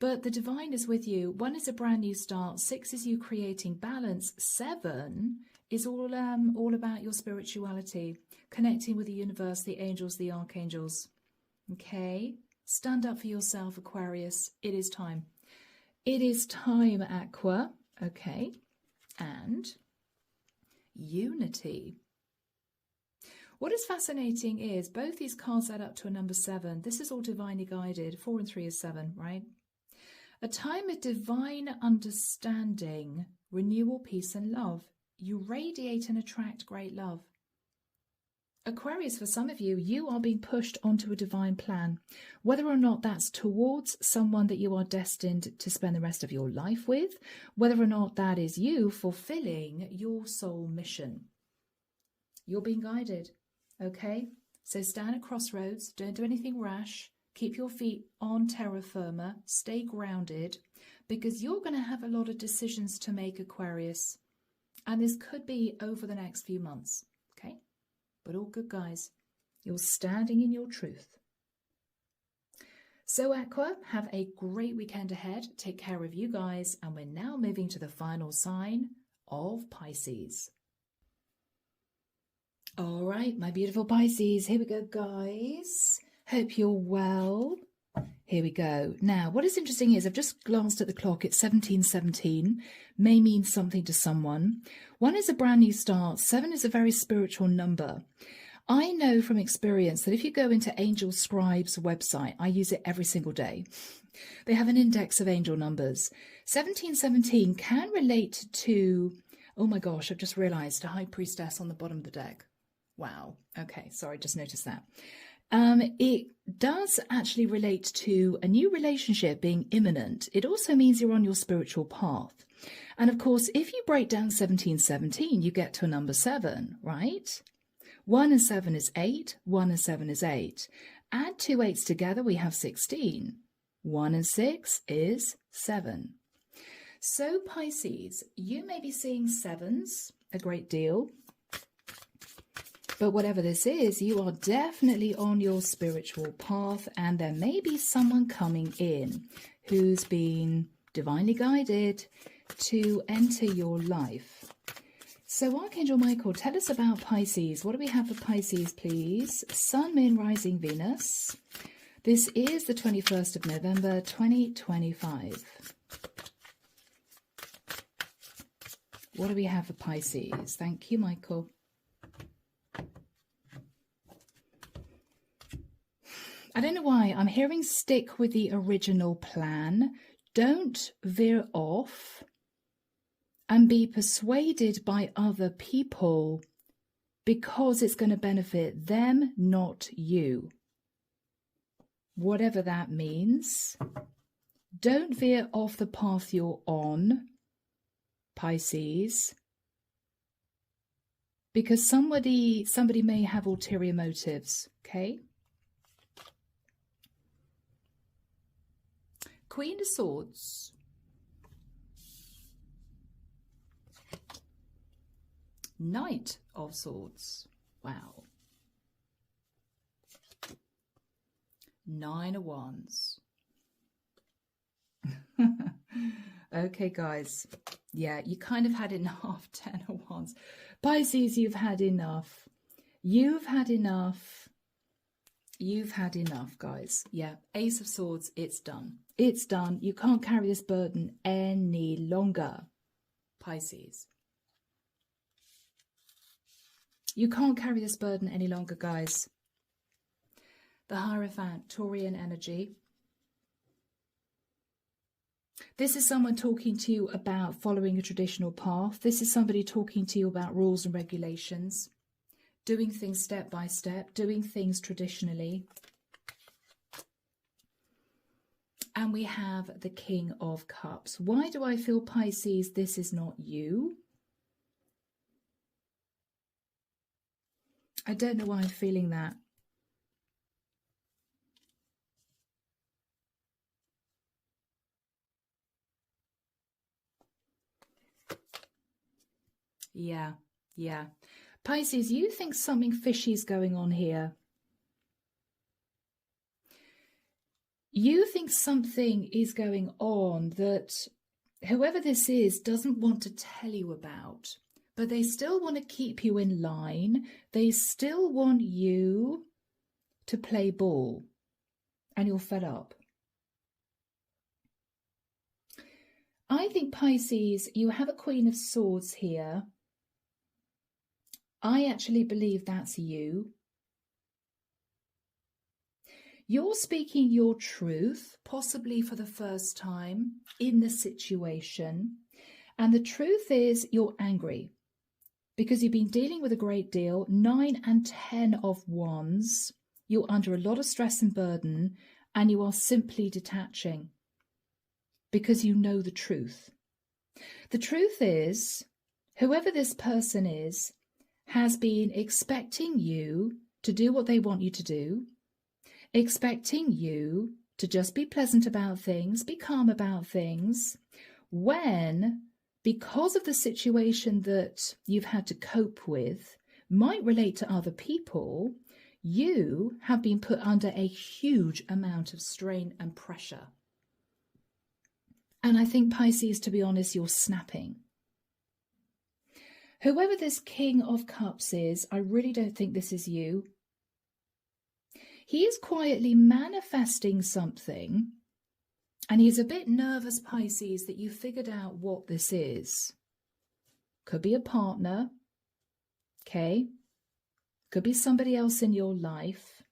but the divine is with you. 1 is a brand new start. 6 is you creating balance. 7 is all about your spirituality, connecting with the universe, the angels, the archangels. Okay? Stand up for yourself, Aquarius. It is time. It is time, Aqua. Okay. And Unity. What is fascinating is both these cards add up to a number 7. This is all divinely guided. 4 and 3 is 7, right? A time of divine understanding, renewal, peace, and love. You radiate and attract great love. Aquarius, for some of you, you are being pushed onto a divine plan, whether or not that's towards someone that you are destined to spend the rest of your life with, whether or not that is you fulfilling your soul mission. You're being guided, okay? So stand at crossroads, don't do anything rash, keep your feet on terra firma, stay grounded, because you're going to have a lot of decisions to make, Aquarius. And this could be over the next few months, okay? But all good, guys. You're standing in your truth. So Aqua, have a great weekend ahead. Take care of you guys. And we're now moving to the final sign of Pisces. All right, my beautiful Pisces. Here we go, guys. Hope you're well. Here we go. Now, what is interesting is I've just glanced at the clock. It's 17:17. May mean something to someone. 1 is a brand new start. 7 is a very spiritual number. I know from experience that if you go into Angel Scribe's website, I use it every single day. They have an index of angel numbers. 1717 can relate to, oh my gosh, I've just realized a high priestess on the bottom of the deck. Wow. Okay, sorry, just noticed that. It does actually relate to a new relationship being imminent. It also means you're on your spiritual path. And of course, if you break down 1717, you get to a number 7, right? 1 and 7 is 8. 1 and 7 is 8. Add 2 8s together, we have 16. 1 and 6 is 7. So Pisces, you may be seeing 7s a great deal. But whatever this is, you are definitely on your spiritual path, and there may be someone coming in who's been divinely guided to enter your life. So Archangel Michael, tell us about Pisces. What do we have for Pisces, please? Sun, Moon, Rising, Venus. This is the 21st of November, 2025. What do we have for Pisces? Thank you, Michael. I don't know why, I'm hearing stick with the original plan. Don't veer off and be persuaded by other people because it's going to benefit them, not you. Whatever that means. Don't veer off the path you're on, Pisces, because somebody may have ulterior motives, okay? Queen of Swords. Knight of Swords. Wow. 9 of Wands. Okay, guys. Yeah, you kind of had enough. 10 of Wands. Pisces, you've had enough. You've had enough. You've had enough, guys. Yeah, Ace of Swords, it's done. It's done. You can't carry this burden any longer, Pisces. You can't carry this burden any longer, guys. The Hierophant, Taurian energy. This is someone talking to you about following a traditional path. This is somebody talking to you about rules and regulations. Doing things step by step, doing things traditionally. And we have the King of Cups. Why do I feel, Pisces, this is not you? I don't know why I'm feeling that. Yeah. Pisces, you think something fishy is going on here. You think something is going on that whoever this is doesn't want to tell you about, but they still want to keep you in line. They still want you to play ball, and you're fed up. I think, Pisces, you have a Queen of Swords here. I actually believe that's you. You're speaking your truth, possibly for the first time in the situation. And the truth is you're angry because you've been dealing with a great deal. 9 and 10 of Wands. You're under a lot of stress and burden, and you are simply detaching because you know the truth. The truth is, whoever this person is has been expecting you to do what they want you to do, expecting you to just be pleasant about things, be calm about things, when, because of the situation that you've had to cope with, might relate to other people, you have been put under a huge amount of strain and pressure. And I think, Pisces, to be honest, you're snapping. Whoever this King of Cups is, I really don't think this is you. He is quietly manifesting something, and he's a bit nervous, Pisces, that you figured out what this is. Could be a partner, okay? Could be somebody else in your life.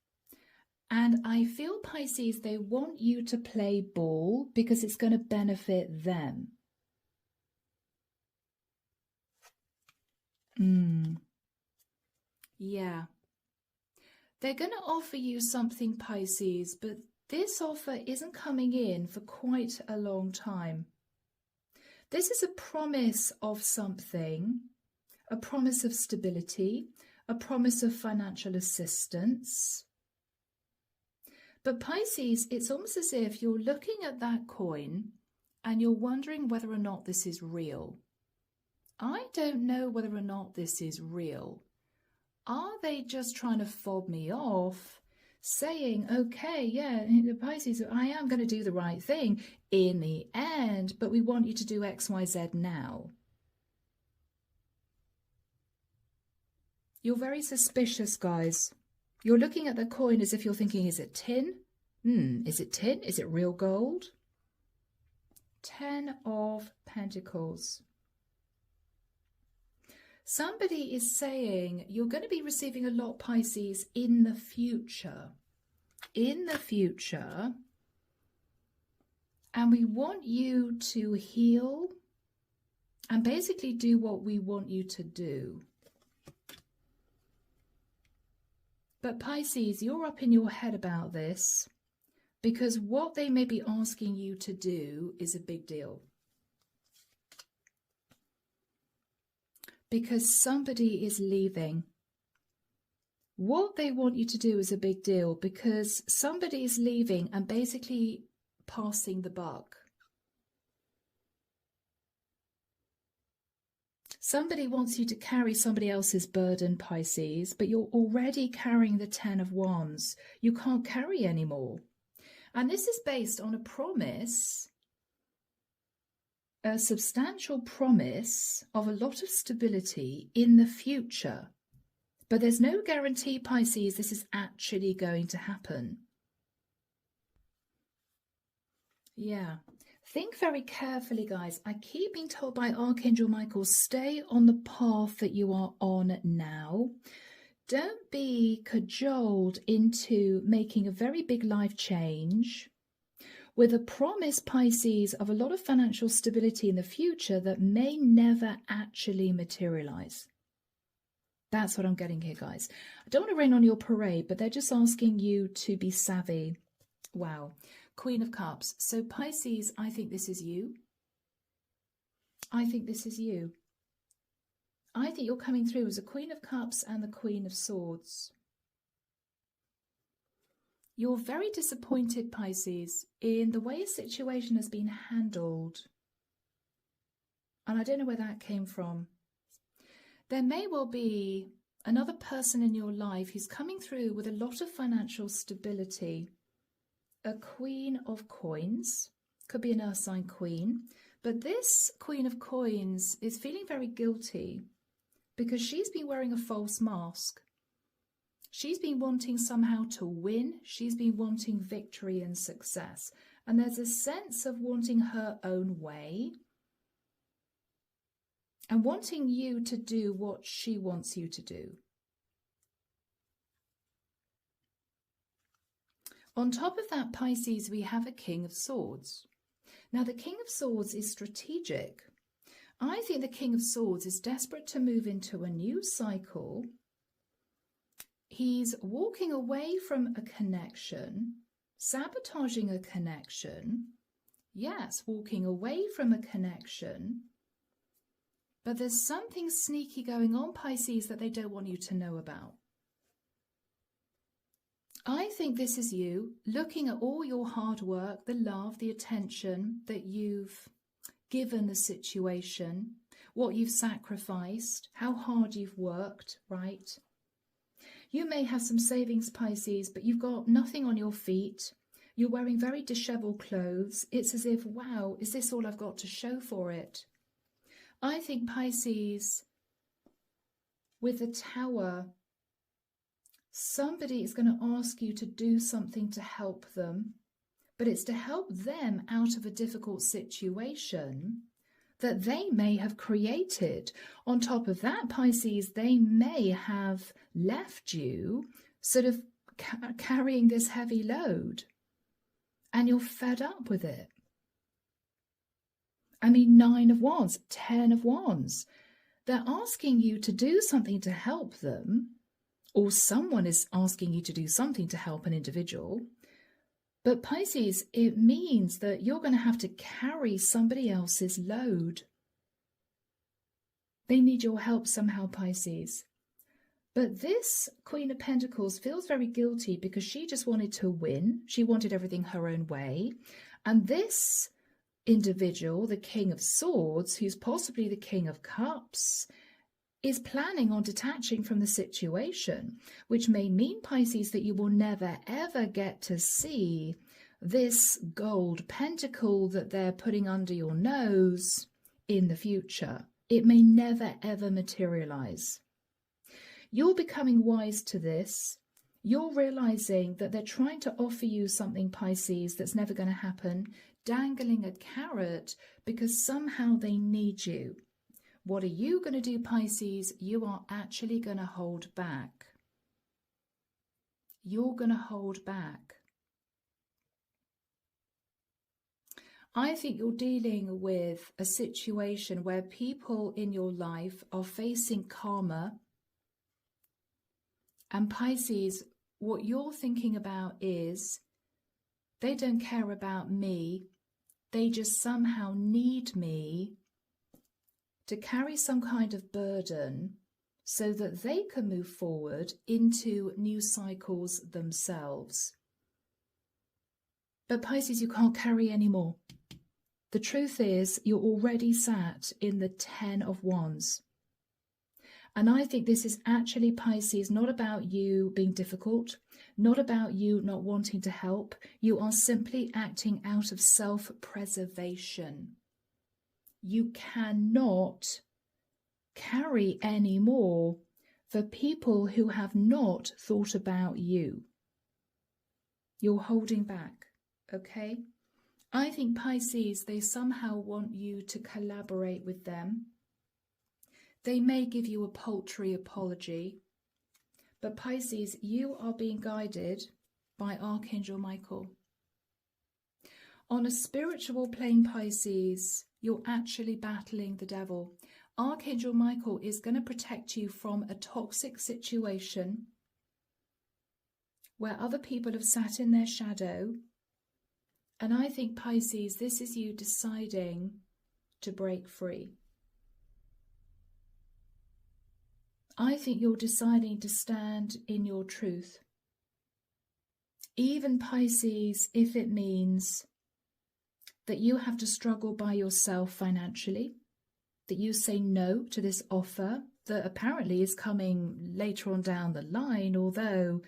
And I feel, Pisces, they want you to play ball because it's going to benefit them. Yeah. They're going to offer you something, Pisces, but this offer isn't coming in for quite a long time. This is a promise of something, a promise of stability, a promise of financial assistance. But Pisces, it's almost as if you're looking at that coin and you're wondering whether or not this is real. I don't know whether or not this is real. Are they just trying to fob me off, saying, okay, yeah, Pisces, I am going to do the right thing in the end, but we want you to do X, Y, Z now? You're very suspicious, guys. You're looking at the coin as if you're thinking, is it tin? Is it tin? Is it real gold? 10 of Pentacles. Somebody is saying you're going to be receiving a lot, Pisces, in the future. In the future. And we want you to heal and basically do what we want you to do. But Pisces, you're up in your head about this because what they may be asking you to do is a big deal. Because somebody is leaving. What they want you to do is a big deal because somebody is leaving and basically passing the buck. Somebody wants you to carry somebody else's burden, Pisces, but you're already carrying the 10 of Wands. You can't carry anymore. And this is based on a promise, a substantial promise of a lot of stability in the future. But there's no guarantee, Pisces, this is actually going to happen. Yeah. Think very carefully, guys. I keep being told by Archangel Michael, stay on the path that you are on now. Don't be cajoled into making a very big life change with a promise, Pisces, of a lot of financial stability in the future that may never actually materialize. That's what I'm getting here, guys. I don't want to rain on your parade, but they're just asking you to be savvy. Wow. Queen of Cups. So Pisces, I think this is you. I think this is you. I think you're coming through as a Queen of Cups and the Queen of Swords. You're very disappointed, Pisces, in the way a situation has been handled. And I don't know where that came from. There may well be another person in your life who's coming through with a lot of financial stability. A Queen of Coins, could be an earth sign queen, but this Queen of Coins is feeling very guilty because she's been wearing a false mask. She's been wanting somehow to win. She's been wanting victory and success. And there's a sense of wanting her own way and wanting you to do what she wants you to do. On top of that, Pisces, we have a King of Swords. Now, the King of Swords is strategic. I think the King of Swords is desperate to move into a new cycle. He's walking away from a connection, sabotaging a connection. Yes, walking away from a connection But there's something sneaky going on, Pisces, that they don't want you to know about. I think this is you looking at all your hard work, the love, the attention that you've given the situation, what you've sacrificed, how hard you've worked, right? You may have some savings, Pisces, but you've got nothing on your feet. You're wearing very disheveled clothes. It's as if, wow, is this all I've got to show for it? I think, Pisces, with the Tower, somebody is going to ask you to do something to help them, but it's to help them out of a difficult situation that they may have created. On top of that, Pisces, they may have left you sort of carrying this heavy load, and you're fed up with it. I mean, 9 of Wands, 10 of Wands. They're asking you to do something to help them, or someone is asking you to do something to help an individual. But Pisces, it means that you're going to have to carry somebody else's load. They need your help somehow, Pisces. But this Queen of Pentacles feels very guilty because she just wanted to win. She wanted everything her own way. And this individual, the King of Swords, who's possibly the King of Cups, is planning on detaching from the situation, which may mean, Pisces, that you will never ever get to see this gold pentacle that they're putting under your nose in the future. It may never ever materialize. You're becoming wise to this. You're realizing that they're trying to offer you something, Pisces, that's never going to happen, dangling a carrot because somehow they need you. What are you going to do, Pisces? You are actually going to hold back. You're going to hold back. I think you're dealing with a situation where people in your life are facing karma. And Pisces, what you're thinking about is they don't care about me. They just somehow need me to carry some kind of burden so that they can move forward into new cycles themselves. But Pisces, you can't carry anymore. The truth is, you're already sat in the 10 of Wands. And I think this is actually, Pisces, not about you being difficult, not about you not wanting to help. You are simply acting out of self-preservation. You cannot carry any more for people who have not thought about you. You're holding back, okay? I think, Pisces, they somehow want you to collaborate with them. They may give you a paltry apology, but Pisces, you are being guided by Archangel Michael. On a spiritual plane, Pisces, you're actually battling the devil. Archangel Michael is going to protect you from a toxic situation where other people have sat in their shadow. And I think, Pisces, this is you deciding to break free. I think you're deciding to stand in your truth. Even, Pisces, if it means that you have to struggle by yourself financially, that you say no to this offer that apparently is coming later on down the line, although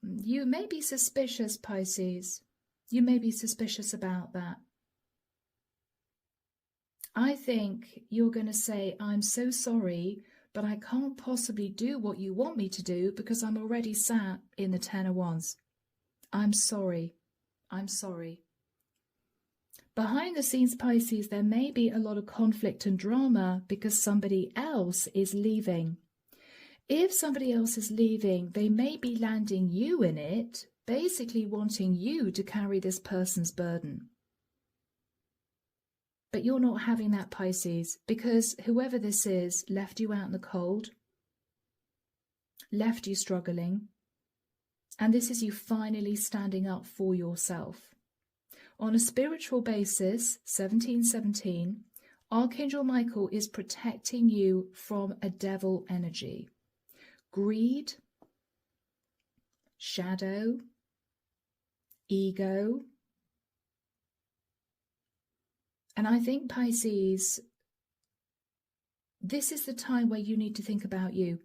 you may be suspicious, Pisces. You may be suspicious about that. I think you're going to say, I'm so sorry, but I can't possibly do what you want me to do because I'm already sat in the 10 of Wands. I'm sorry. I'm sorry. Behind the scenes, Pisces, there may be a lot of conflict and drama because somebody else is leaving. If somebody else is leaving, they may be landing you in it, basically wanting you to carry this person's burden. But you're not having that, Pisces, because whoever this is left you out in the cold, left you struggling, and this is you finally standing up for yourself. On a spiritual basis, 1717, Archangel Michael is protecting you from a devil energy. Greed, shadow, ego. And I think, Pisces, this is the time where you need to think about you.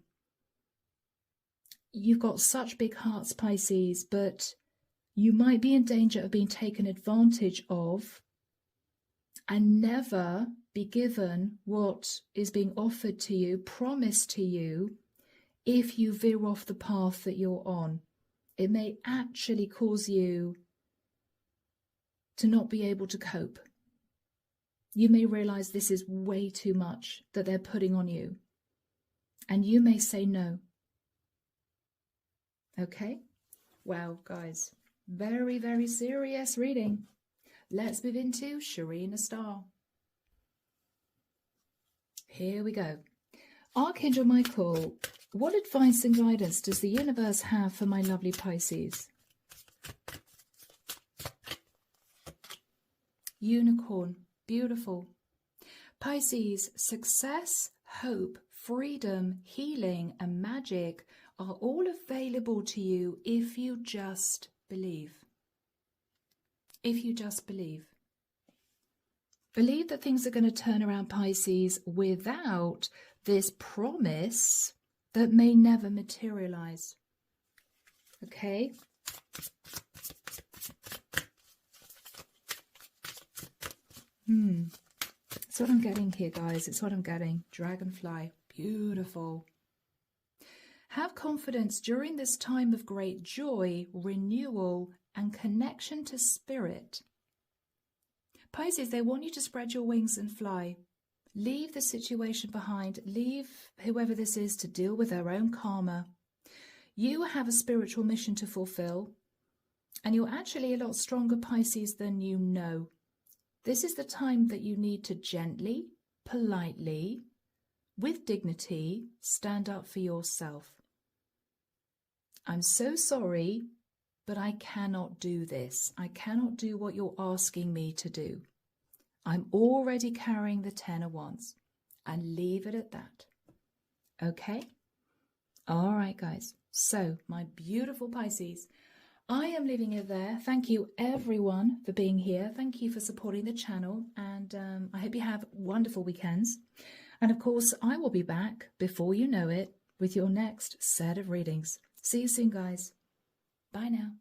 You've got such big hearts, Pisces, but you might be in danger of being taken advantage of and never be given what is being offered to you, promised to you, if you veer off the path that you're on. It may actually cause you to not be able to cope. You may realize this is way too much that they're putting on you, and you may say no. Okay? Well, guys, very, very serious reading. Let's move into Sharina Star. Here we go. Archangel Michael, what advice and guidance does the universe have for my lovely Pisces? Unicorn, beautiful. Pisces, success, hope, freedom, healing, and magic are all available to you if you just believe. If you just believe. Believe that things are going to turn around, Pisces, without this promise that may never materialize. Okay? It's what I'm getting here, guys. It's what I'm getting. Dragonfly. Beautiful. Have confidence during this time of great joy, renewal, and connection to spirit. Pisces, they want you to spread your wings and fly. Leave the situation behind. Leave whoever this is to deal with their own karma. You have a spiritual mission to fulfill, and you're actually a lot stronger, Pisces, than you know. This is the time that you need to gently, politely, with dignity, stand up for yourself. I'm so sorry, but I cannot do this. I cannot do what you're asking me to do. I'm already carrying the 10 of Wands, and leave it at that. Okay? All right, guys. So, my beautiful Pisces, I am leaving it there. Thank you, everyone, for being here. Thank you for supporting the channel, and I hope you have wonderful weekends. And, of course, I will be back, before you know it, with your next set of readings. See you soon, guys. Bye now.